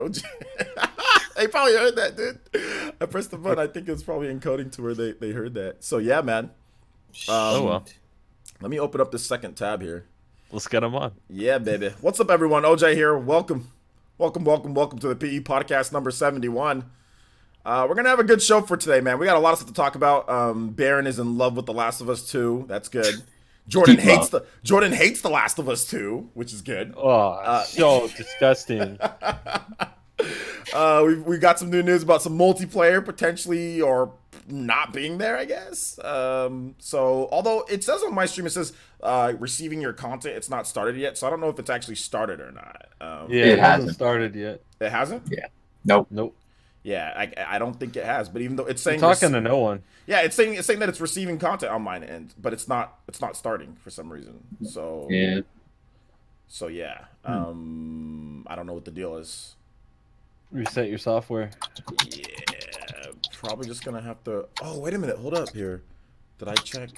OJ. They probably heard that, dude. I pressed the button. I think it's probably encoding to where they heard that. So yeah, man. Oh well. Let me open up this second tab here. Let's get him on. Yeah, baby. What's up, everyone? OJ here. Welcome to the PE podcast number 71. We're gonna have a good show for today, man. We got a lot of stuff to talk about. Baron is in love with The Last of Us 2. That's good. Jordan hates The Last of Us 2, which is good. Oh, so disgusting. We got some new news about some multiplayer potentially or not being there, I guess. So although it says on my stream, it says receiving your content, it's not started yet. So I don't know if it's actually started or not. Yeah, it hasn't started yet. It hasn't? Yeah. Nope. Yeah, I don't think it has. But even though it's saying talking to no one. Yeah, it's saying that it's receiving content on mine end, but it's not starting for some reason. So yeah. I don't know what the deal is. Reset your software. Yeah, probably just gonna have to. Oh, wait a minute, hold up here. Did I check?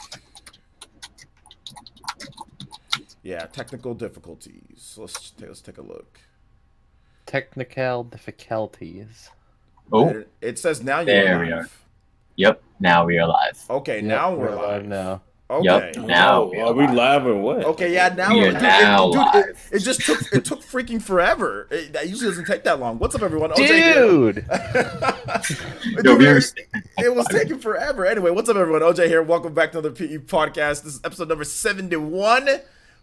Yeah, technical difficulties. Let's take a look. Technical difficulties. Oh, it says now you're there live. we are. Yep, now we are live. Okay, Yep, now we're live. now. Okay. Yep, now we are we live or what? Okay, yeah, now we are now live. It just took freaking forever. That usually doesn't take that long. What's up, everyone? Dude! It was taking forever. Anyway, what's up, everyone? OJ here. Welcome back to the PE podcast. This is episode number 71.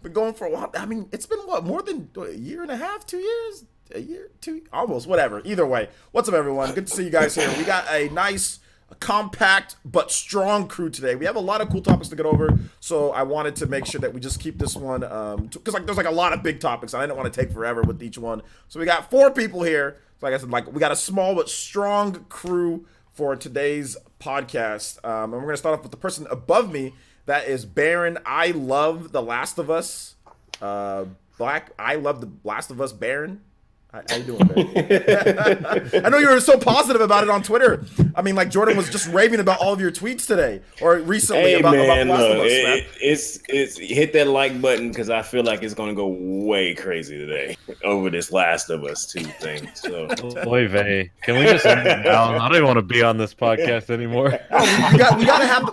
Been going for a while. I mean, it's been more than a year and a half, 2 years? A year, two, almost, whatever. Either way, what's up, everyone? Good to see you guys here. We got a nice, compact but strong crew today. We have a lot of cool topics to get over, so I wanted to make sure that we just keep this one because there's a lot of big topics and I didn't want to take forever with each one. So we got 4 people here. So like I said, we got a small but strong crew for today's podcast, and we're gonna start off with the person above me. That is Baron. I love The Last of Us. Black. I love The Last of Us. Baron. How you doing, man? I know you were so positive about it on Twitter. I mean, like Jordan was just raving about all of your tweets today or recently about Last of Us, man. It's hit that like button because I feel like it's gonna go way crazy today over this Last of Us 2 thing. So, Oy vey. Can we just end it now? I don't even want to be on this podcast anymore. Oh, we gotta have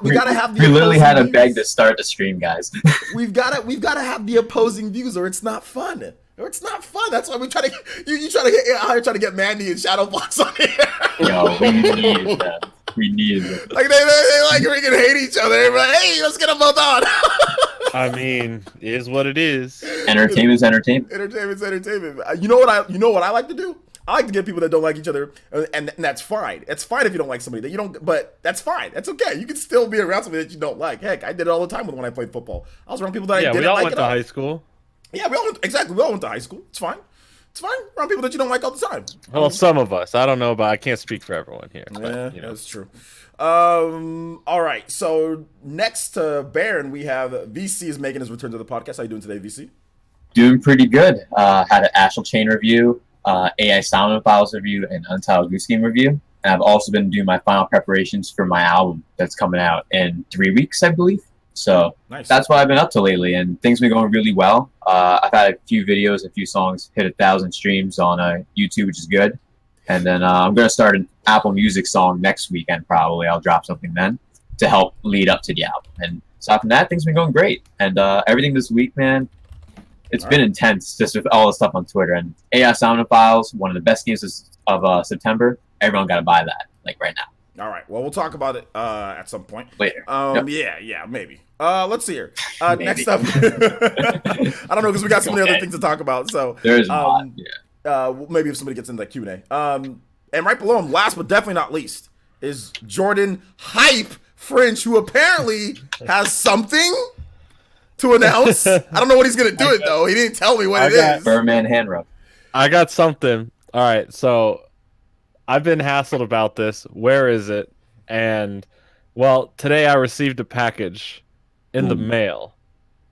the. We literally had to beg to start the stream, guys. We've gotta have the opposing views, or it's not fun. It's not fun. That's why we try to you try to get out here trying to get Mandy and Shadowbox on here. Yo, we needed that. We needed it. Like they like freaking hate each other. They're like, hey, let's get them both on. I mean, it is what it is. Entertainment's entertainment. Entertainment's entertainment. You know what I like to do? I like to get people that don't like each other, and that's fine. It's fine if you don't like somebody that you don't, but that's fine. That's okay. You can still be around somebody that you don't like. Heck, I did it all the time when I played football. I was around people that I didn't like. Yeah, we all went to high school. Yeah, we all went to high school. It's fine. It's fine. Around people that you don't like all the time. Well, some of us. I don't know, but I can't speak for everyone here. But, yeah, that's true. All right. So next to Baron, we have VC is making his return to the podcast. How you doing today, VC? Doing pretty good. Had an Astral Chain review, AI Sound Files review, and Untitled Goose Game review. And I've also been doing my final preparations for my album that's coming out in 3 weeks, I believe. So nice. That's what I've been up to lately, and things have been going really well. I've had a few videos, a few songs hit 1,000 streams on YouTube, which is good. And then I'm going to start an Apple Music song next weekend, probably. I'll drop something then to help lead up to the album. And aside from that, things have been going great. And everything this week, man, it's been intense just with all the stuff on Twitter. And AI Sound Files, one of the best games of September. Everyone got to buy that, like right now. All right. Well, we'll talk about it at some point. Later. Yep. Yeah, maybe. Let's see here. Next up, I don't know because we got so many other things to talk about. So there's a lot. Yeah. Maybe if somebody gets into that Q&A. And right below him, last but definitely not least, is Jordan Hype Fringe, who apparently has something to announce. I don't know what he's gonna do it though. He didn't tell me what it is. Birdman hand rub. I got something. All right, so I've been hassled about this. Where is it? And well, today I received a package in the mail,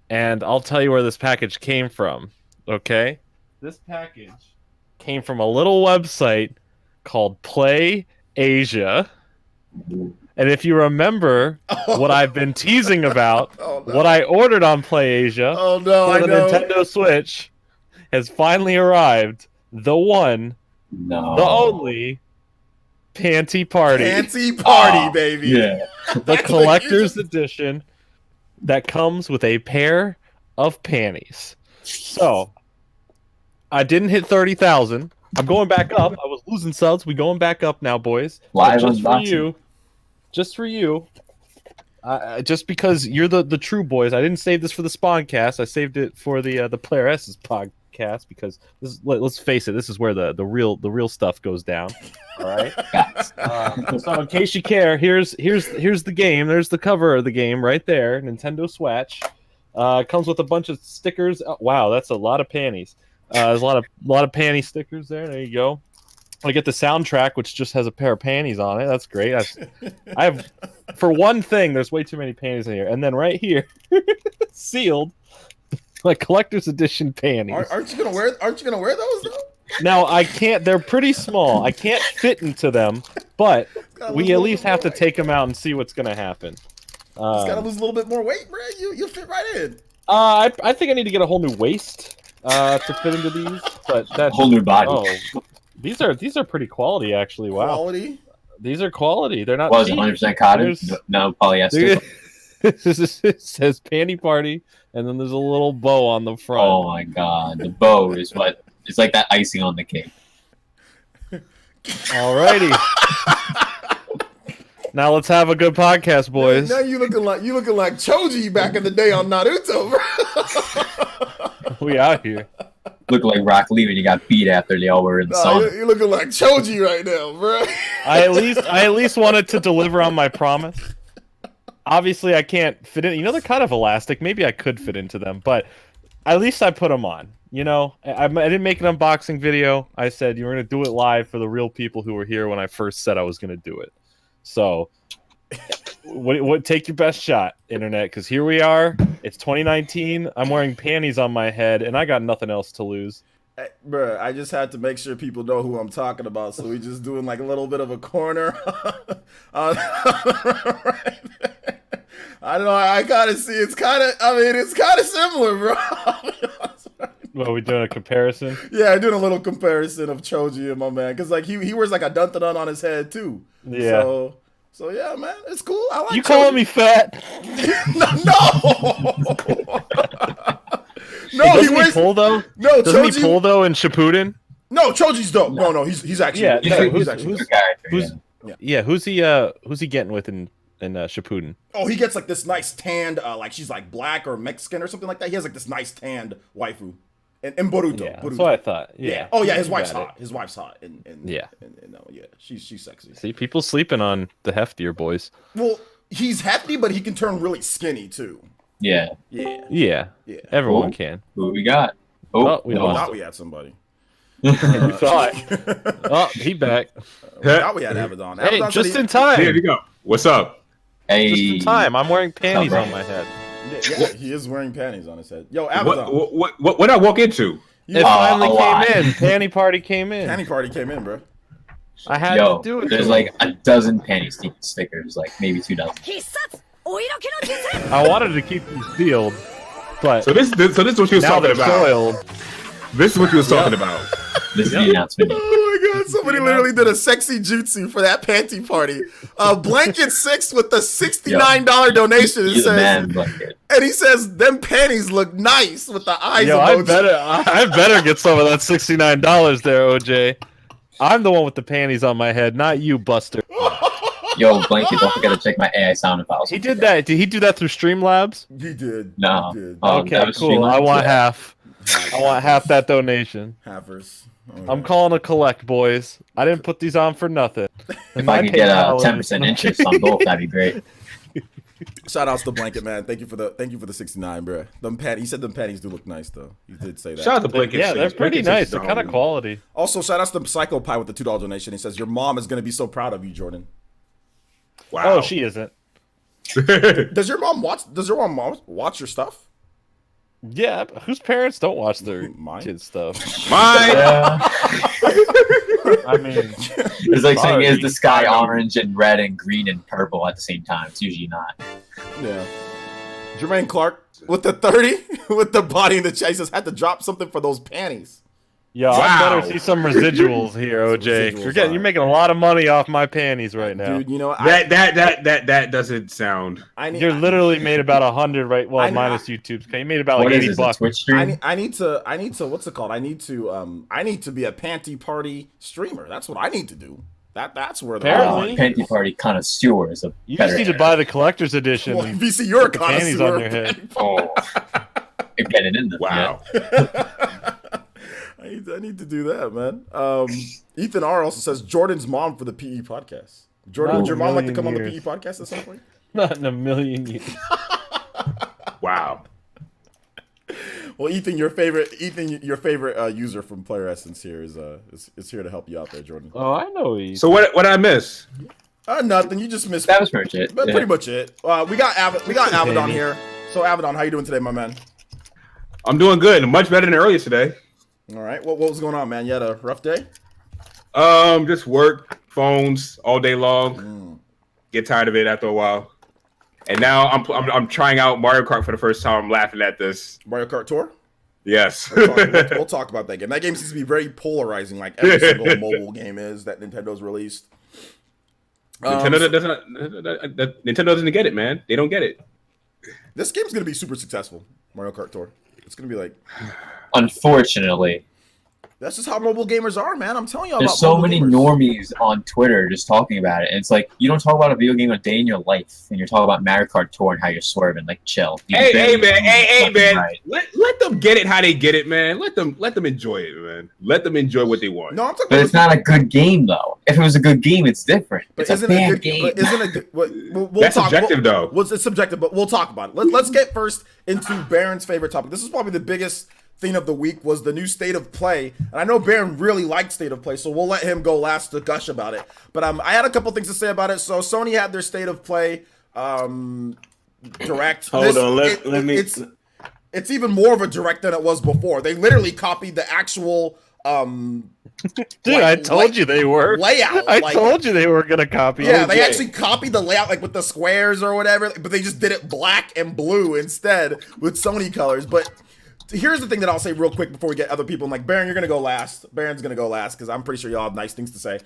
and I'll tell you where this package came from. Okay, this package came from a little website called Play Asia. And if you remember what I've been teasing about, what I ordered on Play Asia for the Nintendo Switch has finally arrived. The one, No. The only panty party. Panty party, baby. Yeah. The collector's edition that comes with a pair of panties. So, I didn't hit 30,000. I'm going back up. I was losing subs. We going back up now, boys. Live But just for unboxing. you, just because you're the true boys. I didn't save this for the Spawncast. I saved it for the Player S's podcast because let's face it, this is where the real stuff goes down. All right. So in case you care, here's the game. There's the cover of the game right there. Nintendo Switch. Comes with a bunch of stickers. Oh, wow, that's a lot of panties. There's a lot of panty stickers there. There you go. I get the soundtrack, which just has a pair of panties on it. That's great. I have, for one thing, there's way too many panties in here. And then right here, sealed, like collector's edition panties. Aren't you gonna wear those though? Now I can't. They're pretty small. I can't fit into them, but we at least have to take them out and see what's gonna happen. Just gotta lose a little bit more weight, bro. You fit right in. I think I need to get a whole new waist to fit into these. But that's Whole new body. Oh, these are pretty quality actually. Wow, Quality. these are quality. They're not. Was cheap. 100% cotton? No polyester. It says panty party, and then there's a little bow on the front. Oh my god, the bow is what? It's like that icing on the cake. Alrighty. Now let's have a good podcast, boys. Now you looking like Choji back in the day on Naruto, bro. We out here. Look like Rock Lee when you got beat after they all were in the sun. You're looking like Choji right now, bro. I at least wanted to deliver on my promise. Obviously, I can't fit in. You know, they're kind of elastic. Maybe I could fit into them, but at least I put them on. You know, I didn't make an unboxing video. I said you were going to do it live for the real people who were here when I first said I was going to do it. So, what? Take your best shot, internet, because here we are. It's 2019. I'm wearing panties on my head, and I got nothing else to lose. Hey, bro, I just had to make sure people know who I'm talking about, so we just doing like a little bit of a corner. Right there. I don't know. I gotta see. It's kind of similar, bro. Well, we doing a comparison? Yeah, doing a little comparison of Choji and my man, because like he wears like a dun-dun-dun on his head too. Yeah. So yeah, man, it's cool. I like. You calling me fat? No. No, Hey, he doesn't wears. pull though. No, Doesn't Choji. he pull though in Shippuden? No, Choji's dope. No, he's actually. Yeah, no, he's actually. Good character, who's- Yeah, who's he getting with in Shippuden? Oh, he gets like this nice tanned, like she's like black or Mexican or something like that. He has like this nice tanned waifu, and Boruto. Yeah, Boruto. that's what I thought. Yeah. Oh yeah, his You wife's got it. hot. His wife's hot. And Yeah. Yeah, she's sexy. See, people sleeping on the heftier boys. Well, he's hefty, but he can turn really skinny too. Yeah. Yeah. Yeah. Yeah. Everyone Cool. can. Who we got? Oh, we I lost thought him. we had somebody. You thought. Oh, he back. We thought we had Abaddon. Hey, Abaddon just said in time. Here we go. What's up? Hey. Just in time. I'm wearing panties Come on on. my head. Yeah, he is wearing panties on his head. Yo, Abaddon. What did I walk into? It a finally lot. came in. Panty party came in. Panty party came in, bro. I had Yo, to do it. there's like a dozen panty stickers, like maybe 2 dozen. 必殺お色気の術 I wanted to keep these sealed, but So this is what you was now talking they're about. soiled. This is what you was talking about. This is the announcement. Oh my god, somebody literally did a sexy jutsu for that panty party. Blanket 6 with the $69 donation. It You're the says, man blanket. and he says, them panties look nice with the eyes Yo, emoji. I better get some of that $69 there, OJ. I'm the one with the panties on my head, not you, Buster. Yo, blanket, don't forget to check my AI sound files. He did that. Did he do that through Streamlabs? He did. No. He did. Oh, Okay, that was cool. Streamlabs? I want Yeah. half. I want half that donation. Halfers. I'm calling a collect, boys. I didn't put these on for nothing. If I could get a 10% interest on both, that'd be great. Shout outs to Blanket, man. Thank you for the 69, bro. He said them panties do look nice though. He did say that. Shout out to Blanket. Yeah, they're Six. pretty Blanket nice. Six They're is kind of down. quality. Also, shout outs to Psycho Pie with the $2 donation. He says your mom is gonna be so proud of you, Jordan. Wow. Oh, she isn't. Does your mom watch your stuff? Yeah, but whose parents don't watch their Mine. kids' stuff? Mine. Yeah. I mean, It's like saying, Sorry. is the sky orange and red and green and purple at the same time? It's usually not. Yeah. Jermaine Clark with the 30 with the body in the chase says had to drop something for those panties. Yo, Wow. I better see some residuals here, OJ. Residuals, You're making a lot of money off my panties right now. Dude, you know, That doesn't sound. You're literally made about 100 right. Well, I- minus YouTube's. You made about like What is 80 this? A bucks. Twitch stream? I need to what's it called? I need to be a panty party streamer. That's what I need to do. That's where the Apparently. Panty party connoisseur is a You better just need to buy the collector's edition. Well, and VC, you're a put panties connoisseur. on your head. Oh, you're getting in there. Wow. I need to do that, man. Ethan R also says Jordan's mom for the PE podcast. Jordan, Not would your in a million like to come on the years. PE podcast at some point? Not in a million years. Wow. Well, Ethan, your favorite user from Player Essence here is here to help you out there, Jordan. Oh, I know he's. So what did I miss? Nothing. You just missed. That was pretty much it. But Yeah. pretty much it. We got Avedon here. So Avedon, how you doing today, my man? I'm doing good. Much better than earlier today. All right. What was going on, man? You had a rough day? Just work, phones all day long. Get tired of it after a while. And now I'm trying out Mario Kart for the first time. I'm laughing at this. Mario Kart Tour? Yes. We'll talk about that game. That game seems to be very polarizing, like every single mobile game is that Nintendo's released. Nintendo doesn't get it, man. They don't get it. This game's gonna be super successful, Mario Kart Tour. It's gonna be like Unfortunately, that's just how mobile gamers are, man. I'm telling you there's about so mobile many gamers. normies on Twitter just talking about it. And it's like, you don't talk about a video game a day in your life, and you're talking about Mario Kart Tour and how you're swerving. Like, chill. You Hey, barely man. Hey, fucking man. right. Let them get it how they get it, man. Let them enjoy it, man. Let them enjoy what they want. No, I'm talking But about it's not a good game, though. If it was a good game, it's different. But It's a isn't it a bad good game. But isn't it good? We'll That's talk. subjective, though. Well, it's subjective, but we'll talk about it. Let's get first into Baron's favorite topic. This is probably the biggest thing of the week was the new State of Play, and I know Baron really liked State of Play, so we'll let him go last to gush about it. But I had a couple things to say about it. So Sony had their State of Play direct. Hold on, let me. It's even more of a direct than it was before. They literally copied the actual Dude, I told you they were. layout. I like- told you they were gonna copy. Yeah, it. they actually copied the layout like with the squares or whatever, but they just did it black and blue instead with Sony colors. But here's the thing that I'll say real quick before we get other people. I'm like, Baron, you're gonna go last. Baron's gonna go last because I'm pretty sure y'all have nice things to say.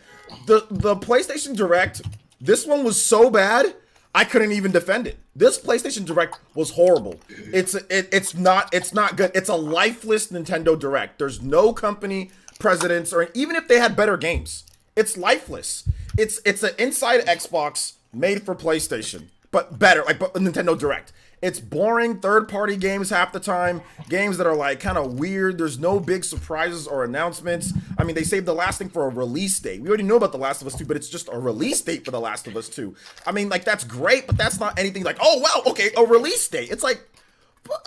The PlayStation Direct, this one was so bad I couldn't even defend it. This PlayStation Direct was horrible. It's not good. It's a lifeless Nintendo Direct. There's no company presidents, or even if they had better games, it's lifeless. It's an inside Xbox made for PlayStation, but better, like but Nintendo Direct. It's boring third-party games half the time, games that are like kind of weird. There's no big surprises or announcements. I mean, they saved The Last thing for a release date. We already know about The Last of Us 2, but it's just a release date for The Last of Us 2. I mean, like, that's great, but that's not anything like, oh, wow, okay, a release date. It's like,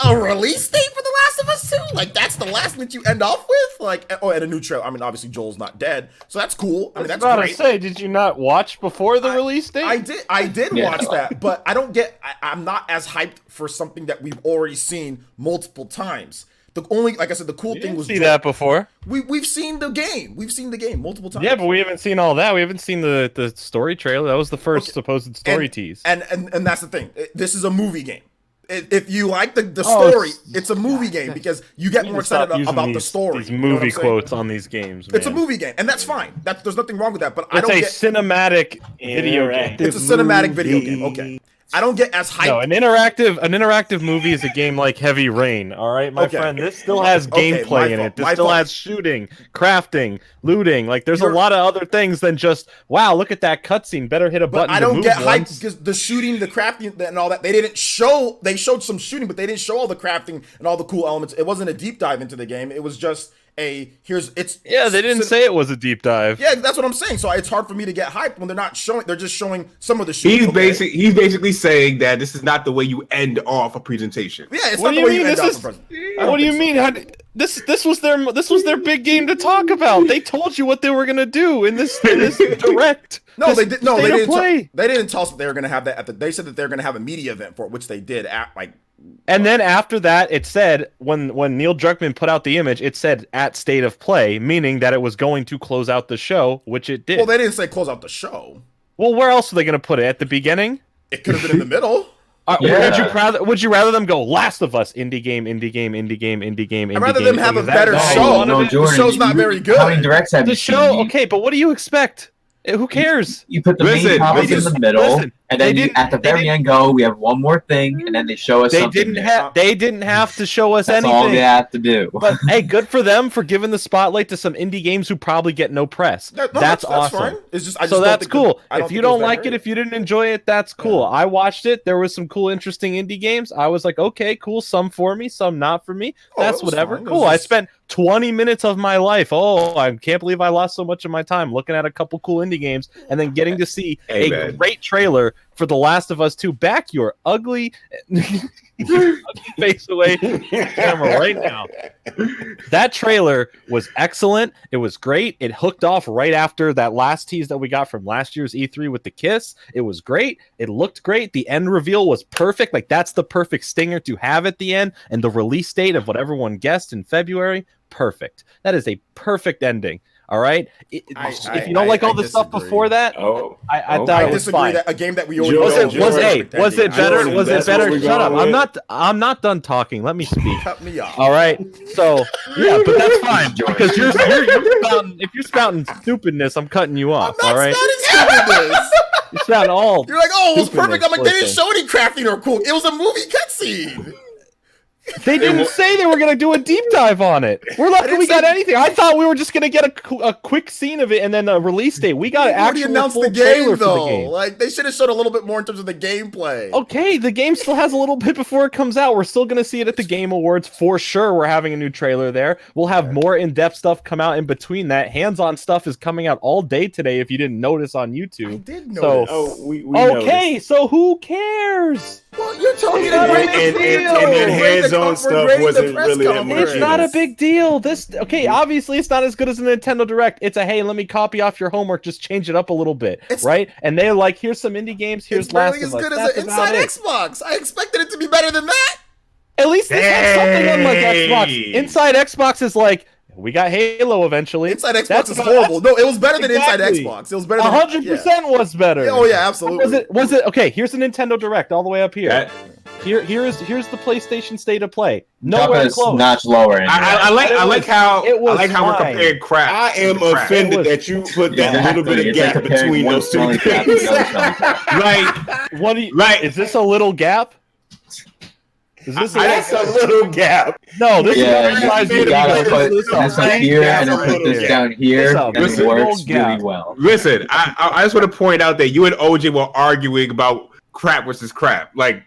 a release date for The Last of Us 2? Like, that's the last that you end off with? Like, oh, and a new trailer. I mean, obviously, Joel's not dead, so that's cool. I mean, that's about great. to say, did you not watch before the release date? I did Yeah. watch that, but I don't get. I'm not as hyped for something that we've already seen multiple times. The only, like I said, the cool You thing didn't was see that before. we've seen the game. We've seen the game multiple times. Yeah, but we haven't seen all that. We haven't seen the story trailer. That was the first supposed story tease. And that's the thing. This is a movie game. If you like the Oh, story, it's a movie game because you get more excited about the story. These You know what movie I'm saying? quotes on these games. It's a man. movie game, and that's fine. There's nothing wrong with that. But I It's don't a get. cinematic video game. It's a cinematic video game. Okay, I don't get as hyped. No, an interactive movie is a game like Heavy Rain. All right, my Okay. friend. This still has Okay, gameplay my in fault, it. This my still fault. has shooting, crafting, looting. Like there's You're- a lot of other things than just wow. Look at that cutscene. Better hit a But button. I to don't move get hyped once. because the shooting, the crafting, and all that. They showed some shooting, but they didn't show all the crafting and all the cool elements. It wasn't a deep dive into the game. It was just Yeah, they didn't say it was a deep dive. Yeah, that's what I'm saying. So it's hard for me to get hyped when they're not showing. They're just showing some of the shooting. He's basically saying that this is not the way you end off a presentation. Yeah, it's What not do the way you you mean? end This up is the present. what do you mean? This was their big game to talk about. They told you what they were gonna do in this direct. No, This they did. No, they state of didn't. play. They didn't tell us that they were going to have that. They said that they're going to have a media event for it, which they did. And then after that, it said when Neil Druckmann put out the image, it said at state of play, meaning that it was going to close out the show, which it did. Well, they didn't say close out the show. Well, where else are they going to put it? At the beginning? It could have been in the middle. Yeah. Would you rather them go Last of Us, indie game, indie game, indie game, indie game, indie I'd rather game? them have a Is that better what you show. wanted? No, The Jordan, show's not very good. How many directs have The you show, seen? okay, but what do you expect? Who cares? You put the main topic in the middle, and then at the very end go, we have one more thing, and then they show us something. They didn't have to show us That's anything. all they have to do. But hey, good for them for giving the spotlight to some indie games who probably get no press. That's awesome. Fine. It's just, So that's cool. If you don't like it, if you didn't enjoy it, that's cool. Yeah. I watched it. There was some cool, interesting indie games. I was like, okay, cool. Some for me, some not for me. That's whatever. fine. Cool. I spent 20 minutes of my life. Oh, I can't believe I lost so much of my time looking at a couple cool indie games and then getting to see a great trailer for The Last of Us 2. Back your ugly face away from the camera right now. That trailer was excellent. It was great. It hooked off right after that last tease that we got from last year's E3 with the kiss. It was great. It looked great. The end reveal was perfect. Like, that's the perfect stinger to have at the end. And the release date of what everyone guessed in February, perfect. That is a perfect ending. All right. If you don't like all the stuff before that, I thought it was fine. That a game that we already was it better? Jordan, Was it that's better? what we're Shut up. going I'm not done talking. Let me speak. Cut me off. All right. So yeah, but that's fine because you're spouting, if you're spouting stupidness, I'm cutting you off. I'm not all right. stupidness. You're spouting all. You're like, oh, it was perfect. I'm like, they didn't Listen. show any crafting or cool. It was a movie cutscene. They didn't say they were going to do a deep dive on it. We're lucky we got anything. I thought we were just going to get a quick scene of it and then a release date. We got Already actually announced full the trailer game, for though. the game. Like, they should have showed a little bit more in terms of the gameplay. Okay, the game still has a little bit before it comes out. We're still going to see it at the Game Awards for sure. We're having a new trailer there. We'll have more in-depth stuff come out in between that. Hands-on stuff is coming out all day today if you didn't notice on YouTube. I did notice. Oh, we Okay, so who cares? Well, you're telling me to It's not grade a the big video. deal. And then Grade the hands-on com- stuff grade the wasn't press really that conference. much. It's not a big deal. Obviously it's not as good as a Nintendo Direct. It's a hey, let me copy off your homework, just change it up a little bit, right? And they're like, here's some indie games, here's It's barely Last as of Us. good as That's an about Inside it. Xbox. I expected it to be better than that. At least this has something unlike Xbox. Inside Xbox is like, we got Halo eventually. Inside Xbox is horrible. No, it was better than Exactly. Inside Xbox. It was better than 100% was better. Oh yeah, absolutely. Was it okay? Here's the Nintendo Direct all the way up here. Here's the PlayStation State of Play. Nowhere close. Notch lower. I like how we're fine. comparing crap. I am offended that you put that little bit of gap between those two things. Like, What do you? Like- Is this a little gap? Is this That's a little gap. No, this Yeah, is you gotta put this up here and then put this down here, and This it is works a gap. really well. listen, I just want to point out that you and OJ were arguing about crap versus crap. Like,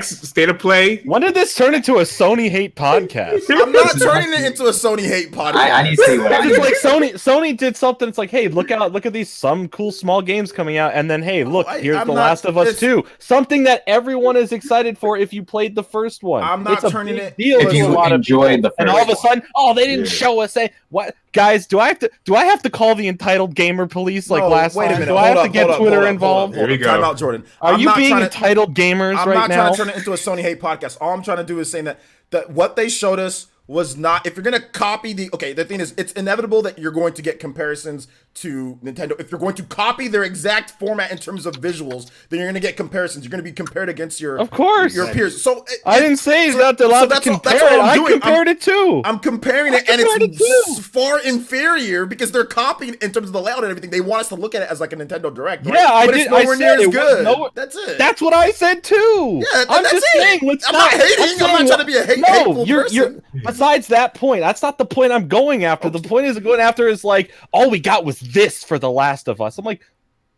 State of Play. When did this turn into a Sony hate podcast? I'm not turning it into a Sony hate podcast. I need to see what I It's like Sony did something. It's like, hey, look at these some cool small games coming out, and then hey, look, here's I'm The not- Last of Us it's- 2, something that everyone is excited for if you played the first one. I'm not it's a turning big it- deal if to you a lot of enjoyed people. the and first all of a one. sudden, oh, they didn't show us. What guys? Do I have to call the entitled gamer police like No, last wait a time? minute. Do I have Hold to up, get hold up, Twitter hold up, involved? Here we go. Time out, Jordan. Are I'm you not being trying to- entitled gamers I'm right not now? trying to turn it into a Sony hate podcast. All I'm trying to do is saying that what they showed us was not. If you're gonna copy the thing is, it's inevitable that you're going to get comparisons to Nintendo. If you're going to copy their exact format in terms of visuals, then you're gonna get comparisons. You're gonna be compared against your Of course. your peers. So I didn't say it's not allowed to that's compare what it. I'm I doing. compared it too. I'm comparing it, and compared it it's too. far inferior because they're copying in terms of the layout and everything. They want us to look at it as like a Nintendo Direct. Right? Yeah, I but did. It's nowhere I near said as it was good. nowhere- That's it. That's what I said too. Yeah, I'm that's just it. saying. Let's I'm not, not hating. I'm not trying to be a hateful you're, person. besides that point, that's not the point I'm going after. The point is going after is like, all we got was this for The Last of Us. I'm like,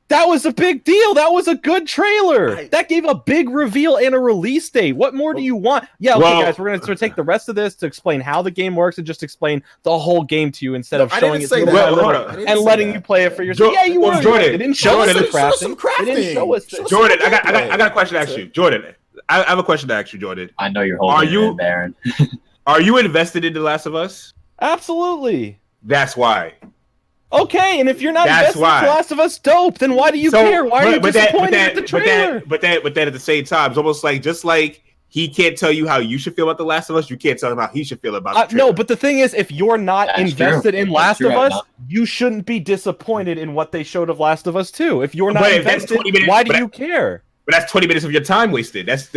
that was a big deal. That was a good trailer. That gave a big reveal and a release date. What more do you want? Yeah, okay, Well- guys, we're going to take the rest of this to explain how the game works and just explain the whole game to you instead of I showing didn't it say to that. you Well, hold I on. didn't and say letting that. you play it for yourself. Yeah, you were. Jordan, They didn't show us the Jordan, show us some crafting. They didn't show us crafting. this. Jordan, I got a question to ask you. Jordan, I have a question to ask you, Jordan. I know you're holding Are you- it in, Baron. Are you invested in The Last of Us? Absolutely. That's why. Okay, and if you're not That's invested why. in The Last of Us, dope. Then why do you care? Why are you disappointed at the trailer? But then at the same time, it's almost like just like he can't tell you how you should feel about The Last of Us, you can't tell him how he should feel about the trailer. No, but the thing is, if you're not That's invested true. in That's Last true, of Us, Adam. you shouldn't be disappointed in what they showed of Last of Us 2. If you're not But if that's invested, 20 minutes- why do but- you care? But that's 20 minutes of your time wasted. That's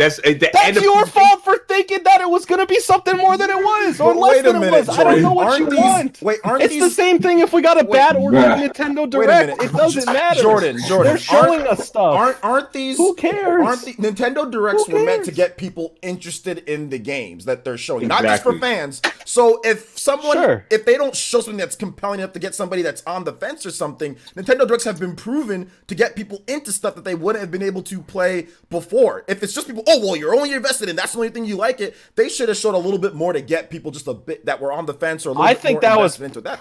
your fault for thinking that it was going to be something more than it was, or less than it was. I don't know what you want. It's the same thing if we got a bad organic Nintendo Direct. It doesn't matter. Jordan, they're showing us stuff. Aren't these? Who cares? Aren't the Nintendo Directs were meant to get people interested in the games that they're showing, not just for fans. So if they don't show something that's compelling enough to get somebody that's on the fence or something, Nintendo Directs have been proven to get people into stuff that they wouldn't have been able to play before. If it's just people, you're only invested in, that's the only thing you like it, they should have showed a little bit more to get people just a bit that were on the fence or a little bit more invested into that.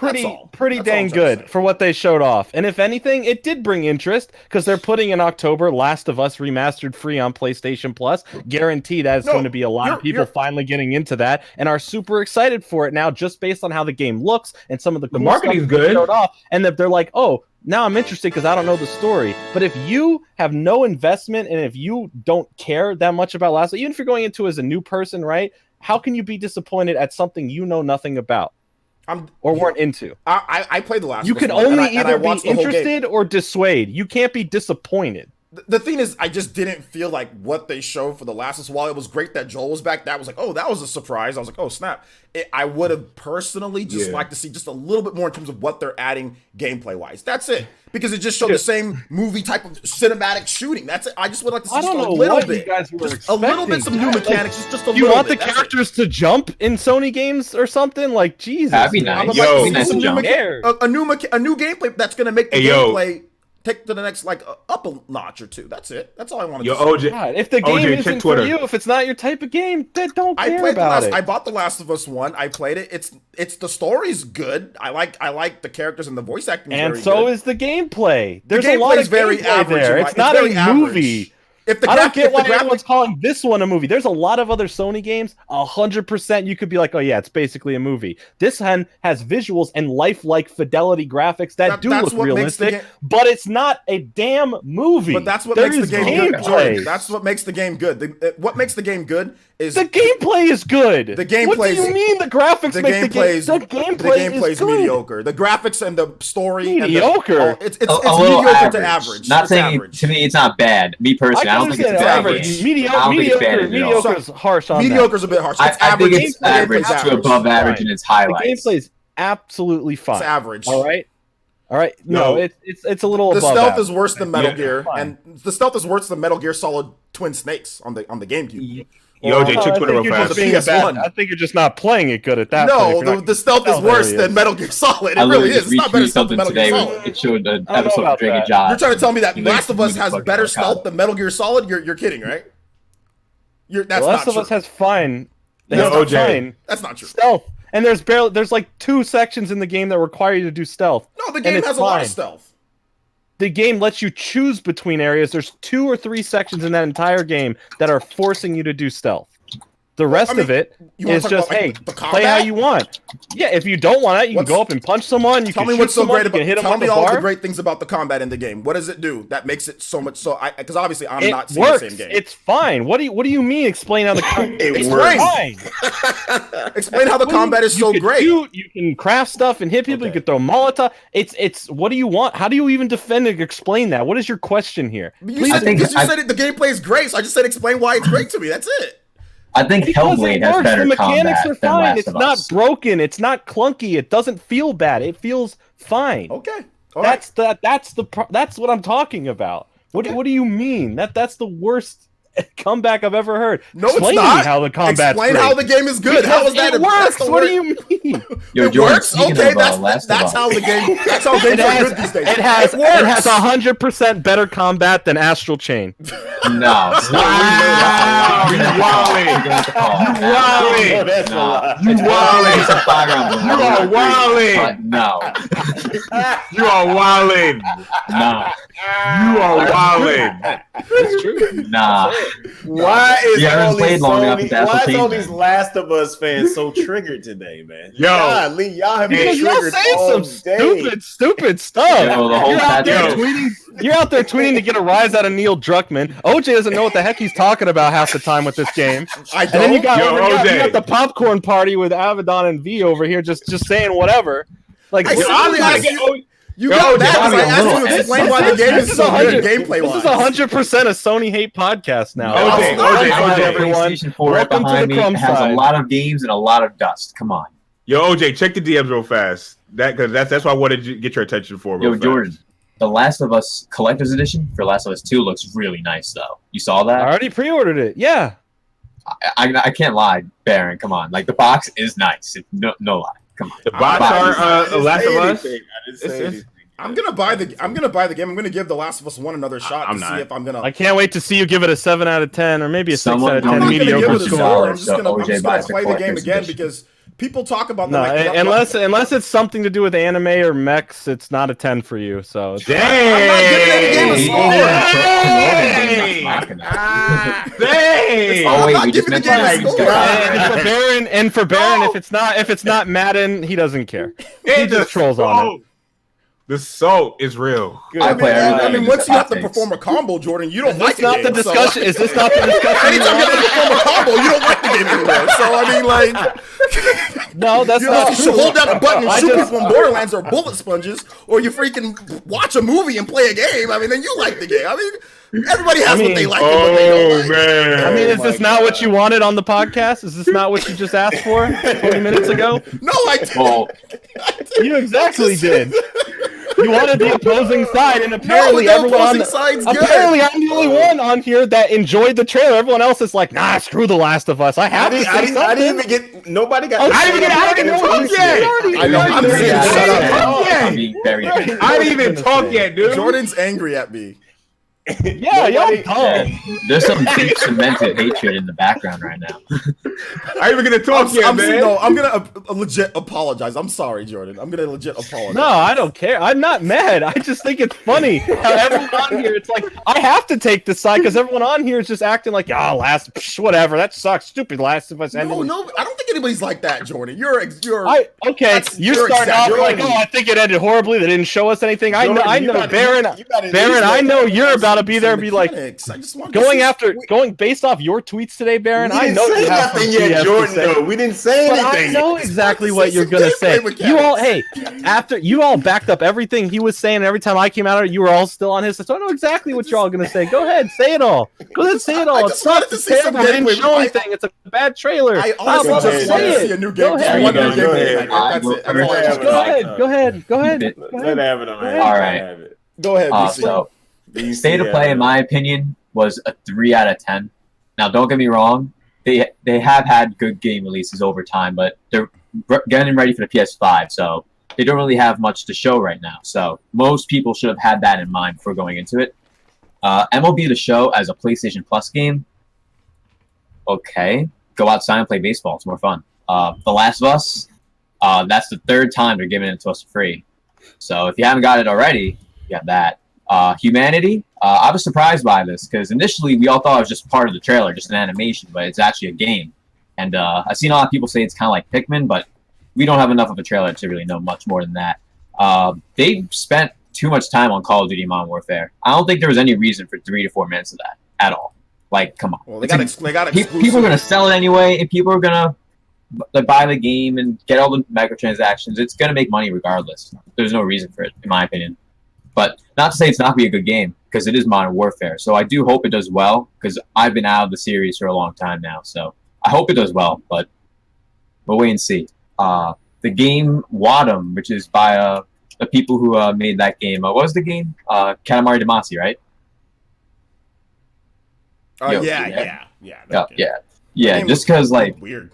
Pretty dang good for what they showed off. And if anything, it did bring interest because they're putting in October Last of Us remastered free on PlayStation Plus. Guarantee that it's going to be a lot of people finally getting into that and are super excited for it now, just based on how the game looks and some of the cool marketing's stuff good. Showed off, and that they're like, now I'm interested because I don't know the story. But if you have no investment and if you don't care that much about Last of Us, even if you're going into it as a new person, right? How can you be disappointed at something you know nothing about or weren't into? I played the Last of Us. You can only either be interested or dissuade. You can't be disappointed. The thing is, I just didn't feel like what they showed for The Last of Us. While it was great that Joel was back, that was like, that was a surprise. I was like, oh, snap. I would have personally just liked to see just a little bit more in terms of what they're adding gameplay-wise. That's it. Because it just showed the same movie type of cinematic shooting. That's it. I just would like to see just a little bit. You guys were just a little bit, some new mechanics. Just a little bit. You want the characters to jump in Sony games or something? Like, Jesus. That'd be nice. A new gameplay that's going to make the gameplay take to the next, up a notch or two. That's it. That's all I want to do. OJ, God, if the game isn't for you, if it's not your type of game, then don't care about it. I bought The Last of Us 1. I played it. It's the story's good. I like the characters and the voice acting. And so is the gameplay. There's a lot of very average there. It's not a movie. I don't get why everyone's calling this one a movie. There's a lot of other Sony games. 100% you could be like, it's basically a movie. This one has visuals and lifelike fidelity graphics that do look realistic, but it's not a damn movie. But that's what makes the game good, Jordan. That's what makes the game good. What makes the game good is the gameplay is good. The gameplay. What do you mean the graphics make the game? The gameplay is mediocre. The graphics and the story mediocre. It's mediocre to average. Not saying to me it's not bad. Me personally, I don't think it's average. Mediocre is harsh on Mediocre's a bit harsh. I think it's average to above average in its highlights. The gameplay is absolutely fine. It's average. All right. No, it's a little. The stealth is worse than Metal Gear, and the stealth is worse than Metal Gear Solid Twin Snakes on the GameCube. Check Twitter real fast. I think you're just not playing it good at that. No, the stealth is worse than Metal Gear Solid. It really is. It's not better stealth than Metal Gear Solid. It showed an episode of Drake and Josh. You're trying to tell me that Last of Us has better stealth than Metal Gear Solid? You're kidding, right? That's Last of Us has fine. That's not true. Stealth. And there's like 2 sections in the game that require you to do stealth. No, the game has a lot of stealth. The game lets you choose between areas. There's 2 or 3 sections in that entire game that are forcing you to do stealth. The rest of it is just, play how you want. Yeah, if you don't want it, you can go up and punch someone. You tell can me what's so great about. Tell me all the great things about the combat in the game. What does it do that makes it so much so? Because obviously I'm not seeing the same game. It's fine. What do you mean? Explain how the explain how the combat is so great. You can craft stuff and hit people. You can throw Molotov. It's what do you want? How do you even defend and explain that? What is your question here? You said the gameplay is great, so I just said explain why it's great to me. That's it. I think Hellblade has better combat. The mechanics are fine. It's not broken. It's not clunky. It doesn't feel bad. It feels fine. Okay. That's what I'm talking about. What do you mean? That's the worst comeback I've ever heard. No, it's not. How the combat's Explain how the game is good. How is that? It works. What do you mean? It works. Okay, that's how the game. That's how games are good these days. It has 100% better combat than Astral Chain. No. You wilding. You are wilding. No. You are wilding. No. You are wilding. That's true. Nah. Why is all these Last of Us fans so triggered today, man? Yo, Golly, y'all have been triggered all day. Stupid stuff. You're out there tweeting to get a rise out of Neil Druckmann. OJ doesn't know what the heck he's talking about half the time with this game. I don't. And then you got the popcorn party with Avedon and V over here just saying whatever. Like, You got mad because I asked you to explain why the game is so good gameplay This wise. is 100% a Sony hate podcast now. OJ, everyone. PlayStation 4 right Welcome to behind the me. It crumb has side. a lot of games and a lot of dust. Come on. Yo, OJ, check the DMs real fast. Because that's what I wanted to get your attention for. Real Yo, fast. Jordan, The Last of Us Collector's Edition for Last of Us 2 looks really nice, though. You saw I that? already pre-ordered it. Yeah. I can't lie, Baron. Come on. Like, the box is nice. No lie. Come on. The bots are Last of Us. I didn't say It's- anything. I'm gonna buy the game. I'm gonna give The Last of Us 1 another shot I'm to not. see if I'm gonna. I can't wait to see you give it a 7 out of 10 or maybe a 6 Someone- out of I'm 10 I'm not gonna give mediocre it a score. score. I'm So just gonna OJ play buys the the game collector's again edition. because people talk about the No, like, unless it's something to do with anime or mechs, it's not a 10 for you. So it's Dang! I'm not giving any game a He score. did. Dang! Oh, I'm wait, not we just giving the mentioned game a that. score. And for Baron, if it's not Madden, he doesn't care. He just trolls on it. The salt is real. I play everything. I mean, Just once you have to hot takes. perform a combo, Jordan, you don't Is like this not the game, so- discussion? Is this not the discussion? Anytime you have to perform a combo, you don't like the game anymore. So I mean, like, No, that's you know, not you true. should hold down a button and I shoot just- people in Borderlands or bullet sponges, or you freaking watch a movie and play a game. I mean, then you like the game. I mean, everybody has what they like and what they don't Oh like. man! I mean, is this not what you wanted on the podcast? Is this not what you just asked for 20 minutes ago? No, I didn't. Well, You exactly did. You wanted the opposing side, and apparently the everyone on opposing side's good. apparently I'm the only one on here that enjoyed the trailer. Everyone else is like, nah, screw The Last of Us. I have to say I something. didn't even get. Nobody got. Oh, I didn't even talk yet. I know, I'm yeah, saying shut up. I'm being very I didn't even talk yet, dude. Jordan's angry at me. Yeah, y'all dumb. Yeah. There's some deep cemented hatred in the background right now. I ain't even gonna talk yet, man. No, I'm gonna legit apologize. I'm sorry, Jordan. I'm gonna legit apologize. No, I don't care. I'm not mad. I just think it's funny how everyone on here, it's like, I have to take this side because everyone on here is just acting like, whatever, that sucks. Stupid Last of Us ended. No, I don't think anybody's like that, Jordan. You're Okay, you you're start off like, exaggerating. I think it ended horribly. They didn't show us anything. I know, Baron. Baron, I know you're about to be there and be like, mechanics. I just want going based off your tweets today, Baron. We I didn't know say you have some nothing yet, BS to Jordan. say. Though we didn't say But I anything. know exactly what you're some gonna say. gameplay You all, mechanics. after you all backed up everything he was saying. Every time I came out of it, you were all still on his side. So I know exactly what you're all gonna say. Go ahead, say it all. Go ahead, say it all. I It just wanted sucks. to It's see some terrible. They didn't gameplay. show anything. It's a bad trailer. I Blah, honestly blah, blah. just want to Say see a it. new Go game. ahead. One There new you go, game. go That's it. That's all I ahead. just Go want. ahead. Go ahead. Go ahead. Bit- Go Let ahead. have it on. All right. Go ahead, BC. So, State of Play, in my opinion, was a 3 out of 10. Now, don't get me wrong. They have had good game releases over time, but they're getting ready for the PS5, so they don't really have much to show right now. So most people should have had that in mind before going into it. MLB The Show as a PlayStation Plus game, okay. Go outside and play baseball. It's more fun. The Last of Us, that's the third time they're giving it to us for free. So if you haven't got it already, you got that. Humanity, I was surprised by this because initially we all thought it was just part of the trailer, just an animation, but it's actually a game. And I've seen a lot of people say it's kind of like Pikmin, but we don't have enough of a trailer to really know much more than that. They spent too much time on Call of Duty Modern Warfare. I don't think there was any reason for 3 to 4 minutes of that at all. Like, come on. Well, they got exclusive. People are going to sell it anyway, and people are going to buy the game and get all the microtransactions. It's going to make money regardless. There's no reason for it, in my opinion. But not to say it's not be a good game, because it is Modern Warfare. So I do hope it does well, because I've been out of the series for a long time now. So I hope it does well, but we'll wait and see. The game Wadum, which is by the people who made that game. What was the game? Katamari Damacy, right? Yeah. Yeah, just because, like, weird.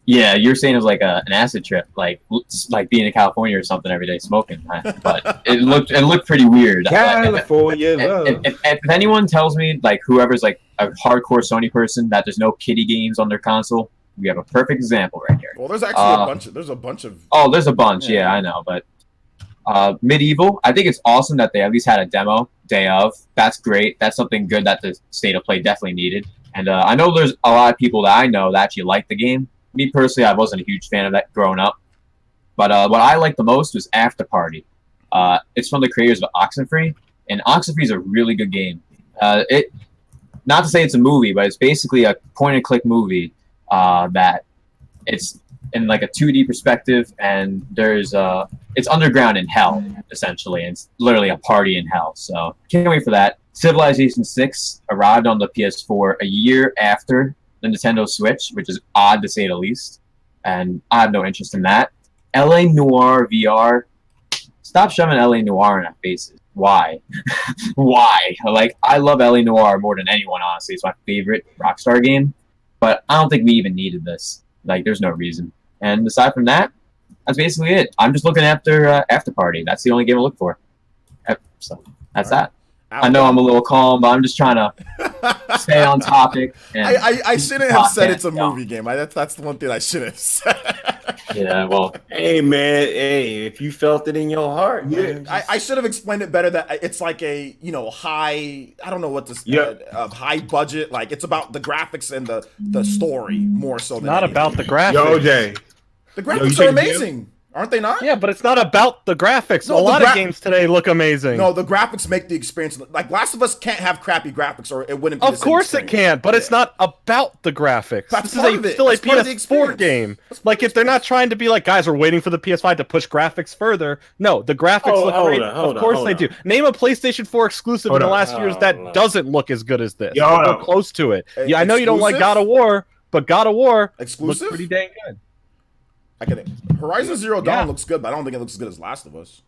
yeah, you're saying it was like an acid trip, like being in California or something every day smoking. But it looked pretty weird. California love. If anyone tells me, like, whoever's like a hardcore Sony person, that there's no kiddie games on their console, we have a perfect example right here. Well, there's actually there's a bunch of. Oh, there's a bunch. Yeah, I know, but Medieval, I think it's awesome that they at least had a demo day of. That's great. That's something good that the State of Play definitely needed. And I know there's a lot of people that I know that actually like the game. Me personally, I wasn't a huge fan of that growing up. But what I liked the most was After Party. It's from the creators of Oxenfree, and Oxenfree is a really good game. Not to say it's a movie, but it's basically a point-and-click movie that it's in like a 2D perspective, and there's it's underground in hell essentially. And it's literally a party in hell. So can't wait for that. Civilization 6 arrived on the PS4 a year after the Nintendo Switch, which is odd to say the least. And I have no interest in that. LA Noire VR. Stop shoving LA Noire in our faces. Why? Why? Like, I love LA Noire more than anyone, honestly. It's my favorite Rockstar game. But I don't think we even needed this. Like, there's no reason. And aside from that, that's basically it. I'm just looking after After Party. That's the only game I look for. So, that's that. I know I'm a little calm, but I'm just trying to stay on topic. And I shouldn't have said it's a movie game. That's the one thing I should have said. Yeah, well. Hey, man. Hey, if you felt it in your heart, man, I should have explained it better. That it's like a high. I don't know what this. High budget. Like it's about the graphics and the story more so than Not anything. about the graphics. Yo, OJ. The graphics are amazing, aren't they not? Yeah, but it's not about the graphics. No, a lot of games today look amazing. No, the graphics make the experience. Like Last of Us can't have crappy graphics, or it wouldn't be. Of course it can, but it's not about the graphics. That's This part of is it. still a That's part of the PS4 experience. game. That's part Like of the if they're not trying to be like, guys, we're waiting for the PS5 to push graphics further. No, the graphics look great. Of course they do. Name a PlayStation 4 exclusive in the last years that doesn't look as good as this. Or close to it. Yeah, I know you don't like God of War, but God of War looks pretty dang good. Horizon Zero Dawn looks good, but I don't think it looks as good as Last of Us.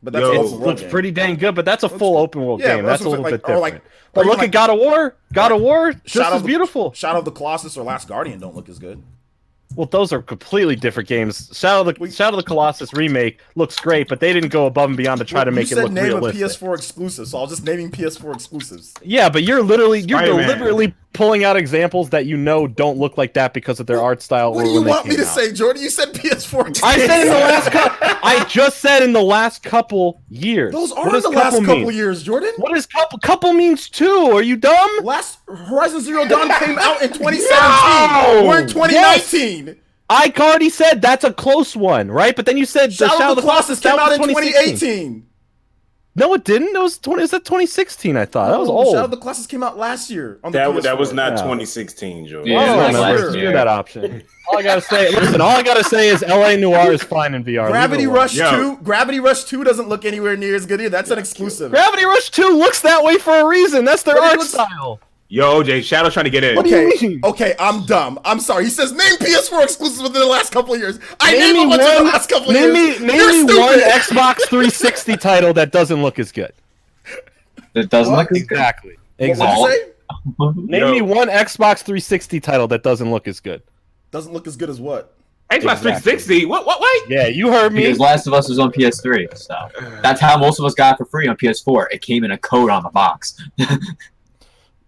But that's It an open world looks game. pretty dang good, but that's a full open world game. That's a little bit different. Like, but look at God of War. God of War, just as beautiful. Shadow of the Colossus or Last Guardian don't look as good. Well, those are completely different games. Shadow of the Colossus remake looks great, but they didn't go above and beyond to try to make it look realistic. You said name a PS4 exclusive, so I was just naming PS4 exclusives. Yeah, but you're deliberately pulling out examples that you know don't look like that because of their art style. What do you want me to say, Jordan? You said PS4 exclusives. I said in the last I just said in the last couple years. Those are in the last couple years, Jordan. What does couple means too? Are you dumb? Last Horizon Zero Dawn came out in 2017. We're in 2019. I already said that's a close one, right? But then you said Shadow of the Colossus came out in 2018. No, it didn't. It was 2016. I thought that was old. Shadow of the Colossus came out last year. On the that was not 2016, Joe. Yeah, I don't remember that option. All I gotta say is LA Noire is fine in VR. Gravity Rush 2 doesn't look anywhere near as good either. That's an exclusive. Gravity Rush 2 looks that way for a reason. That's their art style. Yo, OJ, Shadow's trying to get in. Okay, I'm dumb. I'm sorry. He says name PS4 exclusives within the last couple of years. I named a bunch in the last couple of years. Name me one Xbox 360 title that doesn't look as good. That doesn't look as good? Exactly. What did you say? Name me one Xbox 360 title that doesn't look as good. Doesn't look as good as what? Xbox 360? What? Yeah, you heard me. Because Last of Us was on PS3, so that's how most of us got it for free on PS4. It came in a code on the box.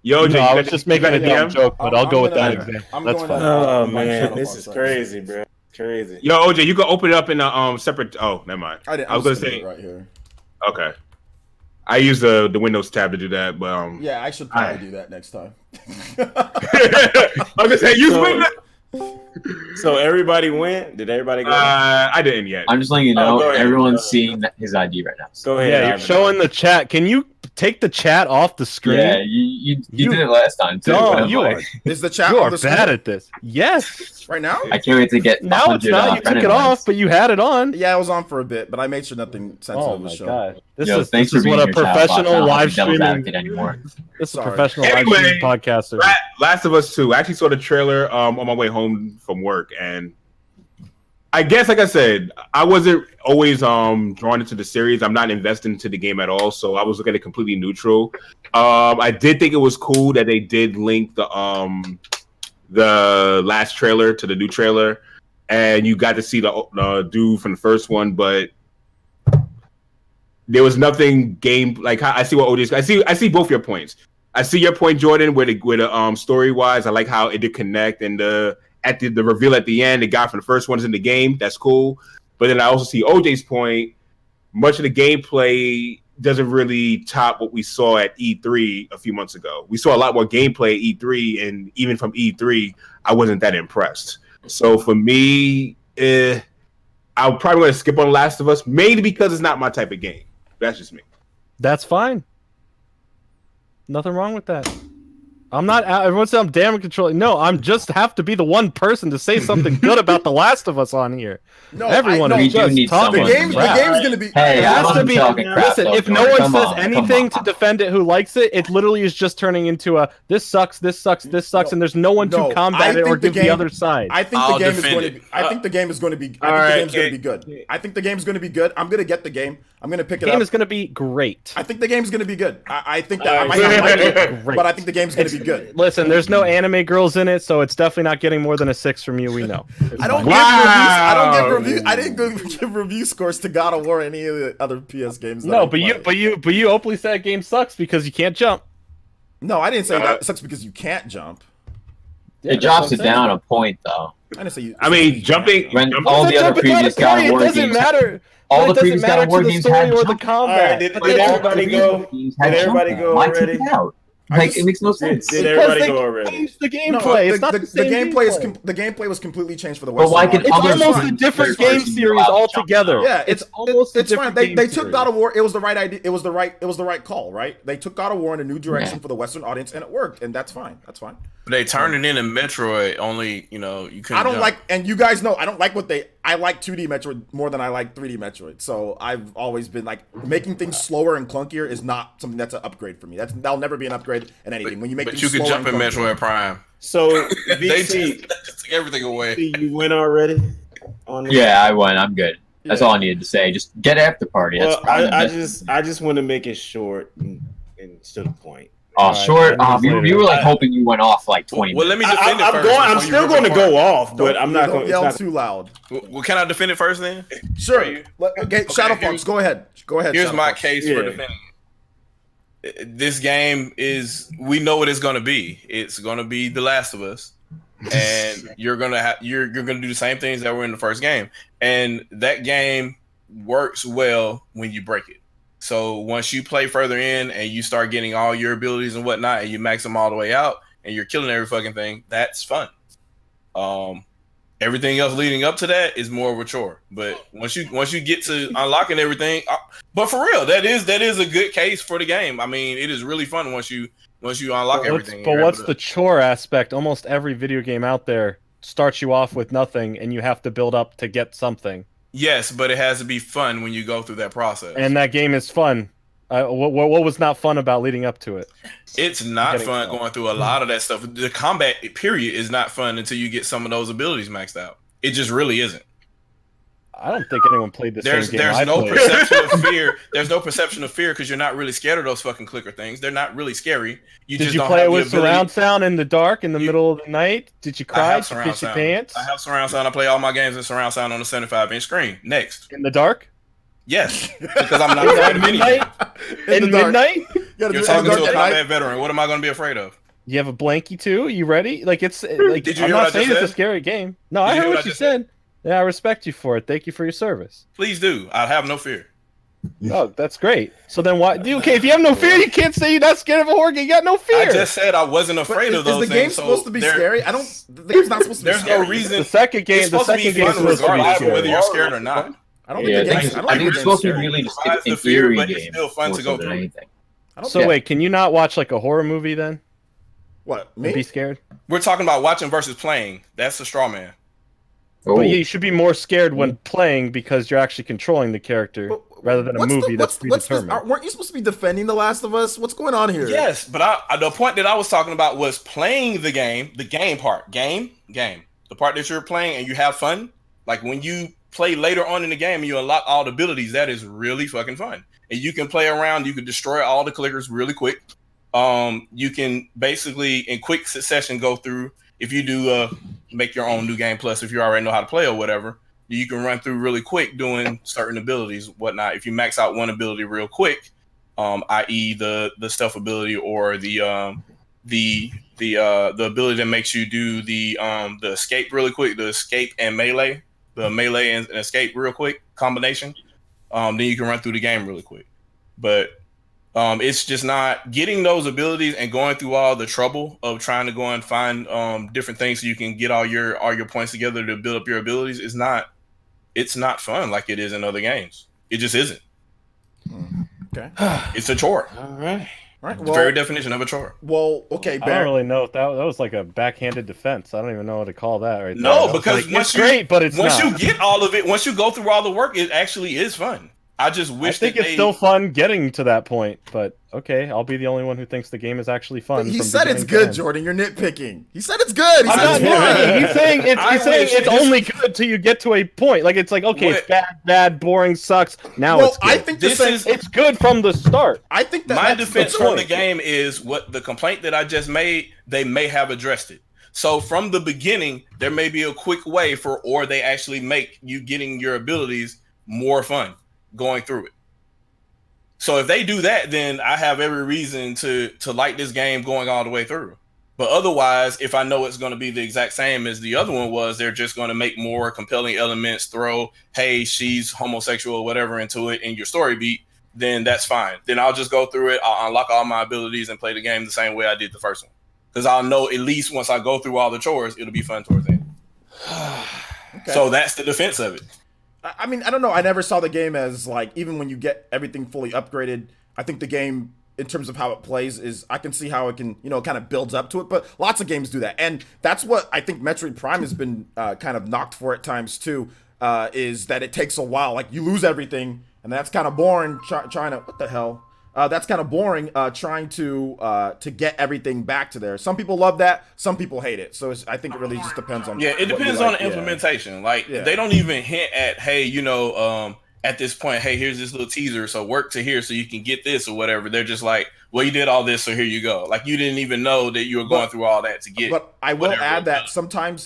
Yo, no, I was just making a dumb joke, but I'll go with that example. That's fine. Oh man, this is crazy, bro. Crazy. Yo, OJ, you can open it up in a separate. Oh, never mind. I was gonna say right here. Okay. I use the Windows tab to do that, but yeah, I should probably do that next time. I'm gonna say use Windows. So everybody went? Did everybody go? I didn't yet. I'm just letting you know everyone's seeing his ID right now. Go ahead. Yeah, you're showing the chat. Can you take the chat off the screen? Yeah, you did it last time too. Is the chat you on are the screen? bad at this. Yes. Right now? I can't wait to get. Now it's not. You took it off, but you had it on. Yeah, I was on for a bit, but I made sure nothing sensitive was shown. God. This is what a professional live streaming. This is a professional live streaming podcaster. Last of Us 2. I actually saw the trailer on my way home from work, and I guess, like I said, I wasn't always drawn into the series. I'm not invested into the game at all, so I was looking at it completely neutral. I did think it was cool that they did link the last trailer to the new trailer, and you got to see the dude from the first one, but there was nothing game like. I see what OJ's. I see both your points. I see your point, Jordan, where the story wise, I like how it did connect, and the reveal at the end, the guy from the first one is in the game. That's cool. But then I also see OJ's point. Much of the gameplay doesn't really top what we saw at E3 a few months ago. We saw a lot more gameplay at E3, and even from E3, I wasn't that impressed. So for me, I'm probably going to skip on Last of Us, mainly because it's not my type of game. That's just me. That's fine. Nothing wrong with that. I'm not. Everyone said I'm damage controlling. No, I'm just have to be the one person to say something good about The Last of Us on here. No, Everyone We is do just need talking. someone. the crap. game's gonna be. Hey, It I has to wasn't be. talking crap. Listen, though, if no Jordan. one Come says on, anything to come on. defend it who likes it, it literally is just turning into a this sucks, this sucks, this sucks, and there's no one No, to combat I it or think the give the game- other side. I think I'll the game is defend going it. to be. I think the game is going to be. I All think the right, game's going to okay. be good. I think the game's going to be good. I'm going to get the game. I'm going to pick The it game up. is going to be great. I think the game's going to be good. I think that I All might right. not like it, Great. but I think the game's going to be good. Listen, there's no anime girls in it, so it's definitely not getting more than a 6 from you. We know. I don't Wow. give reviews. I don't give review. I didn't give review scores to God of War or any of the other PS games. No, but you openly said that game sucks because you can't jump. No, I didn't say that sucks because you can't jump. Yeah, It that's drops what it I'm saying. down a point though. I didn't say you. I mean, jumping. When jumping- all Doesn't the other jump it down previous a God point, of War it doesn't games, matter. all It the previous doesn't God matter of War to the games story had or the jump. combat. All right, did But everybody go? Games had Did everybody jump. go Why already? take it out? I Like just- it makes no sense. Did because everybody they go already? changed the No, gameplay. It's not the same gameplay gameplay. the gameplay was completely changed for the But Western why can audience. It's others almost fine. a different There's game versions series allowed to jump altogether. now. Yeah, It's almost a it's fine. different They game took series. God of War. It was the right idea. It was the right call, right? They took God of War in a new direction Yeah. for the Western audience, and it worked, and that's fine. That's fine. They turned it into Metroid. Only you couldn't. I don't jump. like, and you guys know, I don't like I like 2D Metroid more than I like 3D Metroid. So I've always been like, making things slower and clunkier is not something that's an upgrade for me. That'll never be an upgrade in anything. When you make But things you could slower jump in and clunkier. Metroid Prime. So, They VC, just took everything away. you win already? On this? Yeah, I won. I'm good. That's Yeah. all I needed to say. Just get after party. That's Well, probably the I best. just want to make it short and to the point. Oh, Alright, short. You were like I- hoping you went off like 20 Well, let me minutes. defend it I'm first. going. I'm before you still rip going to it apart. go off, but Don't- I'm not don't going. yell It's too loud. Well, can I defend it first then? Sure. Okay, Shadow Fox, go ahead. Go ahead. Here's Shadow my Fox. case for Yeah. defending it. This game is. We know what it's going to be. It's going to be The Last of Us, and you're gonna you're gonna do the same things that were in the first game, and that game works well when you break it. So once you play further in and you start getting all your abilities and whatnot, and you max them all the way out, and you're killing every fucking thing, that's fun. Everything else leading up to that is more of a chore. But once you get to unlocking everything, but for real, that is a good case for the game. I mean, it is really fun once you unlock everything. But what's the chore aspect? Almost every video game out there starts you off with nothing, and you have to build up to get something. Yes, but it has to be fun when you go through that process. And that game is fun. What was not fun about leading up to it? It's not Getting fun fun. going through a lot of that stuff. The combat period is not fun until you get some of those abilities maxed out. It just really isn't. I don't think anyone played the There's same game. I no played. perception of fear. There's no perception of fear because you're not really scared of those fucking clicker things. They're not really scary. You Did just you don't play have it the with ability. surround sound in the dark in the middle of the night? Did you I cry? have Did you surround piss your sound. pants? I have surround sound. I play all my games in surround sound on a 75-inch screen. Next, In the dark? yes, because I'm not afraid of anything. In the dark. midnight? You gotta You're do it in talking the to dark a at night. combat veteran. What am I going to be afraid of? You have a blankie too? You ready? Like it's like Did you I'm hear what I not saying just it's a said? scary game. No, Did I you heard hear what what I you just said? said. Yeah, I respect you for it. Thank you for your service. Please do. I have no fear. Oh, that's great. So then why? Okay, if you have no fear, you can't say you're not scared of a horror game. You got no fear. I just said I wasn't But afraid of those is the game things. supposed to be there- scary? The game's not supposed to be There's scary. no reason. the second game. It's The supposed to second be game is fun supposed to be regardless of whether scary. you're scared or not. I don't Yeah, think the I game's. think, I I don't think think it's the supposed to game's be scary. really just Provides an the fear, eerie but it's game still fun more to so go than through. anything. I don't So think- wait, can you not watch like a horror movie then what and be me? scared? We're talking about watching versus playing. That's the straw man. Oh, But you should be more scared when playing because you're actually controlling the character But rather than a what's the- movie that's what's this- predetermined. weren't you supposed to be defending The Last of Us? What's going on here? Yes, but the point that I was talking about was playing the game part. Game. The part that you're playing and you have fun. Like when you play later on in the game and you unlock all the abilities, that is really fucking fun. And you can play around, you can destroy all the clickers really quick. You can basically in quick succession go through. If you do make your own new game plus, if you already know how to play or whatever, you can run through really quick doing certain abilities, whatnot. If you max out one ability real quick, i.e. the stealth ability or the ability that makes you do the escape really quick, the escape and melee, the melee and escape real quick combination, then you can run through the game really quick. But it's just not getting those abilities and going through all the trouble of trying to go and find different things so you can get all your points together to build up your abilities. It's not fun like it is in other games. It just isn't. Okay. It's a chore. All right. Right. The Well, very definition of a chore. well, okay, I don't Baron. really know if that was like a backhanded defense. I don't even know what to call that right there. No, That was because like, once it's you great, but it's once not. you get all of it, once you go through all the work, it actually is fun. I just I wish think that it's they, still fun getting to that point, but okay, I'll be the only one who thinks the game is actually fun. He from said it's beginning to good, end. Jordan. You're nitpicking. He said it's good. He I'm said not it's nitpicking. fun. He's saying I he's saying wish it's this- only good till you get to a point. Like it's like okay, it's What- bad, boring, sucks. Now Well, it's good. I think This the same. is- It's good from the start. I think that my that's defense the from the point. game is what the complaint that I just made, they may have addressed it. So from the beginning, there may be a quick way or they actually make you getting your abilities more fun going through it. So if they do that, then I have every reason to like this game going all the way through. But otherwise, if I know it's going to be the exact same as the other one was, they're just going to make more compelling elements, throw, hey, she's homosexual or whatever into it in your story beat, then that's fine. Then I'll just go through it. I'll unlock all my abilities and play the game the same way I did the first one. Because I'll know at least once I go through all the chores, it'll be fun towards the end. Okay. So that's the defense of it. I mean, I don't know. I never saw the game as like, even when you get everything fully upgraded, I think the game, in terms of how it plays, is I can see how it can, kind of builds up to it. But lots of games do that. And that's what I think Metroid Prime has been kind of knocked for at times too, is that it takes a while. Like you lose everything, and that's kind of boring trying to, what the hell? That's kind of boring trying to get everything back to there. Some people love that. Some people hate it. So I think it really just depends on. Yeah, it what you depends like. on the implementation. Like Yeah. they don't even hint at, hey, at this point, hey, here's this little teaser, so work to here so you can get this or whatever. They're just like, well, you did all this, so here you go. Like you didn't even know that you were going through all that to get. But I will whatever add it that was.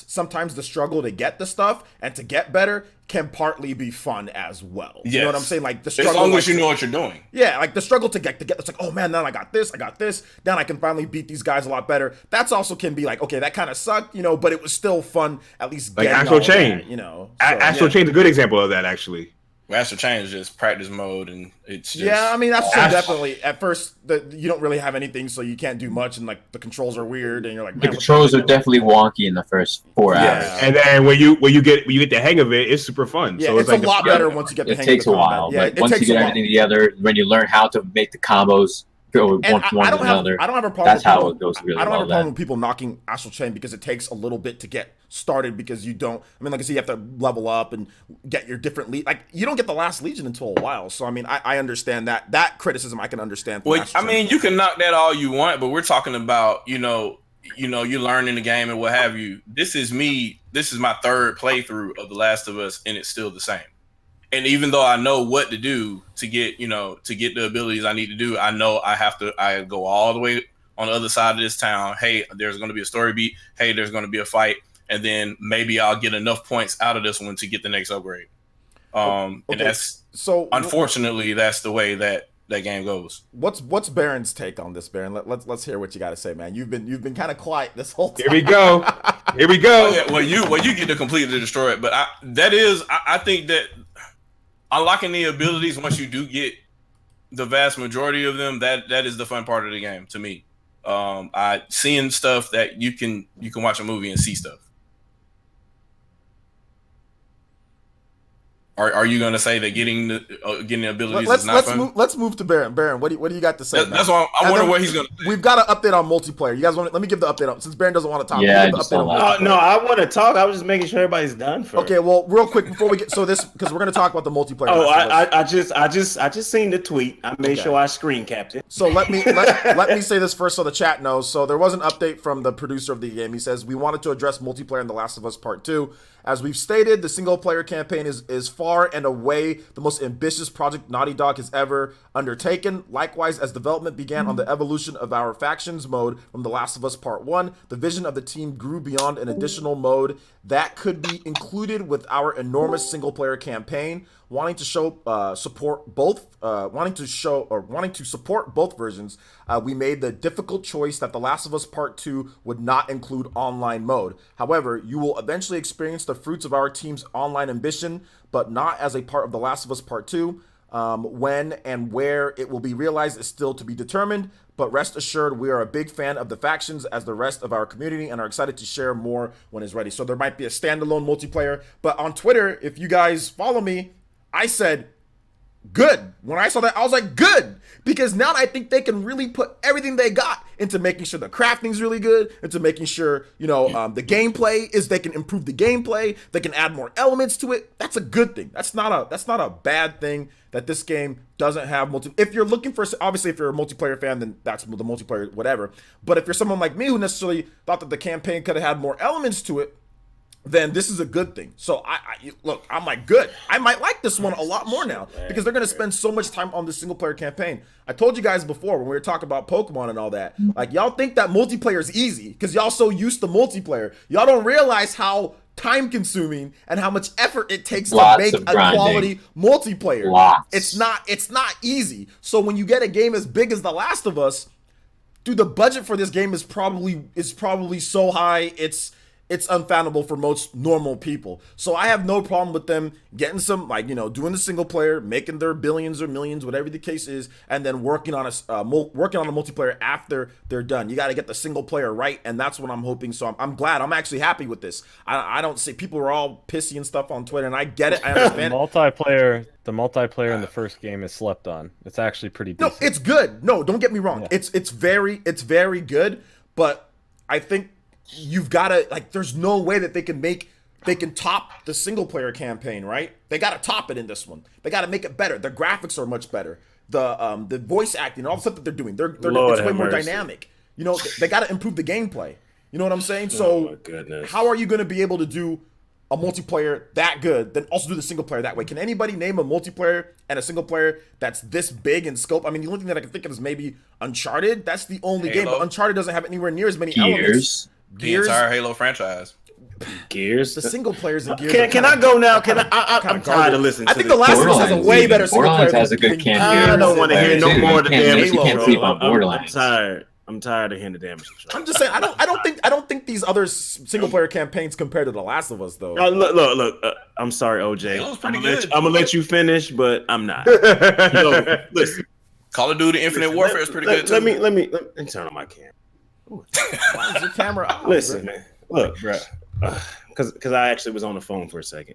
sometimes the struggle to get the stuff and to get better can partly be fun as well. You know what I'm Yes. saying? Like the As struggle. long like, as you know what you're doing. Yeah, like the struggle to get. It's like, oh man, now I got this. Now I can finally beat these guys a lot better. That's also can be like, okay, that kind of sucked, but it was still fun. At least Like getting Astral all of Chain. that, So, Astral Chain is a good example of that, actually. Master Change is just practice mode, and it's just, Yeah, I mean that's Astral- definitely at first you don't really have anything, so you can't do much, and like the controls are weird, and you're like, The man, what controls the are heck? definitely wonky in the first 4 Yeah. hours. And then when you get the hang of it, it's super fun. Yeah, so it's like a lot better once you get the It hang takes of a the combat. while, Yeah, but it once you takes a get while. everything together, when you learn how to make the combos go And one from one I to don't have another, a problem. that's with how people, it goes really I don't have a well problem then. with people knocking Astral Chain because it takes a little bit to get started because you don't. I mean, like I said, you have to level up and get your different like you don't get the last Legion until a while. So I mean, I understand that criticism. I can understand. From Well, Astral I Chain. mean, you can knock that all you want, but we're talking about, you learning the game and what have you. This is my third playthrough of The Last of Us, and it's still the same. And even though I know what to do to get the abilities I need to do, I know I go all the way on the other side of this town. Hey, there's going to be a story beat. Hey, there's going to be a fight. And then maybe I'll get enough points out of this one to get the next upgrade. And that's, so. unfortunately, that's the way that game goes. What's Baron's take on this, Baron? Let's hear what you got to say, man. You've been kind of quiet this whole time. Here we go. Here we go. Oh, yeah, well, you get to completely destroy it, but I think that unlocking the abilities once you do get the vast majority of them, that is the fun part of the game to me. I seeing stuff that you can watch a movie and see stuff. Are you going to say that getting the abilities is not fun? Let's move to Baron. Baron, what do you got to say? That's why I And wonder then what he's going to. We've got an update on multiplayer. You guys want? Let me give the update on since Baron doesn't want to talk. Yeah, let me give the just update on don't multiplayer. No, I want to talk. I was just making sure everybody's done first. Okay, well, real quick before we get because we're gonna talk about the multiplayer. Oh, Last of Us. I just seen the tweet. I made Okay. sure I screen capped it. So let me say this first so the chat knows. So there was an update from the producer of the game. He says we wanted to address multiplayer in The Last of Us Part 2. As we've stated, the single player campaign is far and away the most ambitious project Naughty Dog has ever undertaken. Likewise, as development began on the evolution of our factions mode from The Last of Us Part 1, the vision of the team grew beyond an additional mode that could be included with our enormous single player campaign. Wanting to support both versions, we made the difficult choice that The Last of Us Part 2 would not include online mode. However, you will eventually experience the fruits of our team's online ambition, but not as a part of The Last of Us Part 2. When and where it will be realized is still to be determined, but rest assured we are a big fan of the factions as the rest of our community and are excited to share more when it's ready. So there might be a standalone multiplayer, but on Twitter, if you guys follow me, I said good. When I saw that, I was like, good. Because now I think they can really put everything they got into making sure the crafting's really good, into making sure, the gameplay they can improve the gameplay, they can add more elements to it. That's a good thing. That's not a bad thing that this game doesn't have if you're looking for, obviously if you're a multiplayer fan, then that's the multiplayer, whatever. But if you're someone like me who necessarily thought that the campaign could have had more elements to it, then this is a good thing. So I'm like, good. I might like this one a lot more now because they're gonna spend so much time on the single player campaign. I told you guys before when we were talking about Pokemon and all that, like y'all think that multiplayer is easy because y'all so used to multiplayer. Y'all don't realize how time consuming and how much effort it takes to make a quality multiplayer. It's not easy. So when you get a game as big as The Last of Us, dude, the budget for this game is probably so high it's unfathomable for most normal people. So I have no problem with them getting some, doing the single player, making their billions or millions, whatever the case is, and then working on a multiplayer after they're done. You got to get the single player right, and that's what I'm hoping. So I'm glad. I'm actually happy with this. I don't see people are all pissy and stuff on Twitter, and I get it. I understand. The multiplayer in the first game is slept on. It's actually pretty decent. No, it's good. No, don't get me wrong. Yeah. It's very good, but I think you've got to, there's no way that they can top the single player campaign, right? They got to top it in this one. They got to make it better. The graphics are much better. The voice acting, all the stuff that they're doing, it's way more dynamic. They got to improve the gameplay. You know what I'm saying? So how are you going to be able to do a multiplayer that good, then also do the single player that way? Can anybody name a multiplayer and a single player that's this big in scope? I mean, the only thing that I can think of is maybe Uncharted. That's the only game, but Uncharted doesn't have anywhere near as many elements. The entire Halo franchise. Gears. The single players in Gears. Can I go now? I'm tired of listening. I think The Last of Us has a way better single player. Has a good campaign. I don't want to hear no more of the damage control. You can't sleep on Borderlands. I'm tired of hearing the damage control. I'm just saying. I don't think these other single player campaigns compare to The Last of Us though. Look. I'm sorry, OJ. I'm gonna let you finish, but I'm not. Listen. Call of Duty Infinite Warfare is pretty good too. Let me turn on my camera. Why is your camera out? Listen, man. Look, bro. Because I actually was on the phone for a second.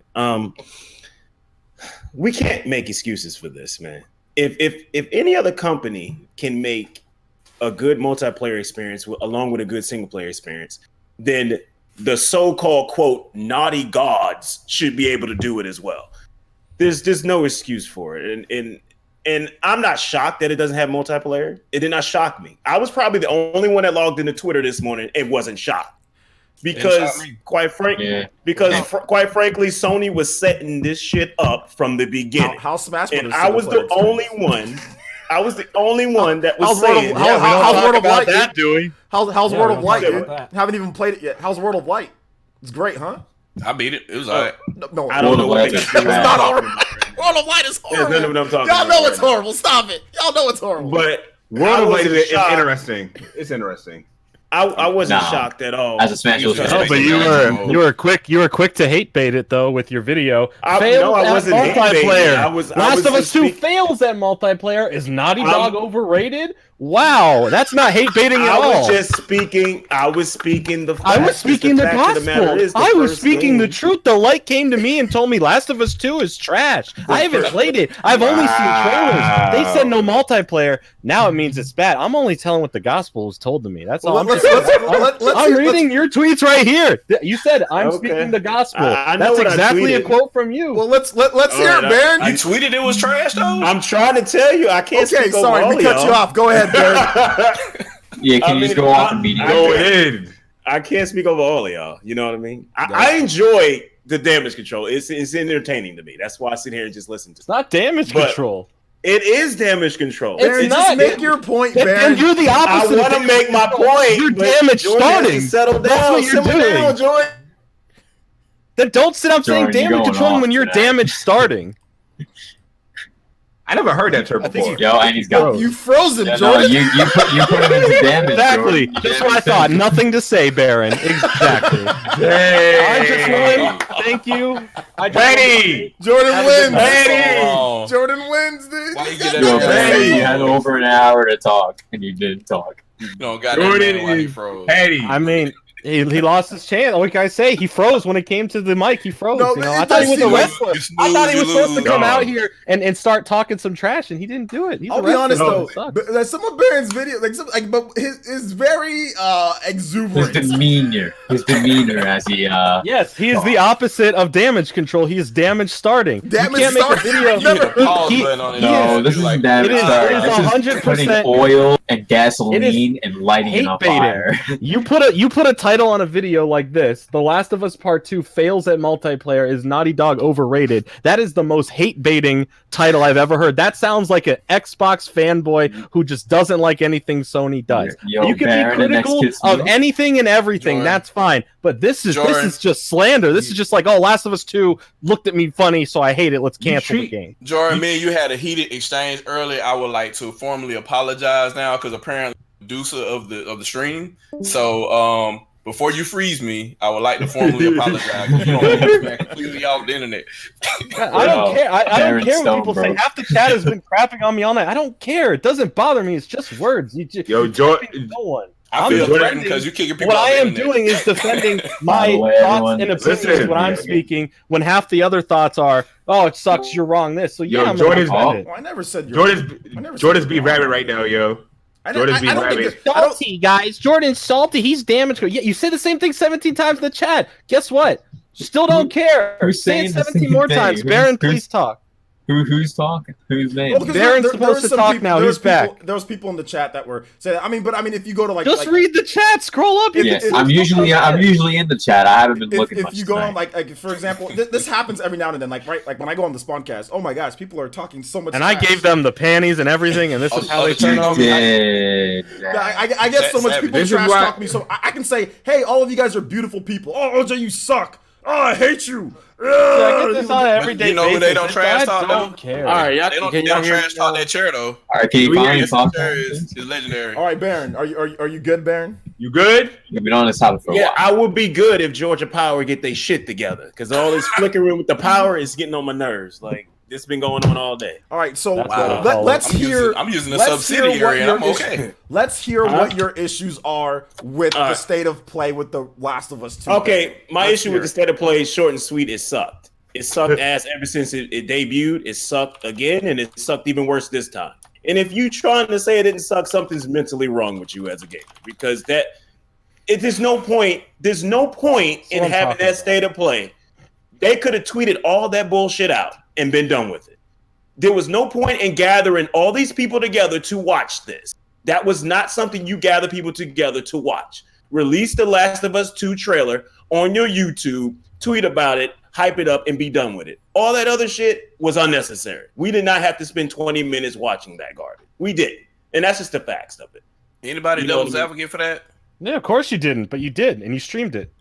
We can't make excuses for this, man. If any other company can make a good multiplayer experience along with a good single player experience, then the so-called quote naughty gods should be able to do it as well. There's no excuse for it, and I'm not shocked that it doesn't have multiplayer. It did not shock me. I was probably the only one that logged into Twitter this morning and wasn't shocked. Because quite frankly, Sony was setting this shit up from the beginning. How Smash Brothers? And I was the only one. I was the only one that was saying. How's World of Light doing? How's World of Light, dude? Haven't even played it yet. How's World of Light? It's great, huh? I beat it. It was alright. No, I don't know what they it's not alright. World of Light is horrible. None of what I'm talking Y'all about know it's horrible. Stop it. Y'all know it's horrible. But World of Light is interesting. It's interesting. I wasn't shocked at all. As a Smash Bros. But you were quick to hate bait it though with your video. I wasn't multiplayer. Last of Us 2 fails at multiplayer. Is Naughty Dog overrated? Wow, that's not hate baiting at all. I was just speaking. I was speaking the. I was speaking the gospel. I was speaking the truth. The light came to me and told me Last of Us 2 is trash. I haven't played it. I've only seen trailers. They said no multiplayer. Now it means it's bad. I'm only telling what the gospel was told to me. That's all. I'm reading your tweets right here. You said I'm speaking the gospel. That's exactly a quote from you. Well, let's hear it, Baron. You tweeted it was trash though. I'm trying to tell you. I can't. Okay, sorry, we cut you off. Go ahead, Baron. Yeah, can you just go off and meet you? Go ahead. I can't speak over all of y'all. You know what I mean? I enjoy the damage control. It's entertaining to me. That's why I sit here and just listen to it. It's not damage control. It is damage control. It's not. Just make your point, Baron. And you're the opposite. I want to make my point. You're damage starting. Settle down. That's what you're doing. Down, Jordan. Then don't sit up saying damage control when you're damage starting. I never heard that term before. Yo, and he's got you frozen, Jordan. No, you put him into damage. Exactly. Jordan. Just what I thought. Nothing to say, Baron. Exactly. I just won. Thank you. Petty. Jordan wins. Petty. Jordan wins, dude. Why you get You had over an hour to talk, and you didn't talk. No, goddamn, Jordan man, why he is froze? petty. I mean, He lost his chance. Like I say, he froze when it came to the mic. He froze. No, you know? it I thought he was a does wrestler. seem- I thought he was supposed to lose. come No. out here and start talking some trash, and he didn't do it. He's I'll a be honest wrestler. though, It sucks. but, like, some of Baron's video, but his very His exuberant. demeanor as he Yes, he is the opposite of damage control. He is damage starting. Damage you can't make a starting? video. I've never- Pause He- button on it. No, this is Like, damage it is- starting. it is This is 100% putting oil and It gasoline and lighting it hate on baiting. fire. You put a title on a video like this. The Last of Us Part 2 fails at multiplayer. Is Naughty Dog overrated? That is the most hate baiting title I've ever heard. That sounds like an Xbox fanboy who just doesn't like anything Sony does. Yo, You can Baron be and Next critical Kids of Meal. anything and everything. Jordan. That's fine. But this is Jordan. just slander. This is just like, oh, Last of Us 2 looked at me funny, so I hate it. Let's You cancel the treat- game. Jordan, me and you had a heated exchange earlier. I would like to formally apologize now because apparently producer of the stream. So before you freeze me, I would like to formally apologize. You don't get this man completely off the internet. I don't care. I don't Baron care what Stone, people bro. say. Half the chat has been crapping on me all night. I don't care. It doesn't bother me. It's just words. You just, Yo, you're Jordan- typing to no one. I I'm feel Jordan- threatened because you kicking people What off I the am internet. doing is defending By my the way, thoughts everyone, and opinions listen. when I'm speaking, when half the other thoughts are, oh, it sucks, you're wrong, this. So yeah, Yo, I'm Jordan's- gonna defend it. Oh, I never said you're Jordan's being rabbit right now, yo. Jordan's being rabbit. Salty, guys. Jordan's salty. He's damaged. Yeah, you say the same thing 17 times in the chat. Guess what? Still don't care. who's Say saying it the 17 same more thing? times. Who's- Baron, who's- please talk. Who's talking? Whose name? Well, because Baron's there supposed was to some talk people- now. there He's was people- back. There was people in the chat that were saying. I mean, if you go to Just read the chat. Scroll up. You Yeah, can see I'm usually in the chat. I haven't been looking if much you go on tonight. like for example, this happens every now and then. Like when I go on the Spawncast, oh my gosh, people are talking so much. And I trash. gave them the panties and everything, and this is how they turn You on. did. I get so much people This is trash why- talk me, so I can say, hey, all of you guys are beautiful people. Oh, OJ, you suck. Oh, I hate you. I get this on an everyday you know who basis. they don't trash talk, I don't though? care. All right, y'all, They don't, can they y'all don't hear trash me talk now? that chair though. All right, can you Yeah, finally That talk? chair is legendary. All right, Baron, are you good, Baron? You good? We've been on this topic for a Yeah, while. I would be good if Georgia Power get their shit together because all this flickering with the power is getting on my nerves. Like this been going on all day. All right, so That's what I call let's I'm hear. using- I'm using a let's hear what subsidiary and your I'm okay. issue- Let's hear Huh? what your issues are with the state of play with the Last of Us 2. Okay, my Let's issue hear with the it. state of play is short and sweet. It sucked. It sucked ass ever since it debuted. It sucked again, and it sucked even worse this time. And if you trying to say it didn't suck, something's mentally wrong with you as a gamer because there's no point. There's no point in what I'm having talking that about. state of play. They could have tweeted all that bullshit out and been done with it. There was no point in gathering all these people together to watch this. That was not something you gather people together to watch. Release the Last of Us 2 trailer on your YouTube, tweet about it, hype it up, and be done with it. All that other shit was unnecessary. We did not have to spend 20 minutes watching that garbage. We didn't. And that's just the facts of it. Anybody You know devil's what I mean? advocate for that? Yeah, of course you didn't, but you did, and you streamed it.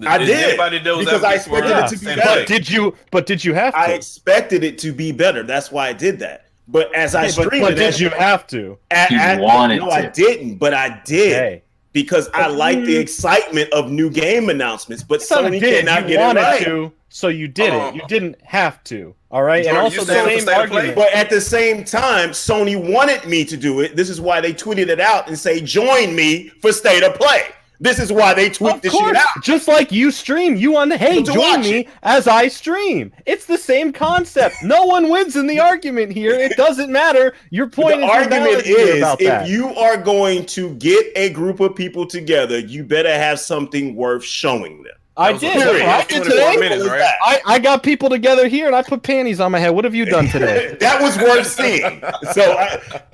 I Is did, anybody devil's because I advocate for expected it to be same better. play? But did you have to? I expected it to be better. That's why I did that. But as I Hey, streamed but it, did you have to? You wanted no, I to. didn't, but I did. Hey, Because I like the excitement of new game announcement, but it's not a Sony did. cannot You get it wanted right. to, so you did it. You didn't have to. All right, and Jordan, also you the said it same was state of play? argument. But at the same time, Sony wanted me to do it. This is why they tweeted it out and say, "Join me for State of Play." This is why they tweet Of this course, shit out. just like you stream, you want to hey To join watch me it. as I stream. It's the same concept. No one wins in the argument here. It doesn't matter. Your point The is argument invalid here is, about if that. you are going to get a group of people together, you better have something worth showing them. I That was did. a- That's what I Period. did 24 today. minutes, right? I got people together here and I put panties on my head. What have you done today? That was worth seeing. So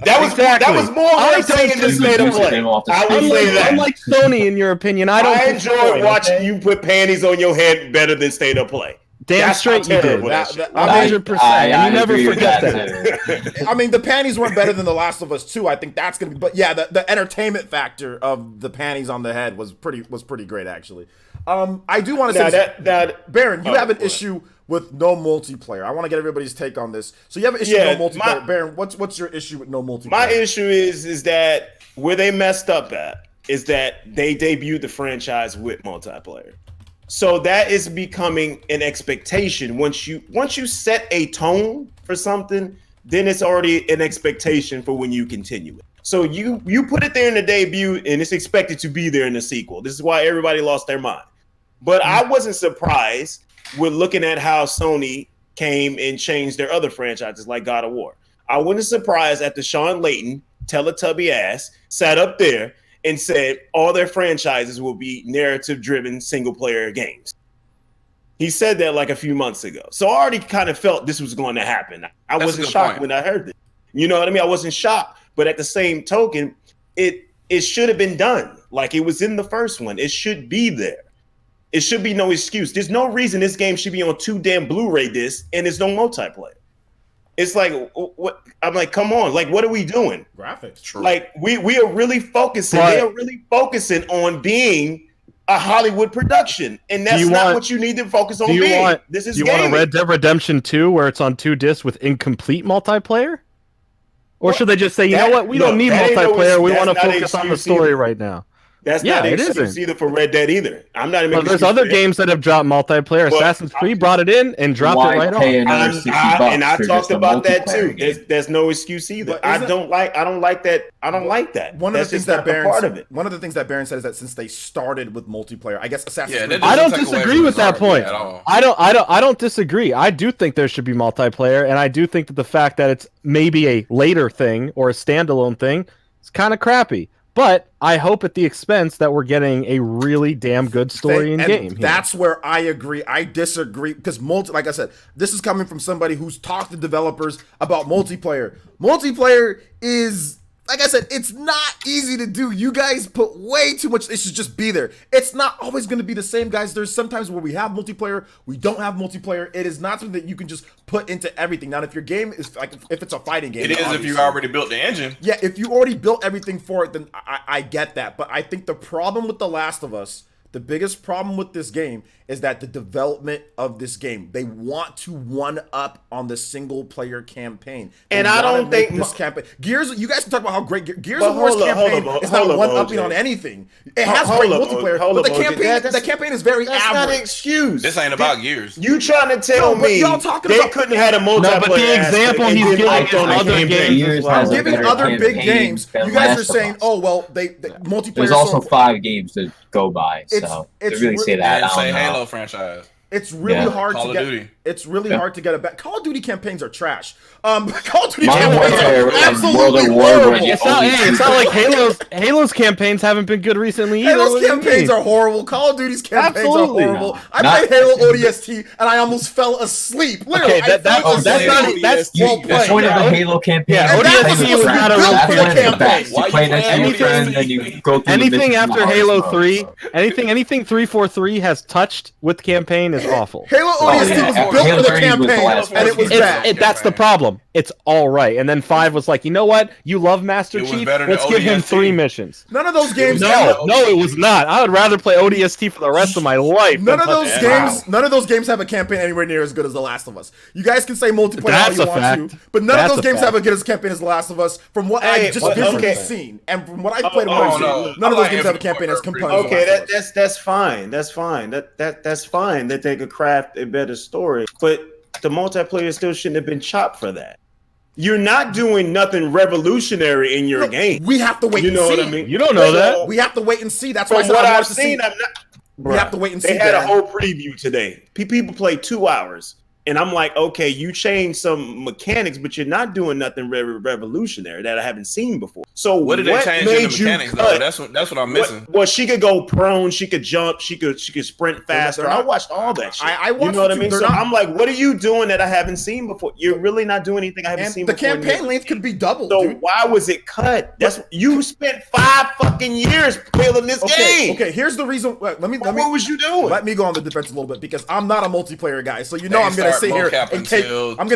that was Exactly. more I worth don't seeing than You State of used Play. them off the I will street. say that. Unlike Sony, in your opinion, I don't. I put enjoyed joy, watching okay? you put panties on your head better than State of Play. Damn That's straight how you did. terrible that shit. 100%. And you never agree with forget that. too. I mean, the panties weren't better than The Last of Us 2. I think that's gonna be. But yeah, the entertainment factor of the panties on the head was pretty great actually. I do want to Now say, that Baron, you Oh, have an go ahead. issue with no multiplayer. I want to get everybody's take on this. So you have an issue Yeah, with no multiplayer. my- Baron, what's your issue with no multiplayer? my issue is that where they messed up at is that they debuted the franchise with multiplayer. So that is becoming an expectation. Once you set a tone for something, then it's already an expectation for when you continue it. So you put it there in the debut, and it's expected to be there in the sequel. This is why everybody lost their mind. But I wasn't surprised with looking at how Sony came and changed their other franchises like God of War. I wasn't surprised at the Sean Layton Teletubby ass sat up there and said all their franchises will be narrative-driven single-player games. He said that like a few months ago. So I already kind of felt this was going to happen. I wasn't shocked when I heard it. You know what I mean? I wasn't shocked. But at the same token, it should have been done. Like it was in the first one. It should be there. It should be no excuse. There's no reason this game should be on 2 damn Blu-ray discs and there's no multiplayer. It's like, what? I'm like, come on. Like, what are we doing? Graphics. True. Like, we are really focusing. They are really focusing on being a Hollywood production. And that's not what you need to focus on being. This is gaming. Do you want a Red Dead Redemption 2 where it's on 2 discs with incomplete multiplayer? Or should they just say, you know what? We don't need multiplayer. We want to focus on the story right now. That's not an excuse either for Red Dead either. I'm not even. There's other games that have dropped multiplayer. Assassin's Creed brought it in and dropped it right off. And I talked about that too. There's no excuse either. I don't like that. I don't like that. One of the things that Baron said is that since they started with multiplayer, I guess Assassin's Creed. I don't disagree with that point. I don't disagree. I do think there should be multiplayer, and I do think that the fact that it's maybe a later thing or a standalone thing is kind of crappy. But I hope at the expense that we're getting a really damn good story in game. That's where I agree. I disagree because like I said, this is coming from somebody who's talked to developers about multiplayer. Multiplayer is, like I said, it's not easy to do. You guys put way too much. It should just be there. It's not always going to be the same, guys. There's sometimes where we have multiplayer, we don't have multiplayer. It is not something that you can just put into everything. Now, if your game is like, if it's a fighting game, it is if you already built the engine. Yeah, if you already built everything for it, then I get that. But I think the problem with The Last of Us, the biggest problem with this game is that the development of this game, they want to one up on the single player campaign. And I don't think this campaign, Gears, you guys can talk about how great Gears of War's campaign is not one upping on anything. It has great multiplayer, but the campaign is very average. That's not an excuse. This ain't about Gears. You trying to tell me they couldn't have a multiplayer? No, but the example he's giving on other games, I'm giving other big games. You guys are saying, oh well, they multiplayer. There's also 5 games to go by, so to really say that, I don't know. Halo franchise. It's really hard to get. It's really hard to get it back. Call of Duty campaigns are trash. Call of Duty campaigns are absolutely horrible. It's not like Halo's campaigns haven't been good recently either. Halo's campaigns are horrible. Call of Duty's campaigns are horrible. I played Halo ODST and I almost fell asleep. Literally, that's well played. That's the point of the Halo campaign. Yeah, ODST was not a real campaign. You play next to your friend and you go through anything after Halo 3, anything 343 has touched with campaign is awful. Halo ODST was built for the campaign, and it was bad. That's the problem. It's all right. And then 5 was like, you know what? You love Master Chief. Let's give him 3 missions. None of those games. No, it was not. I would rather play ODST for the rest of my life. None of those games have a campaign anywhere near as good as The Last of Us. You guys can say multiplayer all you want to, but none of those games have a good as campaign as The Last of Us. From what I've just visually seen, and from what I've played, none of those games have a campaign as compelling. Okay, that's fine. That's fine. That's fine that they could craft a better story, but the multiplayer still shouldn't have been chopped for that. You're not doing nothing revolutionary in your game. We have to wait and see. You know what I mean? You don't know that. We have to wait and see. That's why what I've seen, we have to wait and see. They had a whole preview today. People played 2 hours. And I'm like, okay, you changed some mechanics, but you're not doing nothing revolutionary that I haven't seen before. So what did they change in the mechanics though? That's what I'm missing. Well, she could go prone, she could jump, she could sprint faster. I watched all that shit. I watched, you know what I mean? So I'm like, what are you doing that I haven't seen before? You're really not doing anything I haven't seen before. The campaign length could be doubled. So why was it cut? You spent 5 fucking years building this game. Okay, here's the reason. What was you doing? Let me go on the defense a little bit because I'm not a multiplayer guy. So I'm gonna sit here and cape. I'm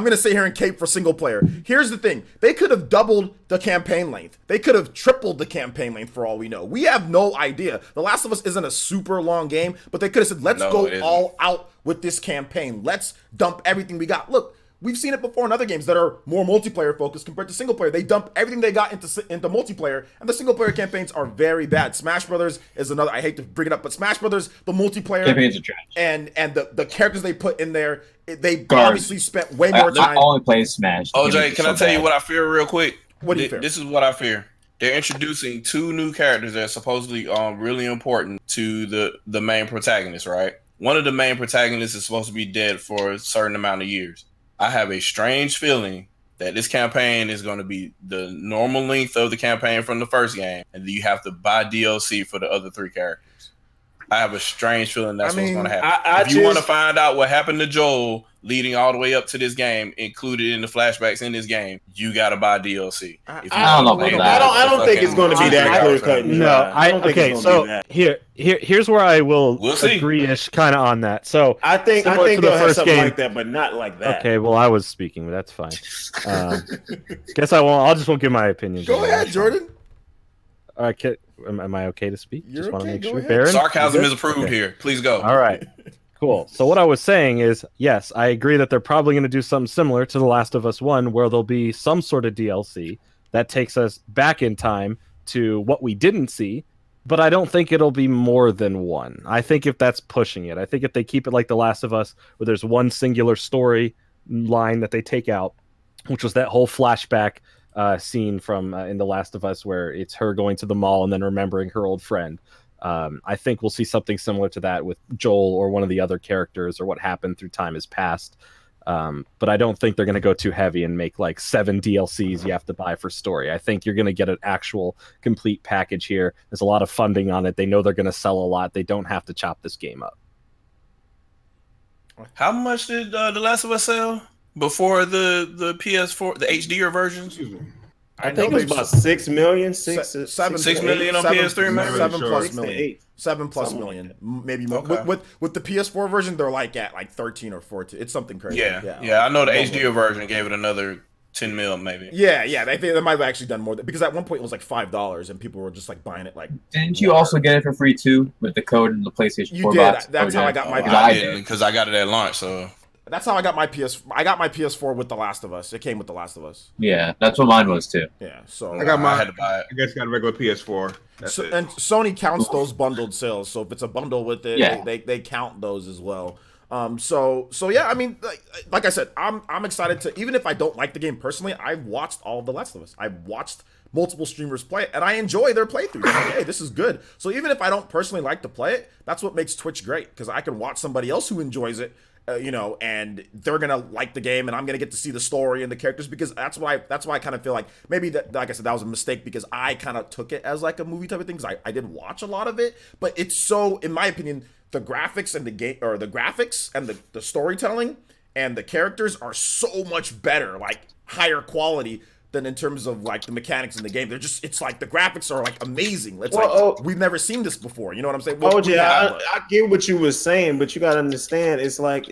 gonna sit here and cape for single player. Here's the thing: they could have doubled the campaign length. They could have tripled the campaign length for all we know. We have no idea. The Last of Us isn't a super long game, but they could have said, "Let's go all out with this campaign. Let's dump everything we got." Look, we've seen it before in other games that are more multiplayer focused compared to single player. They dump everything they got into multiplayer, and the single player campaigns are very bad. Smash Brothers is another. I hate to bring it up, but Smash Brothers, the multiplayer campaigns are trash. and the characters they put in there, they Garbage. obviously spent way more I time. only play Smash. OJ, can I tell you what I fear real quick? What do you fear? This is what I fear. They're introducing 2 new characters that are supposedly really important to the main protagonist, right? One of the main protagonists is supposed to be dead for a certain amount of years. I have a strange feeling that this campaign is going to be the normal length of the campaign from the first game, and you have to buy DLC for the other 3 characters. I have a strange feeling that's what's going to happen. If you want to find out what happened to Joel leading all the way up to this game, included in the flashbacks in this game, you got to buy DLC. I don't know about that. I don't think it's going to be that clear cut. No, okay. So here's where I will agree-ish kind of on that. So I think they'll have something like that, but not like that. Okay, well, I was speaking, but that's fine. Guess I won't. I just won't give my opinion. Go ahead, Jordan. All right, am I okay to speak? You're just want to okay, make go sure. ahead. Baron, Sarcasm is approved here. Please go. All right. Cool. So what I was saying is, yes, I agree that they're probably going to do something similar to The Last of Us 1, where there'll be some sort of DLC that takes us back in time to what we didn't see, but I don't think it'll be more than one. I think if that's pushing it, I think if they keep it like The Last of Us, where there's one singular story line that they take out, which was that whole flashback scene from in The Last of Us where it's her going to the mall and then remembering her old friend. I think we'll see something similar to that with Joel or one of the other characters, or what happened through time has passed. But I don't think they're going to go too heavy and make like 7 DLCs you have to buy for story. I think you're going to get an actual complete package here. There's a lot of funding on it. They know they're going to sell a lot. They don't have to chop this game up. How much did The Last of Us sell before the PS4, the HDR version? I think it was about 6 million, 6 million on PS3, man. 7 plus Sure. million. 7 plus million, maybe more. Okay. With the PS4 version, they're like at like 13 or 14. It's something crazy. Yeah. I know the HDR version gave it another 10 mil, maybe. Yeah. They think they might have actually done more because at one point it was like $5 and people were just like buying it. Like, didn't you also get it for free too with the code in the PlayStation 4 you did. box? That's how I got my. I didn't, because I got it at launch. So that's how I got my PS. I got my PS4 with The Last of Us. It came with The Last of Us. Yeah, that's what mine was too. Yeah. So I got I had to buy it. I guess I got a regular PS4. That's it. And Sony counts those bundled sales. So if it's a bundle with it, Yeah. they count those as well. So yeah, I mean, like I said, I'm excited to, even if I don't like the game personally, I've watched all of The Last of Us. I've watched multiple streamers play it, and I enjoy their playthroughs. I'm like, hey, this is good. So even if I don't personally like to play it, that's what makes Twitch great, because I can watch somebody else who enjoys it, and they're gonna like the game, and I'm gonna get to see the story and the characters, because that's why I kind of feel like maybe that, like I said, that was a mistake, because I kind of took it as like a movie type of thing, because I did watch a lot of it, but it's so, in my opinion, the graphics and the game, or the graphics and the storytelling and the characters are so much better, like higher quality than in terms of like the mechanics in the game. They're just, it's like the graphics are like amazing. It's like we've never seen this before. You know what I'm saying? I get what you were saying, but you got to understand, it's like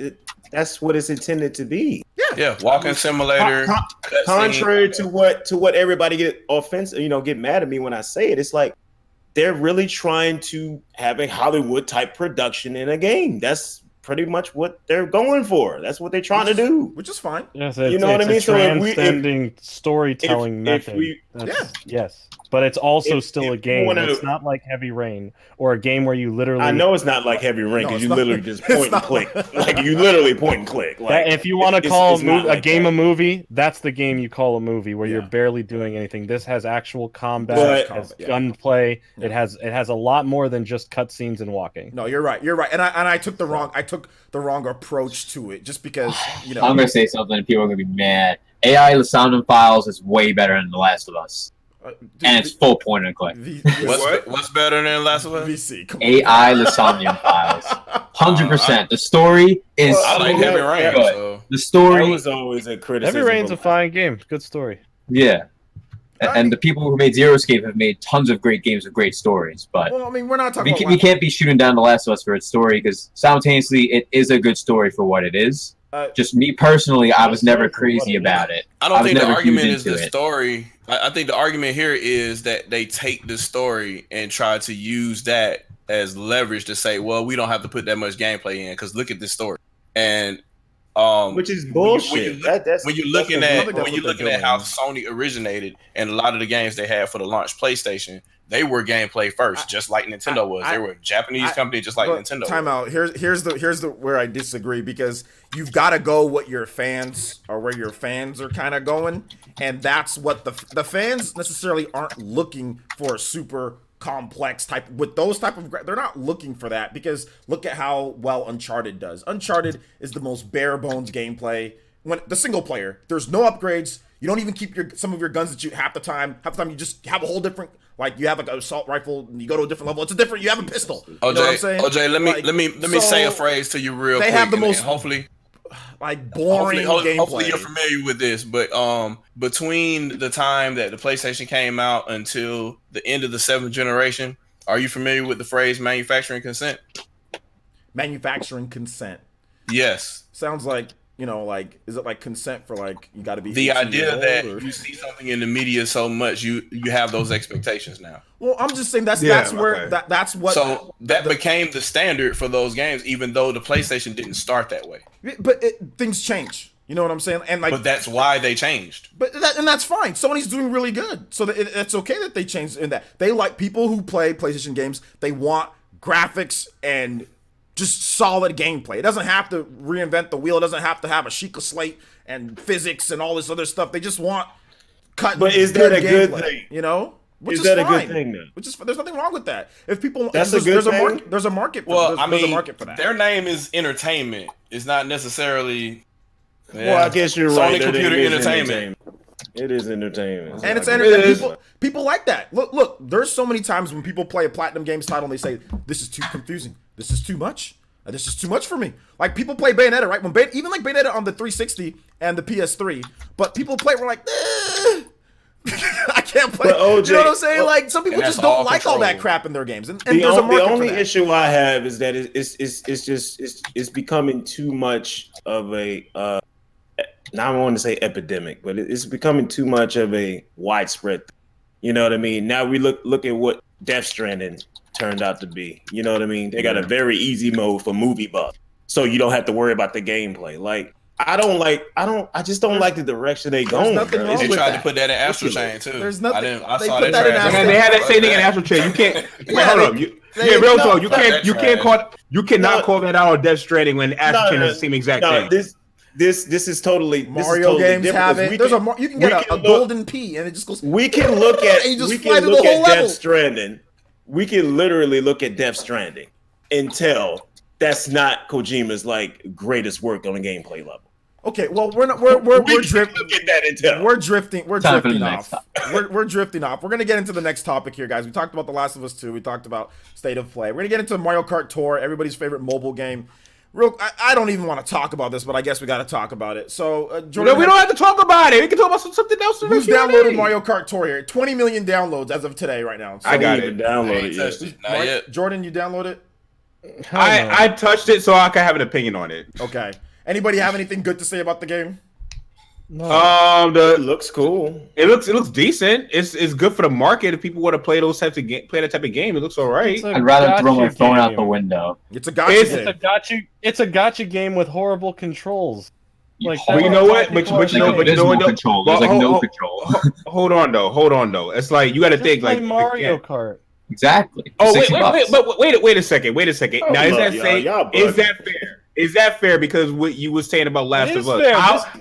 that's what it's intended to be. Yeah, walking simulator. Contrary to what everybody get mad at me when I say it, it's like they're really trying to have a Hollywood type production in a game. That's pretty much what they're going for. That's what they're trying to do, which is fine. Yes, you know what I mean? So transcending storytelling method. Yes, but it's also still a game. It's not like Heavy Rain or a game where you literally. I know it's not like Heavy Rain because you literally just point and click. Like you literally point and click. Like if you want to call a game a movie, that's the game you call a movie where you're barely doing anything. This has actual combat, it has gunplay. Yeah. It has a lot more than just cutscenes and walking. No, you're right. And I took the wrong approach to it, just because I'm gonna say something and people are gonna be mad. AI Lasandum Files is way better than The Last of Us. And it's full point and click. What's better than Last of Us? VC, AI Lasandum Files. 100%. The story is I like Heavy Rain. So. The story was always a criticism. Heavy Rain's a fine game. Good story. Yeah. And the people who made Zero Escape have made tons of great games with great stories, but well, I mean, we're not talking. We can't be shooting down The Last of Us for its story, because simultaneously it is a good story for what it is. Just me personally, I was never crazy about it. I don't think the argument is the story. I think the argument here is that they take the story and try to use that as leverage to say, well, we don't have to put that much gameplay in because look at this story. And Which is when bullshit. when you're looking at that's what they're how doing. Sony originated, and a lot of the games they had for the launch PlayStation, they were gameplay first, just like Nintendo was. They were a Japanese company, just like But Nintendo. time out. Here's the where I disagree, because you've got to go what your fans or where your fans are kind of going, and that's what the fans necessarily aren't looking for a super complex type with those type of they're not looking for that, because look at how well Uncharted does. Uncharted is the most bare bones gameplay. When the single player, there's no upgrades. You don't even keep some of your guns that you half the time you just have a whole different, like you have like an assault rifle and you go to a different level. It's a different, you have a pistol. You know what I'm saying? OJ, let me say a phrase to you real quick. They have the most and hopefully boring gameplay. Hopefully you're familiar with this, but between the time that the PlayStation came out until the end of the 7th generation, are you familiar with the phrase manufacturing consent? Manufacturing consent. Yes. Sounds like, like, is it like consent for like you got to be The 18 idea years old, that or? you see something in the media so much, you have those expectations now. Well, I'm just saying that's where that's what. So that became the standard for those games, even though the PlayStation didn't start that way. But things change. You know what I'm saying? And like, But that's why they changed. and that's fine. Sony's doing really good, so it's okay that they changed in that. They like people who play PlayStation games. They want graphics and just solid gameplay. It doesn't have to reinvent the wheel. It doesn't have to have a Sheikah slate and physics and all this other stuff. They just want cut. But is that a good gameplay, thing? Which is that fine. a good thing though? There's nothing wrong with that. If people, That's there's, a good there's thing? market. There's a market. For, there's a market for that. Their name is entertainment. It's not necessarily. Well, I guess you're Sony right. That Computer it is Entertainment. It is entertainment. And it's like, entertainment. People like that. Look. There's so many times when people play a Platinum Games title and they say, "This is too confusing. This is too much. This is too much for me." Like people play Bayonetta, right? Even like Bayonetta on the 360 and the PS3, but people play. We're like, I can't play. But OJ, you know what I'm saying? Like some people just don't like all that control. crap in their games. And the there's a market only for that. issue I have is that it's becoming too much of a now I want to say epidemic, but it's becoming too much of a widespread thing. You know what I mean? Now we look at what Death Stranding turned out to be. You know what I mean? They got a very easy mode for movie buff, so you don't have to worry about the gameplay. Like I just don't like the direction they going. nothing Bro. wrong They with tried that. to put that in Astral Chain too. There's nothing- I they saw put that that in trash. Astral Man, they had that same thing in Astral Chain. You can't. Yeah, hold on. You cannot call that out on Death Stranding when Astral Chain has the same exact thing. This is totally Mario totally games different, have 'cause it. You can get a golden pea and it just goes. We can look at And you just we fly can through the look whole at level. Death Stranding. We can literally look at Death Stranding and tell that's not Kojima's like greatest work on a gameplay level. Okay, well we're drifting. Look at that and tell. We're drifting. We're Time for the drifting next off. We're drifting off. We're gonna get into the next topic here, guys. We talked about The Last of Us 2. We talked about State of Play. We're gonna get into Mario Kart Tour, everybody's favorite mobile game. I don't even want to talk about this, but I guess we got to talk about it. So, Jordan, We don't have to talk about it. We can talk about something else. Who's downloaded Mario Kart Tour here? 20 million downloads as of today, right now. So, I got Even it. download it. touched Yet. it. Not yet. Jordan, you download it? I touched it so I can have an opinion on it. Okay. Anybody have anything good to say about the game? No. It looks cool. It looks decent. It's good for the market if people want to play those types of play that type of game. It looks all right. It's a I'd rather throw my gotcha phone out the game. window. It's a gotcha It's game. It's a gotcha game with horrible controls. Like, But you know what? But But you know There's what? no control. There's like no control. Hold on though. It's like you got to think play like Mario yeah. Kart. Exactly. Oh $60. wait a second. Wait a second. Oh, Now is look, that y'all is bugging. that fair? Is that fair? Because what you were saying about Last It of is Us. fair.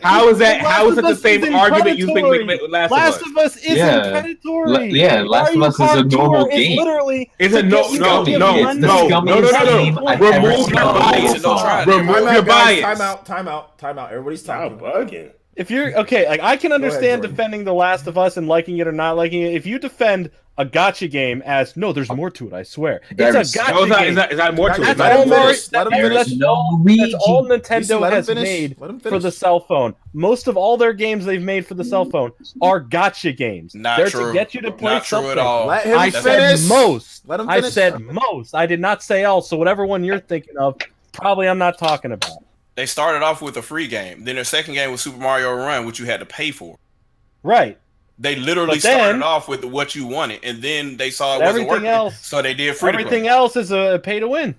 How is that? Last How is of it the Us same isn't argument you think predatory. with Last Last of Us? of Us isn't Yeah. predatory. Yeah, Last of Mario Us is a Kart normal Tour is game. literally It's a to no, get you no, to give no, money. the no, scummiest game I've ever Remove seen your on a bias. mobile phone. Remove Time your out, guys. bias. Time out. Everybody's Y'all talking. bugging. If you're okay, like I can understand Jordan. defending The Last of Us and liking it or not liking it. If you defend a gotcha game as no, there's more to it. I swear, There it's is. a gotcha No, it's not, game. it's not more to it. Let It's him not all more. Mario- finish. Let him that- finish. that's There's no all Luigi. Nintendo Let him has finish. made Let him for finish. the cell phone. Most of all their games they've made for the cell phone are gotcha games. Not They're true. to get you to play Not true something. at all. Let him I finish. said most. Let him I finish. said most. I did not say all. So whatever one you're thinking of, probably I'm not talking about. They started off with a free game. Then their second game was Super Mario Run, which you had to pay for. Right. They literally But then- started off with what you wanted, and then they saw it wasn't Everything working, else- so they did free to Everything play else is a pay to win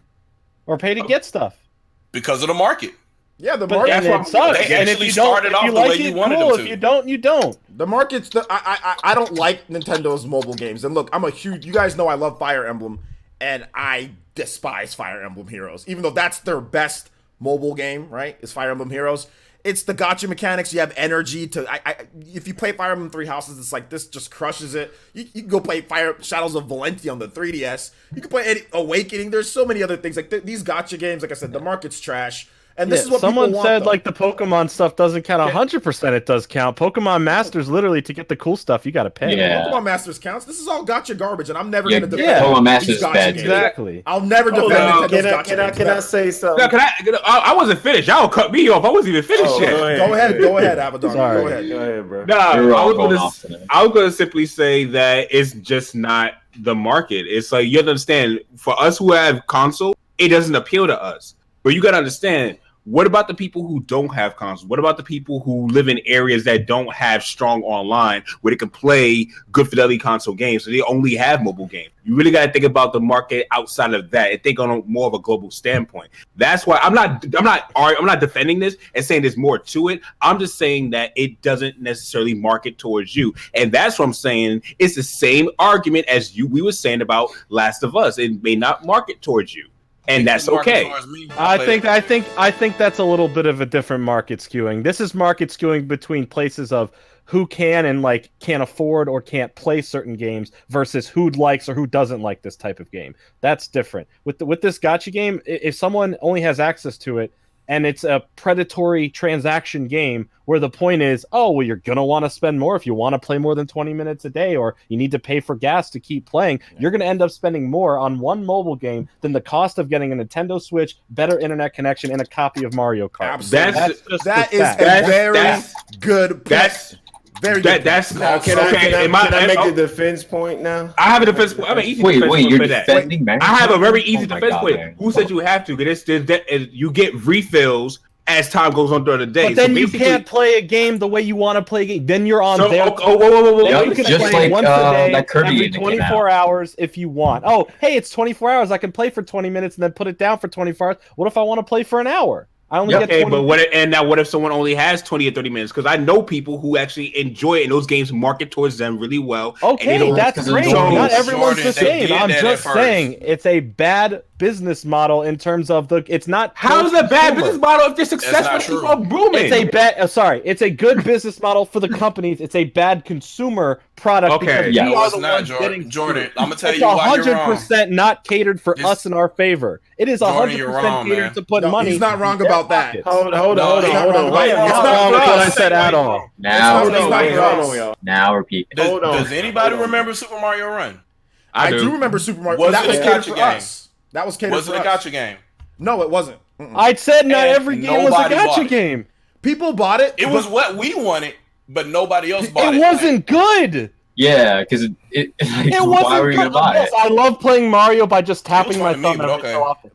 or pay to get stuff. because of the market. Yeah, the But market. and That's why it sucks. they And if actually you don't, started if off you the like way it, you wanted cool. them If to. you don't, you don't. The market's I don't like Nintendo's mobile games. And look, I'm a huge. You guys know I love Fire Emblem, and I despise Fire Emblem Heroes. Even though that's their best mobile game, right? Is Fire Emblem Heroes. It's the gotcha mechanics. You have energy to. If you play Fire Emblem Three Houses, it's like this just crushes it. You can go play Fire Shadows of Valentia on the 3DS. You can play Awakening. There's so many other things like these gotcha games. Like I said, the market's trash. And this is what someone people want, said though. like the Pokemon stuff doesn't count. 100% it does count. Pokemon Masters, literally, to get the cool stuff, you got to pay. Yeah. Pokemon Masters counts. This is all gotcha garbage, and I'm never Yeah, going to defend yeah. Pokemon Masters these is gotcha bad, games. too. Exactly. I'll never defend Hold on. Nintendo's gotcha Can I games. say something? Now, I wasn't finished. Y'all cut me off. I wasn't even finished Oh, yet. Go ahead, Abaddon. Sorry. Go ahead. Go ahead, bro. Nah, We're I all was going gonna, off today. I was gonna simply say that it's just not the market. It's like you have to understand. For us who have console, it doesn't appeal to us. But you gotta understand. What about the people who don't have consoles? What about the people who live in areas that don't have strong online where they can play good fidelity console games? So they only have mobile games. You really got to think about the market outside of that and think on more of a global standpoint. That's why I'm not defending this and saying there's more to it. I'm just saying that it doesn't necessarily market towards you, and that's what I'm saying. It's the same argument as we were saying about Last of Us. It may not market towards you. And that's okay. I think that's a little bit of a different market skewing. This is market skewing between places of who can and like can't afford or can't play certain games versus who likes or who doesn't like this type of game. That's different. With this gacha game, if someone only has access to it and it's a predatory transaction game where the point is, oh, well, you're going to want to spend more if you want to play more than 20 minutes a day, or you need to pay for gas to keep playing. You're going to end up spending more on one mobile game than the cost of getting a Nintendo Switch, better internet connection, and a copy of Mario Kart. Absolutely. That is fact. a very good point. Very good. That's Can I make the defense point now? I have a defense point. I have an easy defense point you're for that. defending Mario? I have a very easy Oh my defense God, point. man. Who said you have to? Because you get refills as time goes on during the day. But then So you basically- can't play a game the way you want to play a game. Then you're on So, there. whoa. Then Yep, you can just play like, once a day, that Kirby every game that came 24 hours if you want. Oh, hey, it's 24 hours. I can play for 20 minutes and then put it down for 24 hours. What if I want to play for an hour? I only get Okay, 20 but what if someone only has 20 or 30 minutes? Because I know people who actually enjoy it, and those games market towards them really well. and they Okay, don't- that's because great. it's Jordan, Not everyone's the they same. did I'm that just at first. saying it's a bad business model in terms of it's not. How is that bad consumer. business model if they're not successful? true. People are booming. It's a good business model for the companies. It's a bad consumer product. Okay. because Yeah. we No, are it's the not, ones Jordan. getting Jordan, screwed. I'm gonna tell It's you why you're wrong. 100% not catered for This- us in our favor. It is Jordan, 100% you're wrong, catered man. to put No, money. he's not wrong in about their that. pockets. Hold on. No, Hold it's not on. wrong. You're It's not not wrong with for what I us. said at all. Now, It's not for us. y'all. now we're peaking. Does, Hold on. does anybody Hold on. remember Super Mario Run? I do remember Super Mario. Was that it was a catered gotcha for game? us. That was catered Was for it a us. gotcha game? No, it wasn't. I said not And every game was a nobody bought gacha it. game. People bought it. It was what we wanted, but nobody else bought it. It wasn't good. Yeah, because like, It why wasn't were you good. gonna buy Yes, it? I love playing Mario by just tapping my fun to me, thumb but every okay. so often.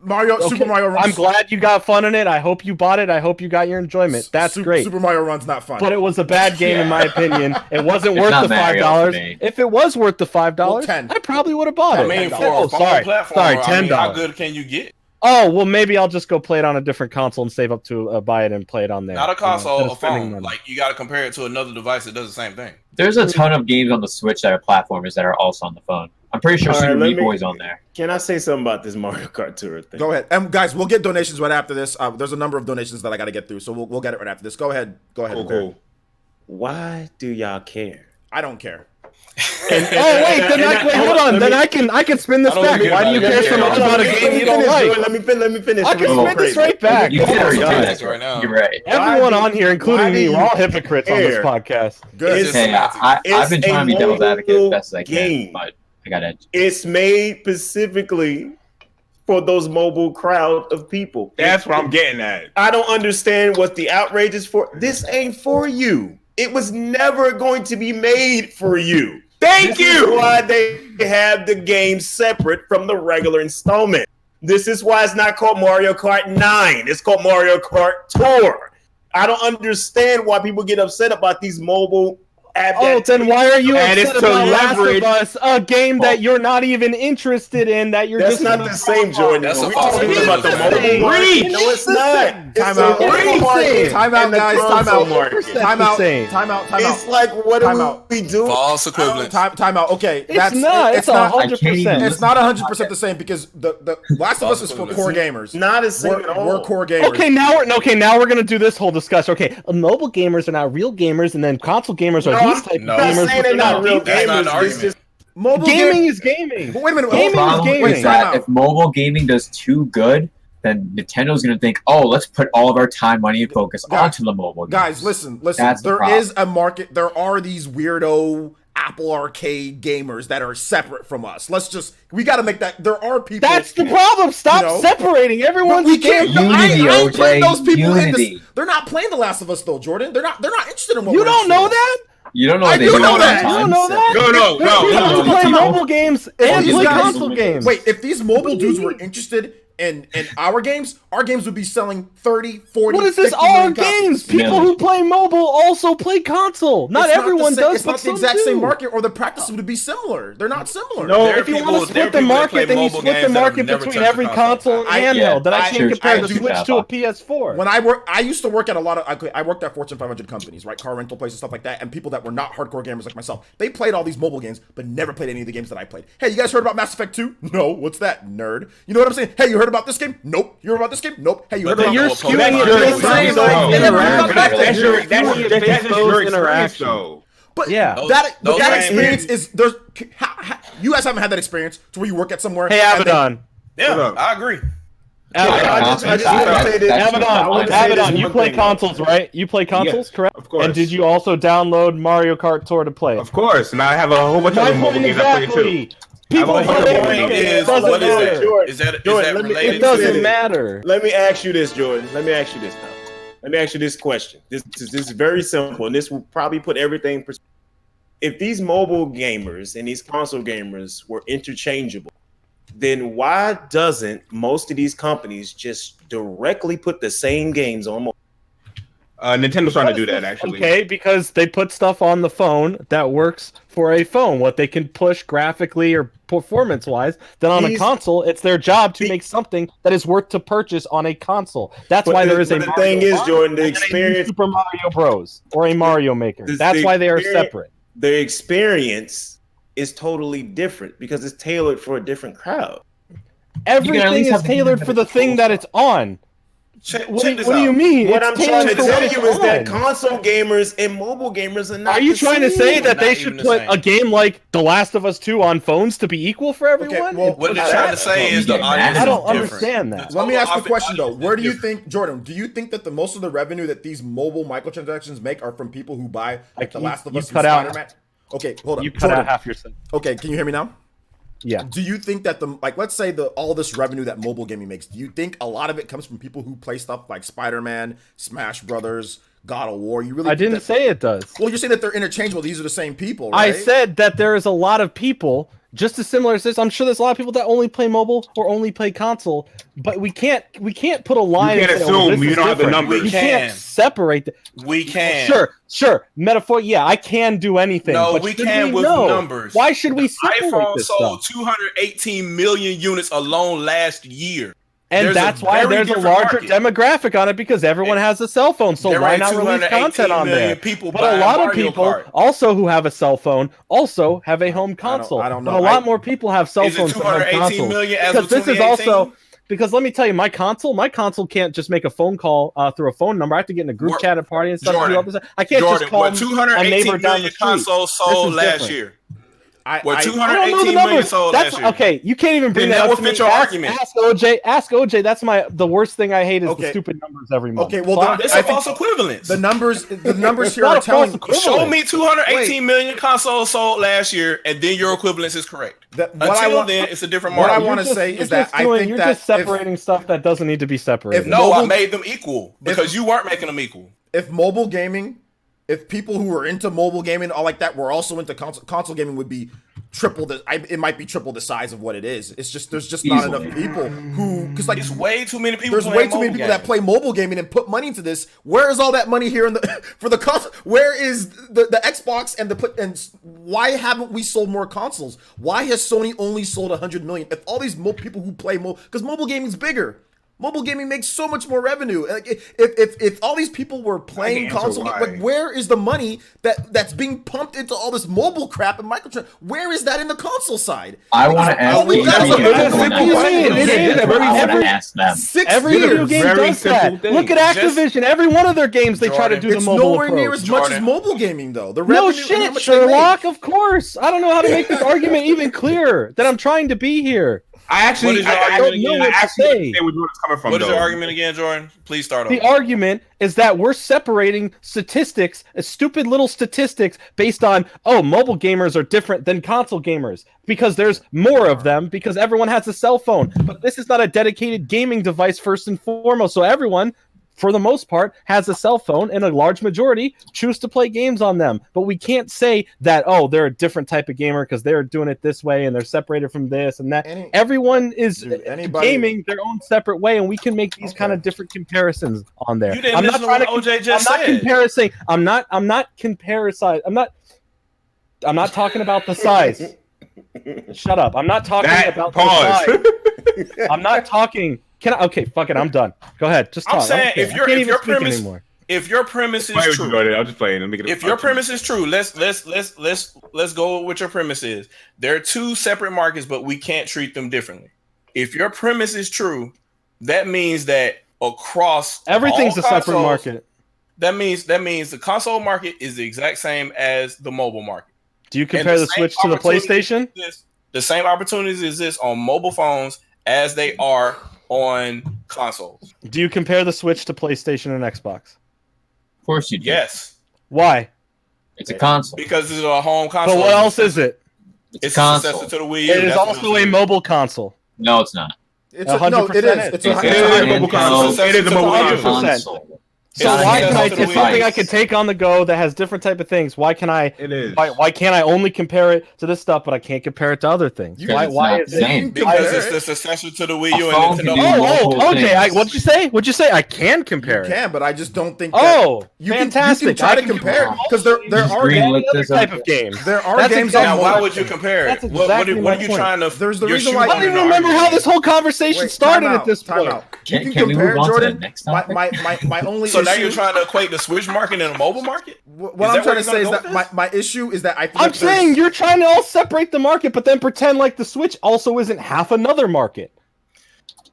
Super Mario Run. I'm glad you got fun in it. I hope you bought it. I hope you got your enjoyment. That's great. Super Mario Run's not fun. But it was a bad game in my opinion. It wasn't It's worth not the Mario $5. for me. If it was worth the $5, Well, $10. I probably would have bought I it. mean, for Oh, a phone sorry, platform, sorry, I mean, how $10. good can you get? Oh, well, maybe I'll just go play it on a different console and save up to buy it and play it on there. Not a console, instead of a spending phone. money. Like you got to compare it to another device that does the same thing. There's a ton of games on the Switch that are platformers that are also on the phone. I'm pretty sure All right, Super let Meat me- Boy's on there. Can I say something about this Mario Kart Tour thing? Go ahead. Guys, we'll get donations right after this. There's a number of donations that I got to get through, so we'll get it right after this. Go ahead. Cool. Why do y'all care? I don't care. Hold on. Then I can spin this I don't back. care Why do about you it. care so much about a game you don't like? Let me finish. I can spin this right back. You can Come on, already do semantics that right now. You're right. Everyone on here, why including do me, you we're all hypocrites on this care? podcast. Good. It's Hey, semantics. I've been It's trying to a be devil's advocate as best as I can, game. but I got edge. It's made specifically for those mobile crowd of people. That's what I'm getting at. I don't understand what the outrage is for. This ain't for you. It was never going to be made for you. Thank This is you. why they have the game separate from the regular installment. This is why it's not called Mario Kart 9. It's called Mario Kart Tour. I don't understand why people get upset about these mobile then why are you And it's upset to about Last of leverage- Us, a game that you're not even interested in? That you're That's just not gonna the same, Jordan. That's a We're false talking equivalence. about the It's the mobile same. market. No, it's not. Time It's out. the mobile It's market Time out, and the guys. Time console out. market. Time out. same. Time out. Time It's out. like, what Time are out. we doing? False equivalence. Time out. Okay, It's not. It's not. 100%. It's not 100% the same because the Last of Us is for core gamers. Not as same We're, at all. we're core gamers. Now we're gonna do this whole discussion. Okay, mobile gamers are not real gamers, and then console gamers are these type no. of I'm not gamers. saying but they're not real That's not an gamers. It's argument. just Mobile Gaming game- is gaming. But wait a minute. Gaming hold on. is Problem gaming. is Time that out. if mobile gaming does too good, then Nintendo's gonna think, oh, let's put all of our time, money, and focus onto the mobile games. Guys, listen. That's the There problem. is a market. There are these weirdo Apple Arcade gamers that are separate from us. We got to make that. There are people. That's the problem. Stop You know? separating But everyone's we can't. game. I Unity, ain't putting OJ, those people in this. Unity. They're not playing The Last of Us though, Jordan. They're not interested in what You we're don't interested know in. that? You don't know I what they do do know on that. time You don't know set. that? No. People who play mobile games and These play guys- console games. Wait, if these mobile dudes were interested in our games would be selling 30, 40, What is this? 50 All million games. copies. People who play mobile also play console. Not It's everyone the same, does, It's but not the some exact do. same market, or the practices would be similar. They're not similar. No, There are If you people- want to there are split the people that market, play then you mobile split the games that have market never between touched every a console. console and handheld. Then I I can't compare do the Switch that. to a PS4. When I used to work at a lot of, I worked at Fortune 500 companies, right? Car rental places, stuff like that. And people that were not hardcore gamers like myself, they played all these mobile games, but never played any of the games that I played. Hey, you guys heard about Mass Effect 2? No. What's that, nerd? You know what I'm saying? Hey, you heard about this game? Nope. You heard about this game? Nope. Hey, you heard But about you're what skewing Pokemon it is. based on Saying, those like, they never heard about interactions. that. That's your You're skewing it based on your those experience, interactions. though. But Yeah. that Those that games- experience is there's. You guys haven't had that experience to where you work at somewhere. Hey, and they- Abaddon. Yeah, I agree. Abaddon. I just want to say this. That's Abaddon, I wanna say this Abaddon, you one play thing, though. consoles, right? You play consoles, correct? of course. And did you also download Mario Kart Tour to play? Of course, and I have a whole bunch of My other mobile point games I play too. exactly. People I've play always mobile played Point games. is, It doesn't what is matter. that? Jordan, Is that Jordan, let me- related? It doesn't Jordan. matter. Let me ask you this, Jordan. Let me ask you this now. Let me ask you this question. This is very simple, and this will probably put everything in perspective. If these mobile gamers and these console gamers were interchangeable, then why doesn't most of these companies just directly put the same games on mobile? Nintendo's trying to do that actually. Okay, because they put stuff on the phone that works for a phone, what they can push graphically or performance-wise. Then on a These- console, it's their job to make something that is worth to purchase on a console. That's But why the- there is a but the Mario thing is, Kart Jordan, the and then a new experience- Super Mario Bros. Or a Mario Maker. the That's why they are experience- separate. The experience is totally different because it's tailored for a different crowd. Everything least is have the tailored game for that the thing that it's on. Check What this do you out. mean? What It's I'm trying to tailored for tell what's you is that on. console gamers and mobile gamers are not. Are you the trying to same. say that Not they even should the put same. a game like The Last of Us 2 on phones to be equal for everyone? well, What they're I- trying to say is the I audience I is don't different. understand that. Let me ask you a The question though. audience Where is do you different. think, Jordan? Do you think that the most of the revenue that these mobile microtransactions make are from people who buy like The you- Last of you Us and cut out- Spider-Man? Okay, hold on. You cut Jordan, out half your sentence. okay, can you hear me now? Yeah. Do you think that let's say all this revenue that mobile gaming makes, do you think a lot of it comes from people who play stuff like Spider-Man, Smash Brothers, God of War? You really? I think didn't that- say it does. Well, you're saying that they're interchangeable. These are the same people, I right? said that there is a lot of people just as similar as this. I'm sure there's a lot of people that only play mobile or only play console, but we can't put a line. You can't and say, oh, assume this you is don't have the different. numbers. You We can't can. separate. We can. Sure. Metaphor. Yeah, I can do anything. No, but we should can with know? numbers. Why should we separate iPhone this sold stuff? 218 million units alone last year. And There's a that's why very there's a different larger market. demographic on it because everyone has a cell phone. So There why ain't not release 218 content on million there? people But a buying lot of Mario people Kart. also who have a cell phone also have a home console. I don't But know. a lot more people have cell Is it phones than have 218 consoles. million as Because of this is 2018? also because let me tell you, my console can't just make a phone call through a phone number. I have to get in a group chat at party and stuff. Jordan, do all this. I can't Jordan, just call what a 218 neighbor down the million street. consoles This sold is last different. year. I What I don't know 218 the million numbers. sold That's last year. okay. You can't even bring Then that that up would to fit me. your Ask, argument. ask OJ. Ask OJ. That's the worst thing I hate is Okay. the stupid numbers every month. Okay, well, So the- It's I a think false equivalence. the numbers It's here not are a false telling. equivalence. Show me 218 million consoles sold last year, and then your equivalence is correct. That- what I Until want- then, it's a different what I market. want to say You're is that just I doing- think you're that just separating stuff that doesn't need to be separated. if No, I mobile- made them equal because you weren't making them equal. if mobile gaming, if people who were into mobile gaming all like that were also into console gaming would be triple it might be triple the size of what it is. It's just there's just not enough people who because like It's way too many people. there's way too many people that play mobile gaming and put money into this. Where is all that money here in the for the console? Where is the Xbox and why haven't we sold more consoles? Why has Sony only sold 100 million? If all these people who play because mobile gaming's bigger. Mobile gaming makes so much more revenue. Like if all these people were playing console, like where is the money that's being pumped into all this mobile crap and microtransactions? Where is that in the console side? I want to ask them. Every video game does that. Look at Activision. Every one of their games, they try to do the mobile approach. It's nowhere near as much as mobile gaming, though. The no shit, Sherlock. Of course. I don't know how to make this argument even clearer that I'm trying to be here. I don't know what to say. What is your argument again, Jordan? Please start over. The argument is that we're separating statistics, stupid little statistics, based on, mobile gamers are different than console gamers because there's more of them because everyone has a cell phone. But this is not a dedicated gaming device first and foremost. So everyone, for the most part, has a cell phone, and a large majority choose to play games on them. But we can't say that, they're a different type of gamer because they're doing it this way and they're separated from this and that. Everyone is gaming their own separate way, and we can make these kind of different comparisons on there. You didn't listen to what OJ just said. I'm not talking about the size. Shut up. I'm not talking about the size. I'm not talking... Okay, fuck it. I'm done. Go ahead. Just talk. I'm saying if your premise is true, I'm just playing. If your premise is true, let's go with what your premise is. There are two separate markets, but we can't treat them differently. If your premise is true, that means that across everything's a separate market. That means the console market is the exact same as the mobile market. Do you compare the Switch to the PlayStation? The same opportunities exist on mobile phones as they are on consoles. Do you compare the Switch to PlayStation and Xbox? Of course you do. Yes. Why? It's a console. Because it's a home console. But what else is it? It's a successor to the Wii U. It is also a mobile console. No, it's not. It's 100%. It is. It's a mobile console. It is a mobile console. So why can it's something I can take on the go that has different type of things? Why can I? It is. Why can't I only compare it to this stuff, but I can't compare it to other things? Why is it? Because it's the successor to the Wii U and Nintendo. Okay. What'd you say? What'd you say? I can compare it. You can, but I just don't think. That fantastic! You can try to compare because there are other type of games. There are games. Now, why would you compare it? What are you trying to? There's the reason why. I don't even remember how this whole conversation started at this point. You can compare, Jordan. My only. So now you're trying to equate the Switch market and the mobile market? What I'm trying to say is that my issue is that I'm saying you're trying to all separate the market, but then pretend like the Switch also isn't half another market.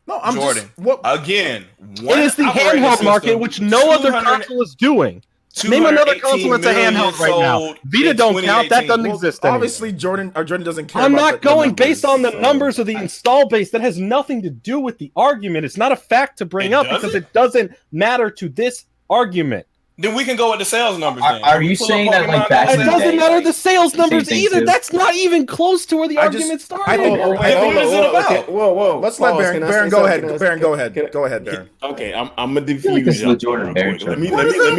No, I'm Jordan. Again, it is the handheld market, which no other console is doing. Name another console that's a handheld right now. Vita don't count. That doesn't exist anymore. Obviously, Jordan doesn't care. I'm not going based on the numbers of the install base. That has nothing to do with the argument. It's not a fact to bring up because it doesn't matter to this argument. Then we can go with the sales numbers. Are you saying that like back in the day? It doesn't matter the sales numbers either. That's not even close to where the argument started. Whoa. Let's let Baron go ahead. Baron, go ahead. Go ahead, Baron. Okay, I'm gonna defuse you. Let me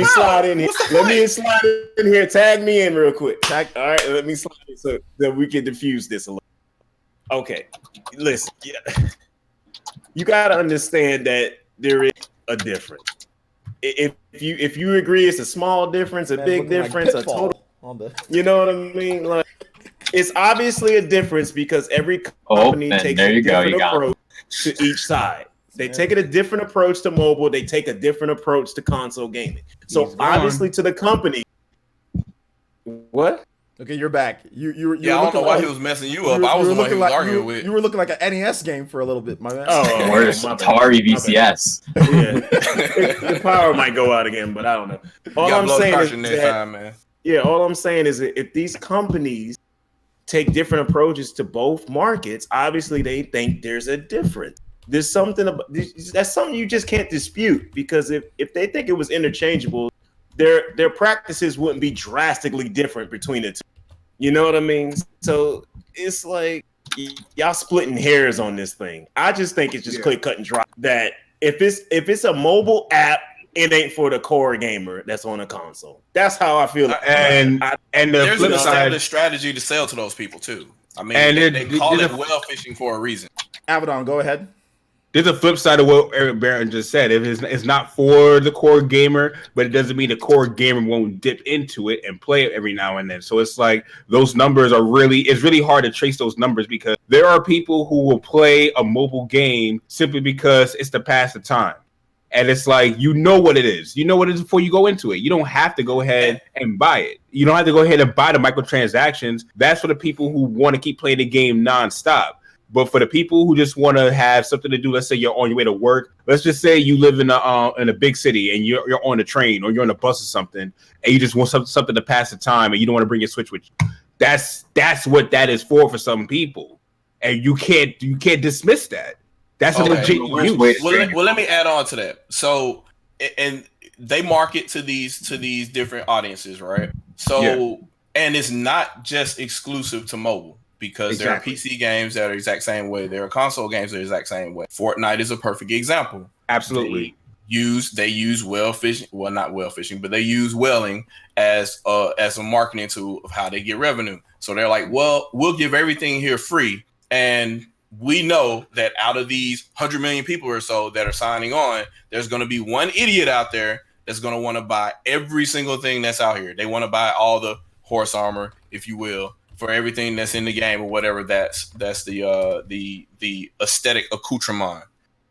slide in here. Let me slide in here. Tag me in real quick. All right, let me slide in so that we can diffuse this a little. Okay, listen. You gotta understand that there is a difference. If you agree it's a small difference, a big difference, a total, you know what I mean? Like, it's obviously a difference because every company takes a different approach to each side. They take a different approach to mobile. They take a different approach to console gaming. So obviously to the company, what? Okay, you're back. You were I don't know why he was messing you up. I was the one he was arguing with. You were looking like an NES game for a little bit, my man. Oh, or Atari VCS. Yeah, the power might go out again, but I don't know. All I'm saying is that if these companies take different approaches to both markets, obviously they think there's a difference. There's something about that's something you just can't dispute because if they think it was interchangeable, their practices wouldn't be drastically different between the two. You know what I mean? So it's like y'all splitting hairs on this thing. I just think it's just quick, cut, and dry. That if it's a mobile app, it ain't for the core gamer that's on a console. That's how I feel. And there's an established strategy to sell to those people too. I mean, And they call it whale fishing for a reason. Abaddon, go ahead. There's a flip side of what Eric Barron just said. If it's not for the core gamer, but it doesn't mean the core gamer won't dip into it and play it every now and then. So it's like those numbers it's really hard to trace those numbers because there are people who will play a mobile game simply because it's to pass the time. And it's like, you know what it is. You know what it is before you go into it. You don't have to go ahead and buy it. You don't have to go ahead and buy the microtransactions. That's for the people who want to keep playing the game nonstop. But for the people who just want to have something to do, let's say you're on your way to work. Let's just say you live in a big city and you're on a train or you're on a bus or something, and you just want something to pass the time, and you don't want to bring your Switch with you. That's what that is for some people, and you can't dismiss that. That's a legit use. Well, let me add on to that. So, and they market to these different audiences, right? So, and it's not just exclusive to mobile. Because there are PC games that are the exact same way. There are console games that are the exact same way. Fortnite is a perfect example. Absolutely. They use whale fishing. Well, not whale fishing, but they use whaling as a marketing tool of how they get revenue. So they're like, well, we'll give everything here free. And we know that out of these 100 million people or so that are signing on, there's going to be one idiot out there that's going to want to buy every single thing that's out here. They want to buy all the horse armor, if you will, for everything that's in the game or whatever. That's the aesthetic accoutrement,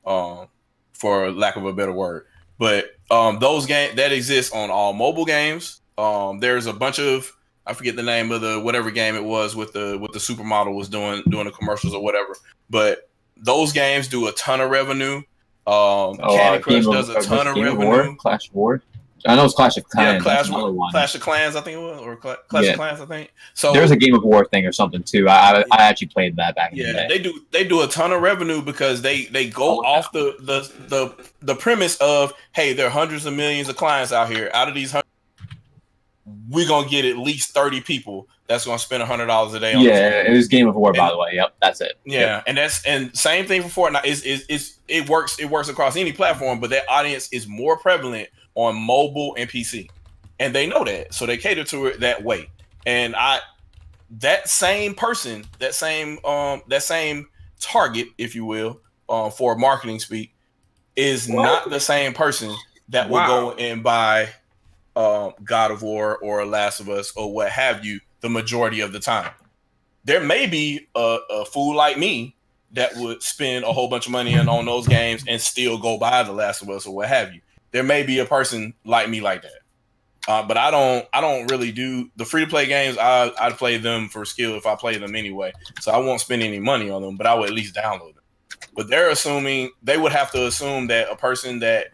for lack of a better word. But those games that exist on all mobile games. There's a bunch of, I forget the name of the whatever game it was with the supermodel was doing the commercials or whatever. But those games do a ton of revenue. Candy Crush does a ton of revenue. Clash of War. I know it's Clash of Clans. Yeah, Clash of Clans, I think it was, or Clash of Clans, I think. So there's a Game of War thing or something too. I actually played that back in the day. They do a ton of revenue because they go off the premise of, hey, there are hundreds of millions of clients out here. Out of these hundreds, we're gonna get at least 30 people that's gonna spend $100 a day on it was Game of War, by the way. Yep, that's it. Yeah, yep. and same thing for Fortnite. It works across any platform, but that audience is more prevalent on mobile and PC, and they know that, so they cater to it that way. And that same person, that same target, if you will, for marketing speak, is not the same person that will go and buy God of War or Last of Us or what have you the majority of the time. There may be a fool like me that would spend a whole bunch of money on those games and still go buy The Last of Us or what have you. There may be a person like me like that. But I don't really do the free-to-play games. I'd play them for skill if I play them anyway. So I won't spend any money on them, but I would at least download them. But they would have to assume that a person that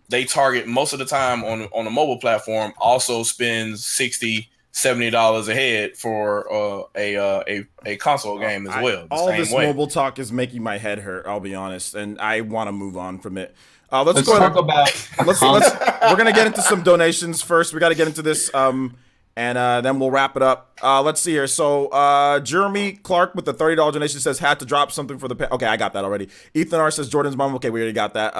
they target most of the time on a mobile platform also spends $60-$70 a head for a console game as well. All this mobile talk is making my head hurt, I'll be honest, and I want to move on from it. Let's talk about. We're gonna get into some donations first. We got to get into this, and then we'll wrap it up. Let's see here. So, Jeremy Clark with the $30 donation says had to drop something for the. Okay, I got that already. Ethan R says Jordan's mom. Okay, we already got that.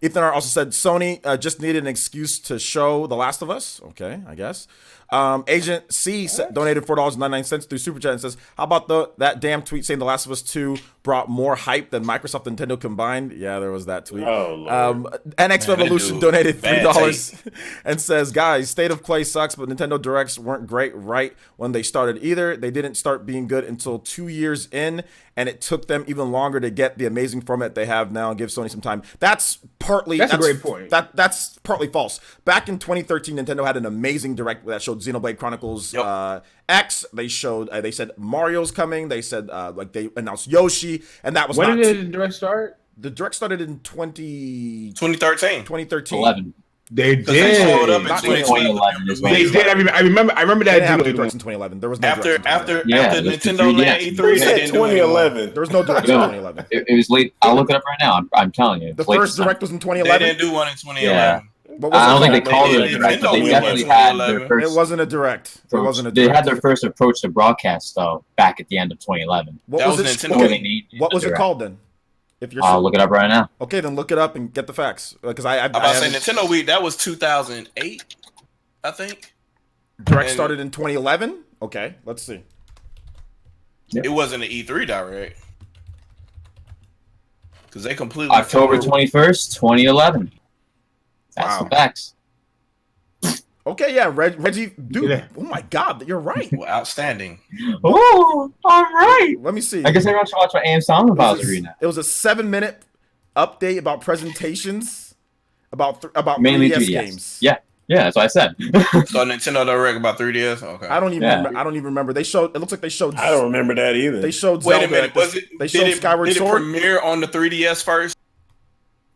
Ethan R also said Sony just needed an excuse to show The Last of Us. Okay, I guess. Agent C donated $4.99 through Super Chat and says, how about that damn tweet saying The Last of Us 2 brought more hype than Microsoft and Nintendo combined? Yeah, there was that tweet. NX Revolution donated $3 and says, guys, State of Play sucks, but Nintendo Directs weren't great right when they started either. They didn't start being good until 2 years in, and it took them even longer to get the amazing format they have now and give Sony some time. That's a great point. That's partly false. Back in 2013, Nintendo had an amazing Direct that showed Xenoblade Chronicles X. They showed they said Mario's coming. They said they announced Yoshi, and that was when did the Direct start? The Direct started in 2013. 11. They did. They showed up in 2011. They did. I remember that. They had Directs in 2011. There was no after Nintendo land E3. Said 2011. There was no Direct in 2011. It was late. I'll look it up right now. I'm telling you. The first Direct was in 2011. They didn't do one in 2011. Yeah. I don't think they called it a Direct, but they definitely had their first. It wasn't a Direct. They had their first approach to broadcast though back at the end of 2011. What was it called then? If you're I'll look it up right now. Okay, then look it up and get the facts. Because I'm about to say Nintendo Week, that was 2008, I think. Direct started in 2011? Okay, let's see. It wasn't an E3 direct because they completely October 21st, 2011. That's Wow. the facts. Okay, yeah, Reggie, dude. Yeah. Oh my God, you're right. Well, outstanding. Oh, all right. Let me see. I guess everyone should watch my AM Song Bowser Arena. It was a 7-minute update about presentations about Mainly 3DS 3DS. games. Yeah, that's what I said. So Nintendo Direct about 3DS. Okay. I don't even. Yeah. Remember, I don't even remember. They showed. It looks like they showed. I don't remember that either. They showed. Wait a Zelda minute. at the- Was it? They showed Skyward did Sword. it premiere on the 3DS first,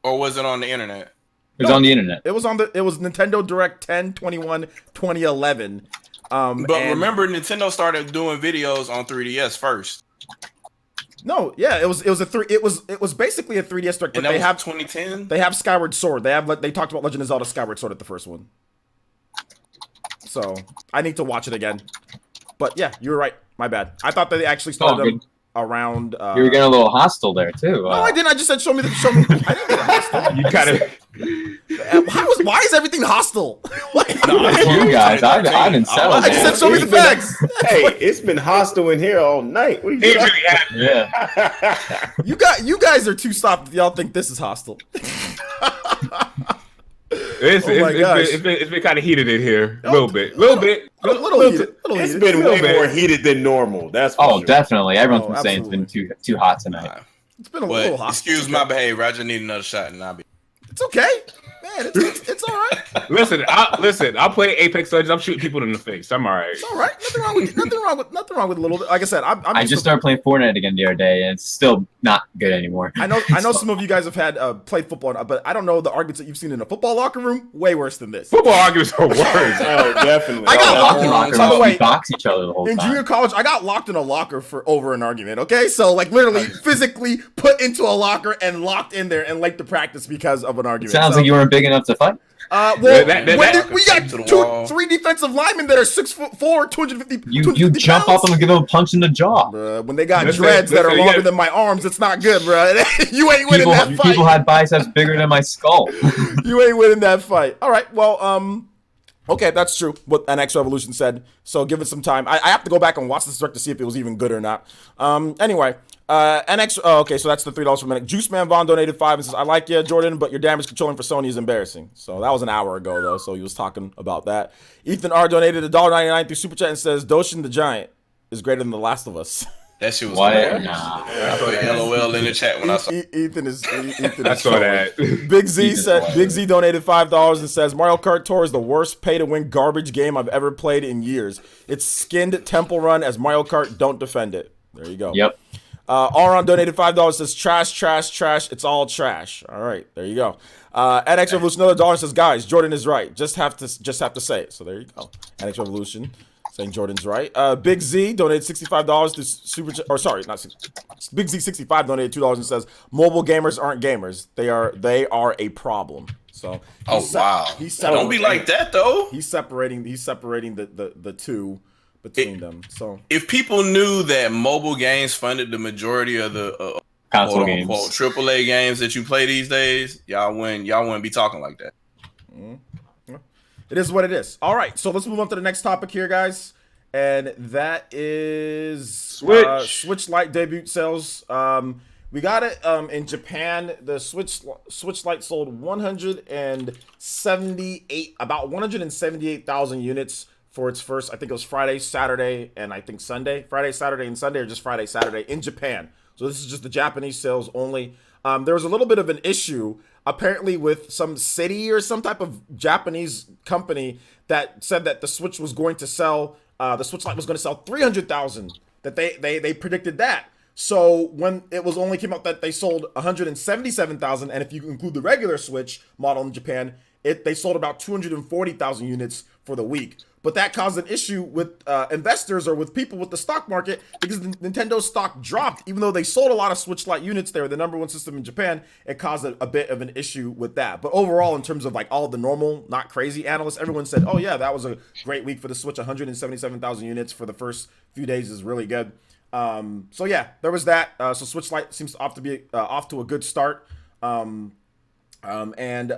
or was it on the internet? It was on the internet. It was on the. It was Nintendo Direct 10/21/2011. But and- remember, Nintendo started doing videos on 3DS first, No, yeah, it was a three. It was basically a 3DS Direct, and but that they was have 2010. they have Skyward Sword. They talked about Legend of Zelda Skyward Sword at the first one. So I need to watch it again. But yeah, you were right. My bad. I thought that they actually started Oh, them around. You were getting a little hostile there too. No, I didn't. I just said show me. I didn't get hostile. You kind of. Why is everything hostile? You guys, I didn't settle. I just said show me the facts. Hey, it's been hostile in here all night. What are you He doing? really had. Yeah. You guys are too soft if y'all think this is hostile. It's been kind of heated in here. A little bit. A little heated. It's been way more heated than normal. That's for sure. Definitely. Everyone's Oh, been saying it's been too hot tonight. It's been a little But hostile. excuse my behavior. I just need another shot, and I'll be. It's okay, man. It's all right. Listen, I'll play Apex Legends. I'm shooting people in the face. I'm all right. It's all right. Nothing wrong with a little bit. Like I said, I'm I just started playing Fortnite again the other day, and it's still not good anymore. I know some of you guys have had played football, but I don't know the arguments that you've seen in a football locker room. Way worse than this. Football arguments are worse. Oh, definitely. I got Locker locked. room, By the way, we box each other the whole in time. junior college, I got locked in a locker for over an argument. Okay, so like literally physically put into a locker and locked in there and late to practice because of an argument. Sounds like you weren't big enough to fight. Well, we got to the wall. 3 defensive linemen that are 6'4", 250. You jump off them and give them a punch in the jaw. Bruh, when they got Listen, dreads that are listen, longer yeah. than my arms, it's not good, bro. You ain't winning that fight. People had biceps bigger than my skull. You ain't winning that fight. All right, well, okay, that's true. What NX Revolution said. So give it some time. I have to go back and watch this direct to see if it was even good or not. Anyway, NX. Oh, okay, so that's the $3 per minute. Juice Man Vaughn donated 5 and says, "I like you, Jordan, but your damage controlling for Sony is embarrassing." So that was an hour ago though. So he was talking about that. Ethan R donated $1.99 through Super Chat and says, "Doshin the Giant is greater than The Last of Us." That shit was What? hilarious. Nah. I put LOL in the chat when I saw. Ethan is. I saw that. Big Z Jesus said. Christ. Big Z donated $5 and says Mario Kart Tour is the worst pay-to-win garbage game I've ever played in years. It's skinned Temple Run as Mario Kart. Don't defend it. There you go. Yep. Auron donated $5. Says trash. It's all trash. All right, there you go. NX Revolution another $1 says guys, Jordan is right. Just have to say it. So there you go. NX Revolution saying Jordan's right. Big Z donated $65 to Super. Or sorry, not 60, Big Z 65 donated $2 and says mobile gamers aren't gamers. They are a problem. So Wow. Don't be like that though. He's separating the two between them. So If people knew that mobile games funded the majority of the Console quote games. unquote AAA games that you play these days, y'all wouldn't be talking like that. it is what it is. All right, so let's move on to the next topic here, guys, and that is Switch Lite debut sales. We got it in Japan. The Switch Lite sold about 178,000 units for its first. I think it was Friday, Saturday, and I think Sunday. Friday, Saturday, and Sunday, or just Friday, Saturday in Japan. So this is just the Japanese sales only. There was a little bit of an issue apparently with some city or some type of Japanese company that said that the Switch was going to sell. The Switch Lite was going to sell 300,000. That they predicted that. So when it was only came out that they sold 177,000, and if you include the regular Switch model in Japan, they sold about 240,000 units for the week. But that caused an issue with investors or with people with the stock market because Nintendo's stock dropped. Even though they sold a lot of Switch Lite units, they were the number one system in Japan. It caused a bit of an issue with that. But overall, in terms of like all the normal, not crazy analysts, everyone said, "Oh yeah, that was a great week for the Switch. 177,000 units for the first few days is really good." So yeah, there was that. So Switch Lite seems off to a good start. And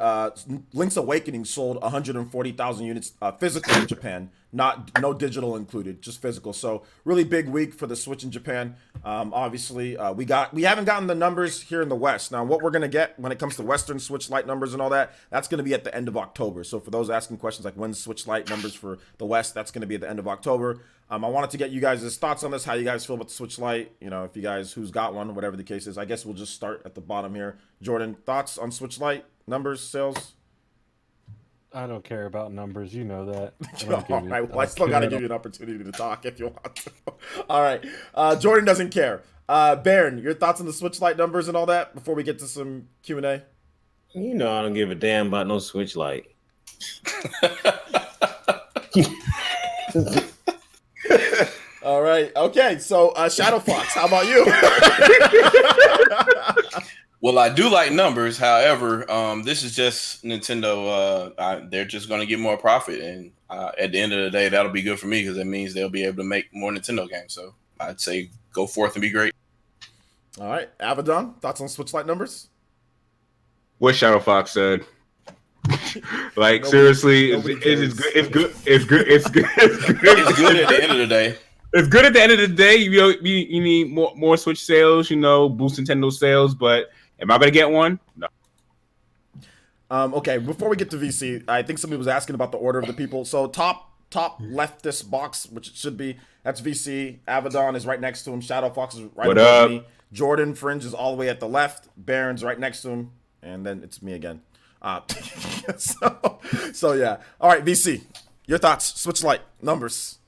Link's Awakening sold 140,000 units physically in Japan, no digital included, just physical. So really big week for the Switch in Japan. Obviously, we haven't gotten the numbers here in the West. Now, what we're gonna get when it comes to Western Switch Lite numbers and all that, that's gonna be at the end of October. So for those asking questions like when's Switch Lite numbers for the West, that's gonna be at the end of October. I wanted to get you guys' thoughts on this, how you guys feel about the Switch Lite. You know, if you guys who's got one, whatever the case is. I guess we'll just start at the bottom here. Jordan, thoughts on Switch Lite numbers, sales? I don't care about numbers. You know that. All right. Well, I still got to give you an opportunity to talk if you want to. All right. Jordan doesn't care. Baron, your thoughts on the Switch Lite numbers and all that before we get to some Q&A? You know I don't give a damn about no Switch Lite. All right. Okay. So, Shadow Fox, how about you? Well, I do like numbers. However, this is just Nintendo. They're just going to get more profit. And at the end of the day, that'll be good for me because that means they'll be able to make more Nintendo games. So I'd say go forth and be great. All right. Abaddon, thoughts on Switch Lite numbers? What Shadow Fox said. Like seriously, it's good. It's good. It's good. It's good. It's good at the end of the day. It's good at the end of the day. You need more Switch sales. Boost Nintendo sales. But am I gonna get one? No. Okay. Before we get to VC, I think somebody was asking about the order of the people. So top leftist box, which it should be, that's VC. Abaddon is right next to him. Shadow Fox is right above me. Jordan Fringe is all the way at the left. Baron's right next to him, and then it's me again. So yeah. All right, VC, your thoughts? Switch Lite numbers.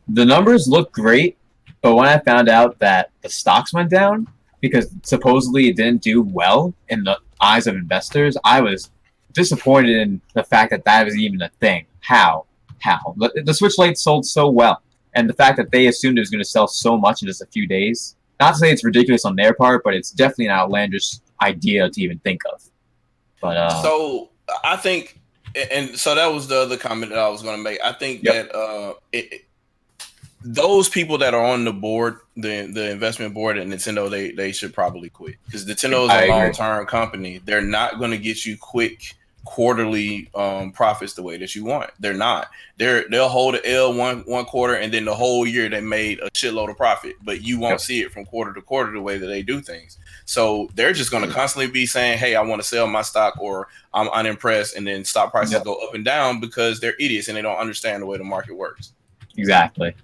The numbers look great, but when I found out that the stocks went down because supposedly it didn't do well in the eyes of investors, I was disappointed in the fact that was even a thing. How? The Switch Lite sold so well, and the fact that they assumed it was going to sell so much in just a few days. Not to say it's ridiculous on their part, but it's definitely an outlandish idea to even think of. But so I think, and so that was the other comment that I was going to make. I think that those people that are on the board, the investment board at Nintendo, they should probably quit because Nintendo is a long-term company. They're not going to get you quick quarterly profits the way that you want. They're not. They'll hold the L one quarter and then the whole year they made a shitload of profit, but you won't see it from quarter to quarter the way that they do things. So they're just going to constantly be saying, "Hey, I want to sell my stock," or "I'm unimpressed," and then stock prices go up and down because they're idiots and they don't understand the way the market works. Exactly.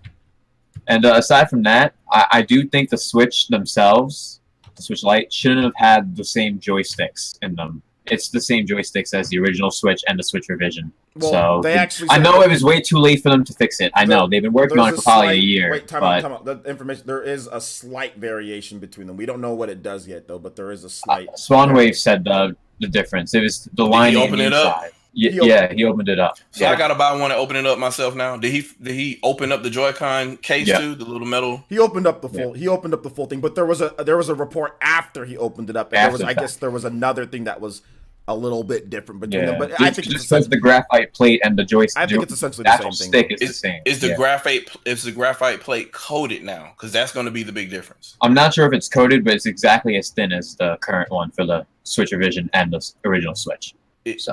And aside from that, I do think the Switch themselves, the Switch Lite, shouldn't have had the same joysticks in them. It's the same joysticks as the original Switch and the Switch revision. Well, so they actually I know it was way too late for them to fix it. I know they've been working on it for probably a year. Wait, time out. The information, there is a slight variation between them. We don't know what it does yet, though, but there is a slight. Swanwave said the difference. It was the line inside. He opened it up. So I gotta buy one and open it up myself now. Did he open up the Joy-Con case too? The little metal. He opened up the full. He opened up the full thing, but there was a report after he opened it up. And I guess there was another thing that was a little bit different between them. But I think just because the graphite plate and the joystick. I think it's essentially the same thing. Stick is the same. Is the graphite plate coated now? Because that's going to be the big difference. I'm not sure if it's coated, but it's exactly as thin as the current one for the Switch revision and the original Switch. If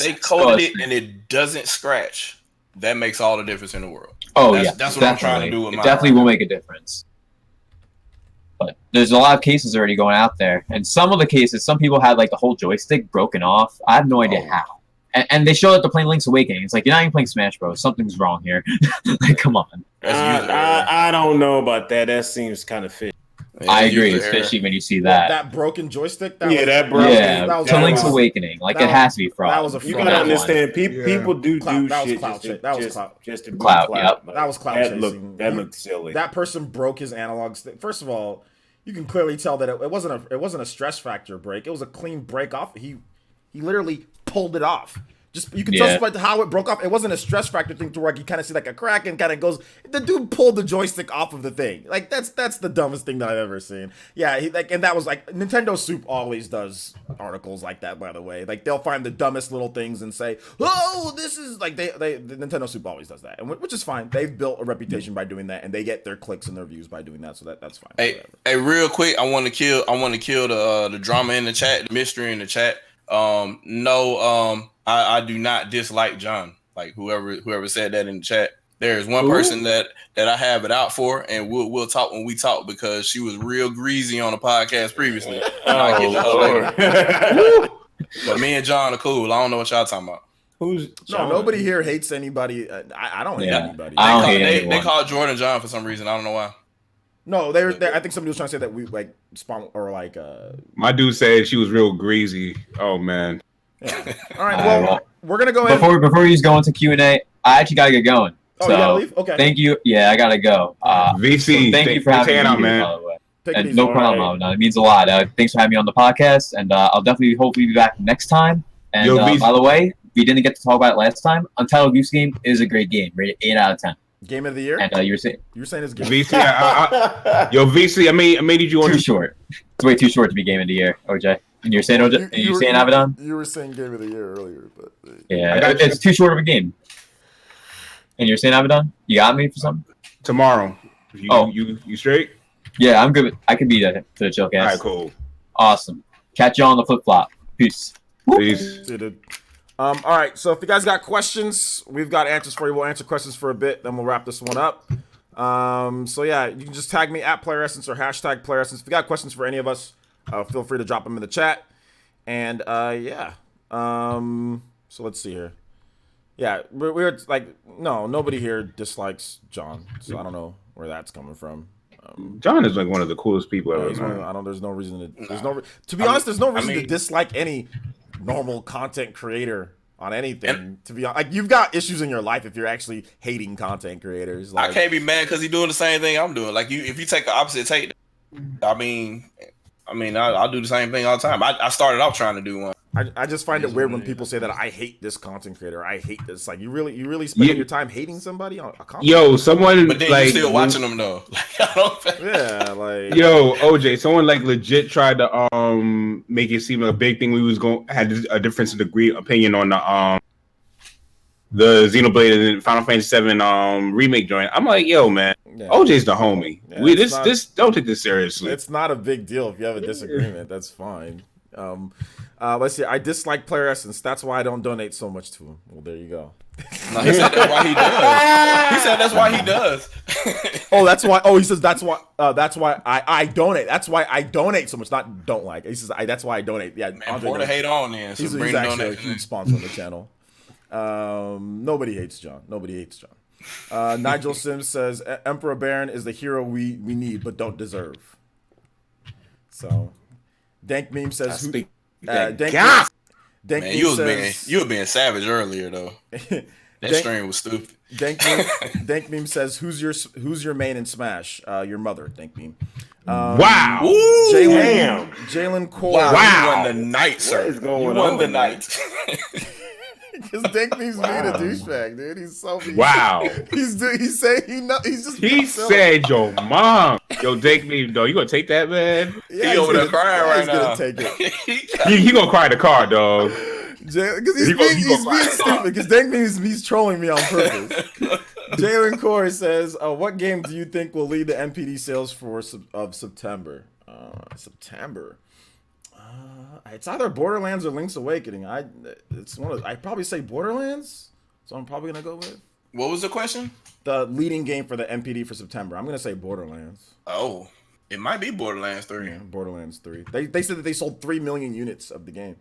they coated it and it doesn't scratch, that makes all the difference in the world. That's what I'm trying to do with mine. It definitely will make a difference. But there's a lot of cases already going out there, and some of the cases, some people had like the whole joystick broken off. I have no idea how. And they showed that they're playing Link's Awakening. It's like, you're not even playing Smash Bros. Something's wrong here. Like, come on. I don't know about that. That seems kind of fishy. I agree, especially when you see that. That broken joystick? To Link's Awakening. Like, it has to be fraud. That was a fraud. You gotta understand, people do shit just to clout. That was clout chasing. That looked silly. That person broke his analog stick. First of all, you can clearly tell that it wasn't a stress fracture break. It was a clean break off. He literally pulled it off. Just you can tell by how it broke off. It wasn't a stress fracture thing to where you kind of see like a crack and kind of goes. The dude pulled the joystick off of the thing. Like that's the dumbest thing that I've ever seen. Yeah, and that was like Nintendo Soup always does articles like that. By the way, like they'll find the dumbest little things and say, "Oh, this is like the Nintendo Soup always does that," and which is fine. They've built a reputation by doing that, and they get their clicks and their views by doing that. So that's fine. Hey, real quick, I want to kill the drama in the chat, the mystery in the chat. I do not dislike John. Like whoever said that in the chat. There is one person that I have it out for, and we'll talk when we talk because she was real greasy on the podcast previously. But me and John are cool. I don't know what y'all talking about. Who's John? Nobody here hates anybody. I don't hate anybody. They called Jordan John for some reason. I don't know why. No, they're I think somebody was trying to say that we like spawn or like. My dude said she was real greasy. Oh man. Yeah. All right. Well, we're gonna go ahead. Before you go into Q&A, I actually gotta get going. Oh, so, you gotta leave? Okay. Thank you. Yeah, I gotta go. VC, so thank you for having me out, here, man. by the way. And no problem. It means a lot. Thanks for having me on the podcast, and I'll definitely hopefully be back next time. And by the way, we didn't get to talk about it last time. Untitled Goose Game is a great game, rated 8 out of 10. Game of the year. And you were saying it's game. VC, VC, I made you on too short. It's way too short to be game of the year, OJ. And you're saying OJ? You saying Abaddon? You were saying game of the year earlier, but yeah, it's too short of a game. And you're saying Abaddon? You got me for something? Tomorrow. You straight? Yeah, I'm good. I can be there to the chill cast. All right, cool. Awesome. Catch you on the flip flop. Peace. Peace. All right, so if you guys got questions, we've got answers for you. We'll answer questions for a bit, then we'll wrap this one up. So yeah, you can just tag me at Player Essence or hashtag Player Essence. If you got questions for any of us, feel free to drop them in the chat. And yeah, so let's see here. Yeah, we're like, no, nobody here dislikes John, so I don't know where that's coming from. John is like one of the coolest people ever. There's no reason to be honest. There's no reason to dislike any normal content creator on anything. To be honest, like you've got issues in your life if you're actually hating content creators. Like, I can't be mad because he's doing the same thing I'm doing. Like if you take the opposite take, I'll do the same thing all the time. I started off trying to do one. I just find it weird when people say that I hate this content creator. I hate this. Like you really spending your time hating somebody on a content. Yo, someone but then like, you're still watching them though. Yeah, like yo, OJ, someone like legit tried to make it seem like a big thing. We was had a difference of degree opinion on the Xenoblade and Final Fantasy VII remake joint. I'm like, yo, man, OJ's the homie. Yeah, this don't take this seriously. It's not a big deal if you have a disagreement. That's fine. Let's see. I dislike Player Essence. That's why I don't donate so much to him. Well, there you go. No, he said that's why he does. He said that's why he does. Oh, that's why. Oh, he says that's why. That's why I donate. That's why I donate so much. Not don't like. He says that's why I donate. Yeah, man, pour the hate on then. So he's actually a huge sponsor on the channel. Nobody hates John. Nigel Sims says Emperor Baron is the hero we need but don't deserve. So, Dank Meme says Man, you were being savage earlier though. That stream was stupid. Dank Meme says who's your main in Smash? Your mother, Dank Meme. Wow. Jalen Core. Wow. You won the night, sir. What is going on? You won the night. Because Dank Meme's being a douchebag, dude. He's so wow. He's just he said your mom. Yo, Dank Meme, though, you gonna take that, man? Yeah, he over there crying right now. He's gonna take it. he gonna cry in the car, dog. Because he's being stupid. Because Dank Meme's he's trolling me on purpose. Jalen Core says, "What game do you think will lead the NPD sales of September?" September. It's either Borderlands or Link's Awakening. I'd probably say Borderlands, so I'm probably gonna go with. What was the question? The leading game for the NPD for September. I'm gonna say Borderlands. Oh, it might be Borderlands 3. Yeah, Borderlands 3. They said that they sold 3 million units of the game.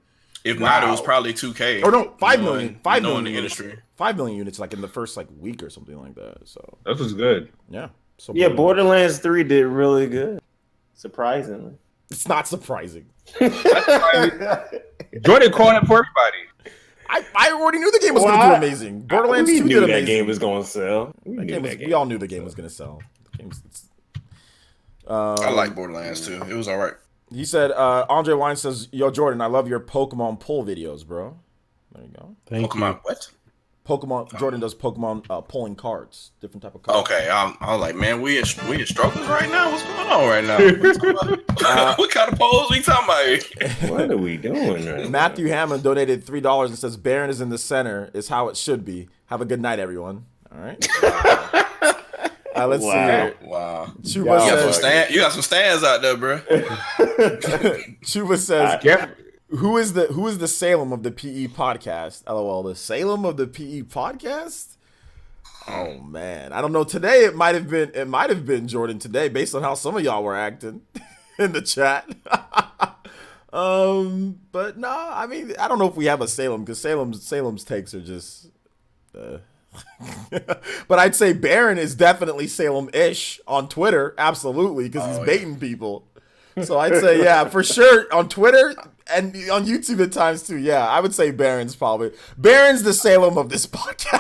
If not, it was probably 2K. Or no, 5 million. 5 million in the units. industry. 5 million units, like in the first week or something like that. So that was good. Yeah. So Borderlands 3 did really good. Surprisingly. It's not surprising. Jordan calling it for everybody. I already knew the game was going to do amazing. Borderlands 2 did amazing. That game was going to sell. We all knew the game was going to sell. I like Borderlands 2. It was all right. He said, Andre Wine says, "Yo, Jordan, I love your Pokemon pull videos, bro." There you go. Thank Pokemon you. what? Pokemon. Jordan does Pokemon pulling cards, different type of cards. Okay, I was like, man, we in struggles right now. What's going on right now? What kind of polls we talking about here? What are we doing right Matthew Hammond donated $3 and says, "Baron is in the center, is how it should be. Have a good night, everyone." All right. Let's see here. Wow. Chuba says, you got some stands out there, bro. Chuba says, Who is the Salem of the PE podcast? LOL, the Salem of the PE podcast? Oh man, I don't know. Today it might have been Jordan today, based on how some of y'all were acting in the chat. But no, I mean, I don't know if we have a Salem, because Salem's takes are just. But I'd say Baron is definitely Salem-ish on Twitter, absolutely, because he's baiting people. So I'd say, yeah, for sure on Twitter and on YouTube at times too. Yeah, I would say Baron's the Salem of this podcast.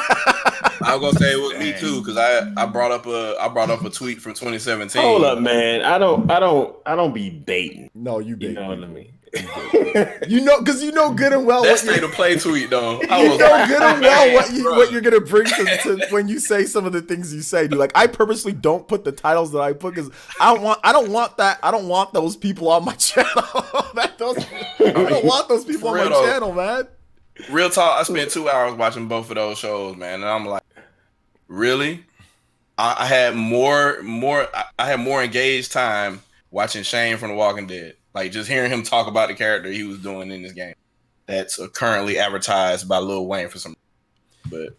I was gonna say it was me too, because I brought up a tweet from 2017. Hold up, man. I don't be baiting. No, you bait. You know what I mean? Because you know good and well that state of play tweet though. Good and well what you're gonna bring to when you say some of the things you say, dude. Like, I purposely don't put the titles that I put, because I don't want those people on my channel. I don't want those people on my channel, man. Real talk, I spent 2 hours watching both of those shows, man, and I'm like, really? I had more engaged time watching Shane from The Walking Dead. Like, just hearing him talk about the character he was doing in this game that's currently advertised by Lil Wayne for some. But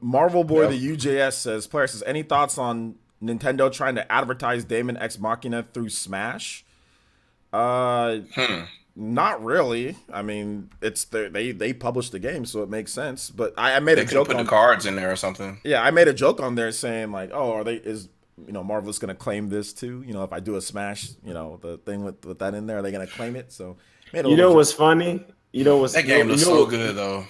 Marvel Boy, the UJS says, any thoughts on Nintendo trying to advertise Daemon X Machina through Smash? Not really. I mean, they published the game, so it makes sense. But I made a joke. Put the cards in there or something. Yeah, I made a joke on there saying like, oh, Marvel's gonna claim this too? If I do a Smash, the thing with that in there, are they gonna claim it? So, what's funny? That game looks so good though.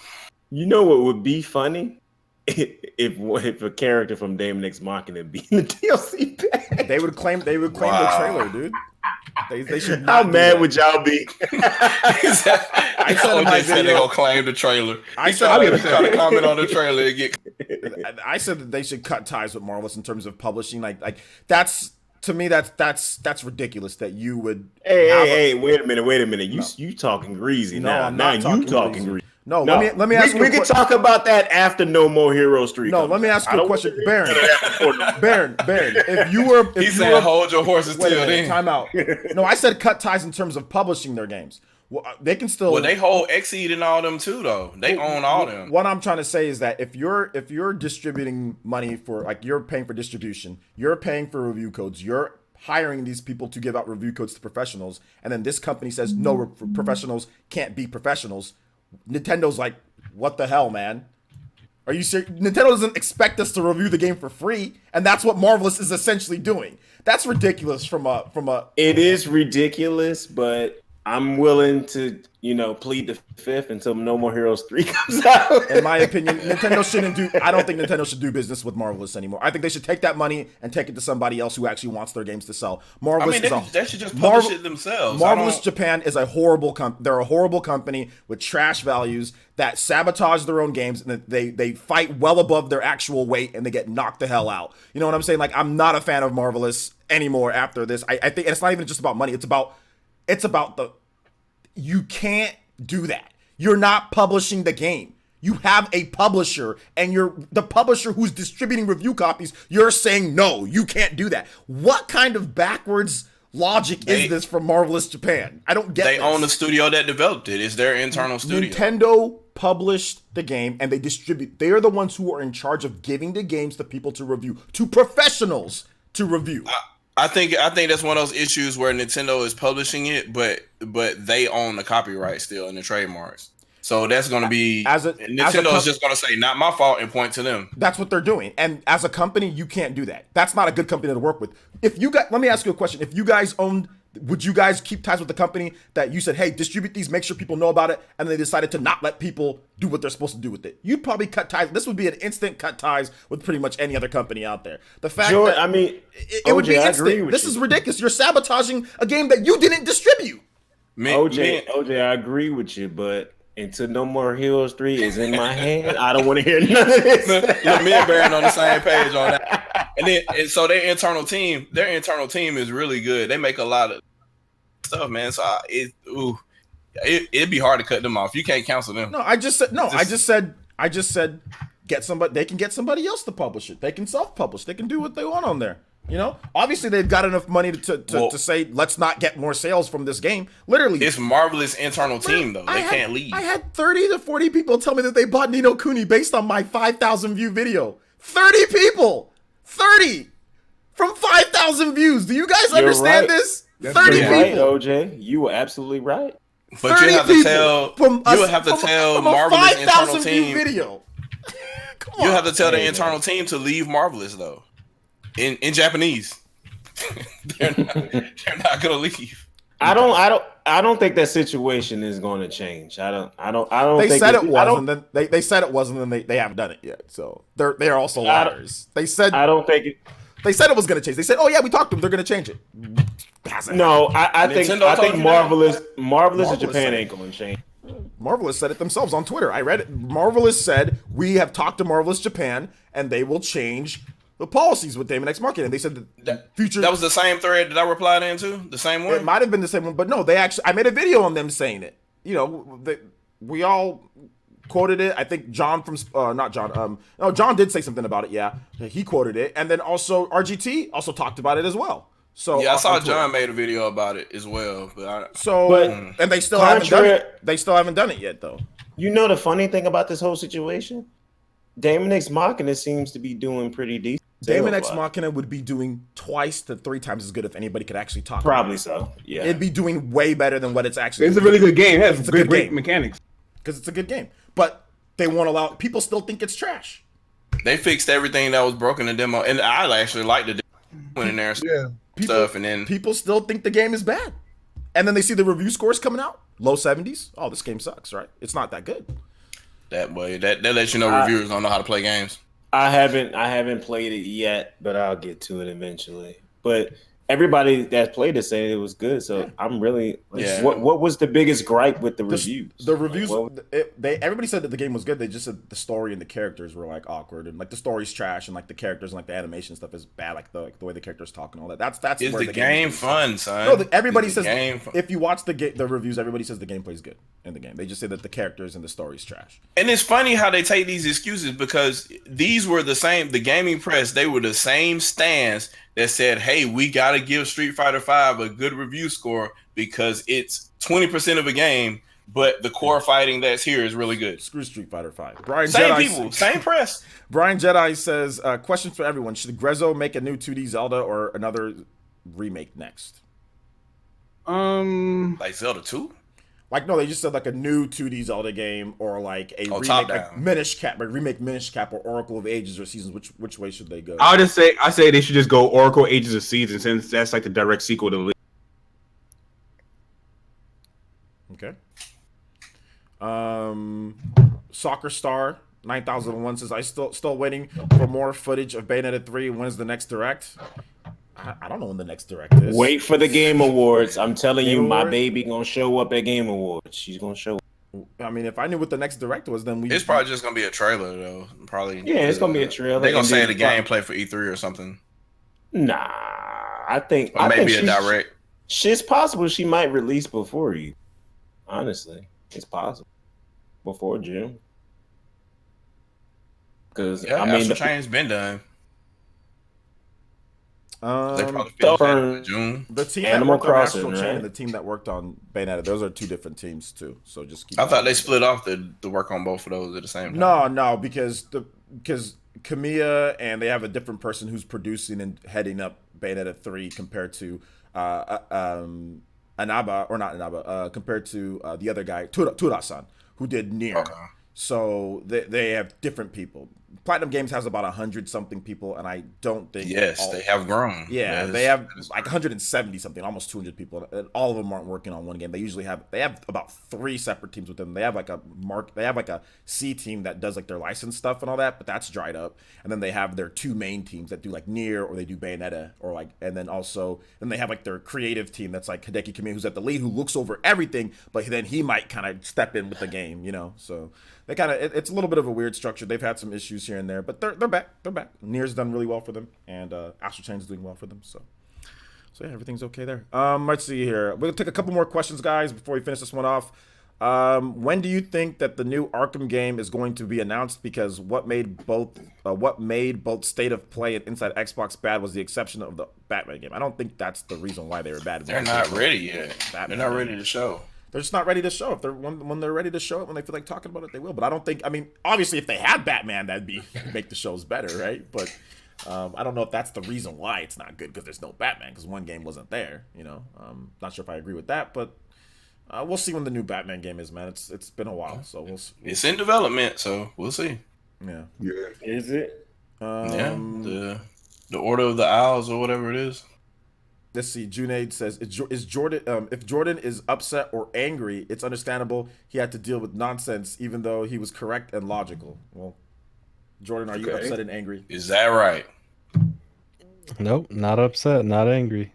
You know what would be funny? If a character from Daemon X Machina be in the DLC pack. They would claim the trailer, dude. They should. How mad would y'all be? I said in my video, they're gonna claim the trailer. I said I'm gonna try to comment on the trailer and get. I said that they should cut ties with Marvelous in terms of publishing. Like that's, to me, that's ridiculous that you would. Hey, wait a minute. You talking greasy now? I'm not you talking greasy. No, let me ask you. We can talk about that after No More Heroes 3. No, let me ask you a question, Baron. Baron, if you were, hold your horses till then. Time out. No, I said cut ties in terms of publishing their games. Well, they can still. Well, they hold Exceed and all them too, though. They own all them. What I'm trying to say is that if you're distributing money for, like, you're paying for distribution, you're paying for review codes, you're hiring these people to give out review codes to professionals, and then this company says no, professionals can't be professionals. Nintendo's like, what the hell, man? Are you serious? Nintendo doesn't expect us to review the game for free, and that's what Marvelous is essentially doing. That's ridiculous from a. It is ridiculous, but I'm willing to, plead the fifth until No More Heroes 3 comes out. In my opinion, I don't think Nintendo should do business with Marvelous anymore. I think they should take that money and take it to somebody else who actually wants their games to sell. Marvelous they should just publish it themselves. Marvelous Japan is a horrible they're a horrible company with trash values that sabotage their own games, and they fight well above their actual weight, and they get knocked the hell out. You know what I'm saying? Like, I'm not a fan of Marvelous anymore after this. I think, and it's not even just about money. It's about you can't do that. You're not publishing the game. You have a publisher, and you're the publisher who's distributing review copies. You're saying, no, you can't do that. What kind of backwards logic is this from Marvelous Japan? I don't get They this. own the studio that developed it. It's their internal studio. Nintendo published the game, and they distribute. They are the ones who are in charge of giving the games to people to review, to professionals to review. I think that's one of those issues where Nintendo is publishing it, but they own the copyright still and the trademarks. So that's going to be Nintendo is just going to say, not my fault, and point to them. That's what they're doing. And as a company, you can't do that. That's not a good company to work with. Let me ask you a question. If you guys owned, would you guys keep ties with the company that you said, hey, distribute these, make sure people know about it, and they decided to not let people do what they're supposed to do with it? You'd probably cut ties. This would be an instant cut ties with pretty much any other company out there. The fact it would be instant. This is ridiculous. You're sabotaging a game that you didn't distribute. OJ, I agree with you, but until No More Heroes 3 is in my hand, I don't want to hear none of this. Look, me and Baron on the same page on that. And so their internal team is really good. They make a lot of stuff, man. So it'd be hard to cut them off. You can't cancel them. No, I just said get somebody. They can get somebody else to publish it. They can self-publish. They can do what they want on there. You know, obviously they've got enough money to say let's not get more sales from this game. Literally, It's Marvelous internal team though. They can't leave. I had 30 to 40 people tell me that they bought Nino Kuni based on my 5,000 view video. 30 people, 30 from 5,000 views. Do you guys understand right. this? That's 30 pretty people. Right, OJ. You were absolutely right. But you have to tell from Marvelous a internal 5,000 view team. video. Come on. You have to tell the Hey, internal team to leave Marvelous though. In Japanese. they're not gonna leave. I don't think that situation is going to change. I don't. They think said it was, I don't, and then they said it wasn't, and they haven't done it yet. So they're also liars. They said I don't think it. they said it was going to change. They said, "Oh yeah, we talked to them. They're going to change it." No, I think Nintendo told you Marvelous in Marvelous Japan said ain't going to change. Marvelous said it themselves on Twitter. I read it. Marvelous said, "We have talked to Marvelous Japan, and they will change the policies with Damon X Marketing." And they said that future. That was the same thread that I replied into? The same one? It might have been the same one, but no, they actually. I made a video on them saying it. You know, we all quoted it. I think John from not John. No, John did say something about it. Yeah, he quoted it, and then also RGT also talked about it as well. So Yeah, I saw on Twitter. John made a video about it as well. But And they still haven't done Contrary- it. They still haven't done it yet, though. You know the funny thing about this whole situation? Damon X Machina seems to be doing pretty decent. Damon X sales-wise. Machina would be doing twice to 3 times as good if anybody could actually talk. Probably so. Yeah. It'd be doing way better than what it's actually. It's a really good game. It has It's a great, good great game. mechanics. Because it's a good game, but they won't allow. People still think it's trash. they fixed everything that was broken in the demo. And I actually liked the went in there and stuff. And then People still think the game is bad, and then they see the review scores coming out, low 70s. Oh, this game sucks, right? It's not that good. that way, that lets you know reviewers don't know how to play games. I haven't played it yet, but I'll get to it eventually. But everybody that played it said it was good, so I'm really. Yeah. What was the biggest gripe with the reviews? The reviews, Like, everybody said that the game was good. They just said the story and the characters were like awkward, and like the story's trash, and like the characters and like the animation stuff is bad, like the way the characters talk and all that. That's Is where the game is. fun, son? No, everybody Is the says game fun? if you watch the reviews, everybody says the gameplay's good in the game. They just say that the characters and the story's trash. And it's funny how they take these excuses because these were the gaming press, they were the same stance that said, hey, we got to give Street Fighter V a good review score because it's 20% of a game, but the core fighting that's here is really good. Screw Street Fighter V. Brian Same Jedi, people, same press. Brian Jedi says, question for everyone. Should Grezzo make a new 2D Zelda or another remake next? Like Zelda 2? Like, no, they just said like a new 2D Zelda game or like a remake, top like down. remake Minish Cap or Oracle of Ages or Seasons. Which way should they go? I say they should just go Oracle Ages of Seasons since that's like the direct sequel to Lite. Okay. Soccer Star 9001 says, I still waiting for more footage of Bayonetta 3. When is the next direct? I don't know when the next direct is. wait for the Game Awards. I'm telling you, Game my Awards? baby gonna show up at Game Awards. She's gonna show up. I mean, if I knew what the next direct was, then It's probably just going to be a trailer, though. Probably. Yeah, it's gonna be a trailer. They're going to and say then the gameplay for E3 or something. Nah, I think Or maybe a direct. It's possible she might release before you. Honestly, it's possible before June. Because Yeah, I mean, Astral Chain's been done. They probably the- finished that in June. the team Animal that worked Crossing, on Astral Chain right? and the team that worked on Bayonetta, those are two different teams too. So just keep. I thought they split off the work on both of those at the same time. No, because Kamiya and they have a different person who's producing and heading up Bayonetta 3 compared to Inaba or not Inaba, compared to the other guy Tura-san who did Nier. Okay. So they have different people. Platinum Games has about 100-something people, and I don't think Yes, they have grown. Yeah, That they is- have that is like true. 170 something, almost 200 people, and all of them aren't working on one game. They have about 3 separate teams with them. They have like a C team that does like their license stuff and all that, but that's dried up. And then they have their 2 main teams that do like Nier or they do Bayonetta or like, and then they have like their creative team that's like Hideki Kamiya, who's at the lead, who looks over everything, but then he might kind of step in with the game, you know. So they kind of it's a little bit of a weird structure. They've had some issues here and there, but they're back. They're back. Nier's done really well for them, and Astral Chain's doing well for them. So yeah, everything's okay there. Let's see here. We'll take a couple more questions, guys, before we finish this one off. When do you think that the new Arkham game is going to be announced? Because what made both State of Play and Inside Xbox bad was the exception of the Batman game. I don't think that's the reason why they were bad. They're not ready yet. They're not ready to show. They're just not ready to show. If they're when they're ready to show it, when they feel like talking about it, they will. But I don't think. I mean, obviously, if they had Batman, that'd make the shows better, right? But I don't know if that's the reason why it's not good because there's no Batman because one game wasn't there. Not sure if I agree with that, but. We'll see when the new Batman game is, man. It's been a while, so we'll see. It's in development, so we'll see. Yeah. Is it? The Order of the Owls or whatever it is. Let's see. Junaid says, "Is Jordan? If Jordan is upset or angry, it's understandable. He had to deal with nonsense, even though he was correct and logical." Well, Jordan, are you upset and angry? Is that right? Nope, not upset, not angry.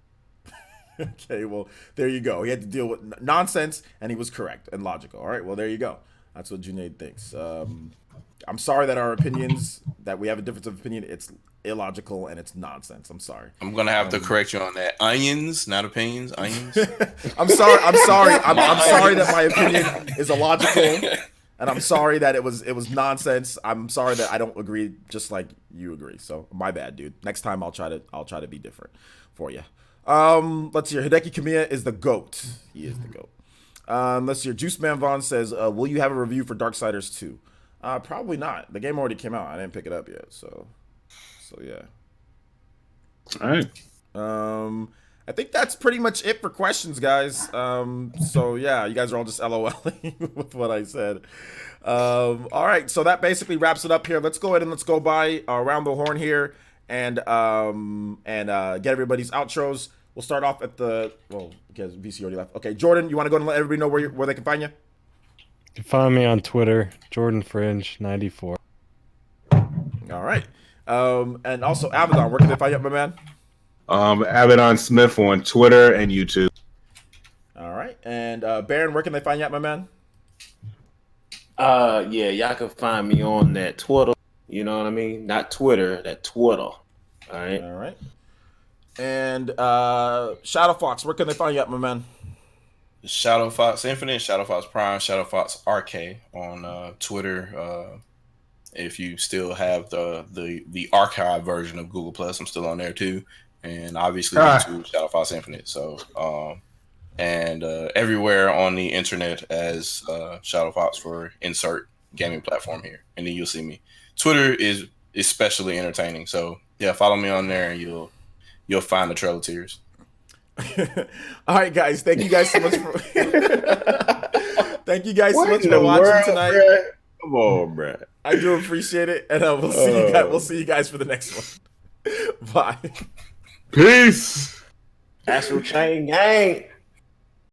Okay, well, there you go. He had to deal with nonsense, and he was correct and logical. All right, well, there you go. That's what Junaid thinks. I'm sorry that our opinions, that we have a difference of opinion, it's illogical and it's nonsense. I'm sorry. I'm going to have to correct you on that. Onions, not opinions, onions. I'm sorry. I'm sorry that my opinion is illogical, and I'm sorry that it was nonsense. I'm sorry that I don't agree just like you agree. So my bad, dude. Next time I'll try to be different for you. Let's see. Hideki Kamiya is the GOAT. He is the GOAT. Let's see. Juice Man Vaughn says, will you have a review for Darksiders 2? Probably not. The game already came out. I didn't pick it up yet. So yeah. All right. I think that's pretty much it for questions, guys. So yeah, you guys are all just LOLing with what I said. All right. So that basically wraps it up here. Let's go ahead and let's go by around the horn here and get everybody's outros. We'll start off at because VC already left. Okay, Jordan, you want to go and let everybody know where they can find you? You can find me on Twitter, JordanFringe94. All right. And also, Abaddon, where can they find you, my man? Abaddon Smith on Twitter and YouTube. All right. And Baron, where can they find you, my man? Yeah, y'all can find me on that Twitter. You know what I mean? Not Twitter, that Twitter. All right. All right. And Shadow Fox, where can they find you at, my man? Shadow Fox Infinite, Shadow Fox Prime, Shadow Fox RK on Twitter. If you still have the archive version of Google Plus, I'm still on there too. And obviously YouTube, Shadow Fox Infinite. So and everywhere on the internet as Shadow Fox for insert gaming platform here. And then you'll see me. Twitter is especially entertaining. So yeah, follow me on there and you'll find the Trail of Tears. All right, guys. Thank you guys so much for for watching tonight. Bro? Come on, bro. I do appreciate it, and we'll see you guys for the next one. Bye. Peace. Astral Chain Gang.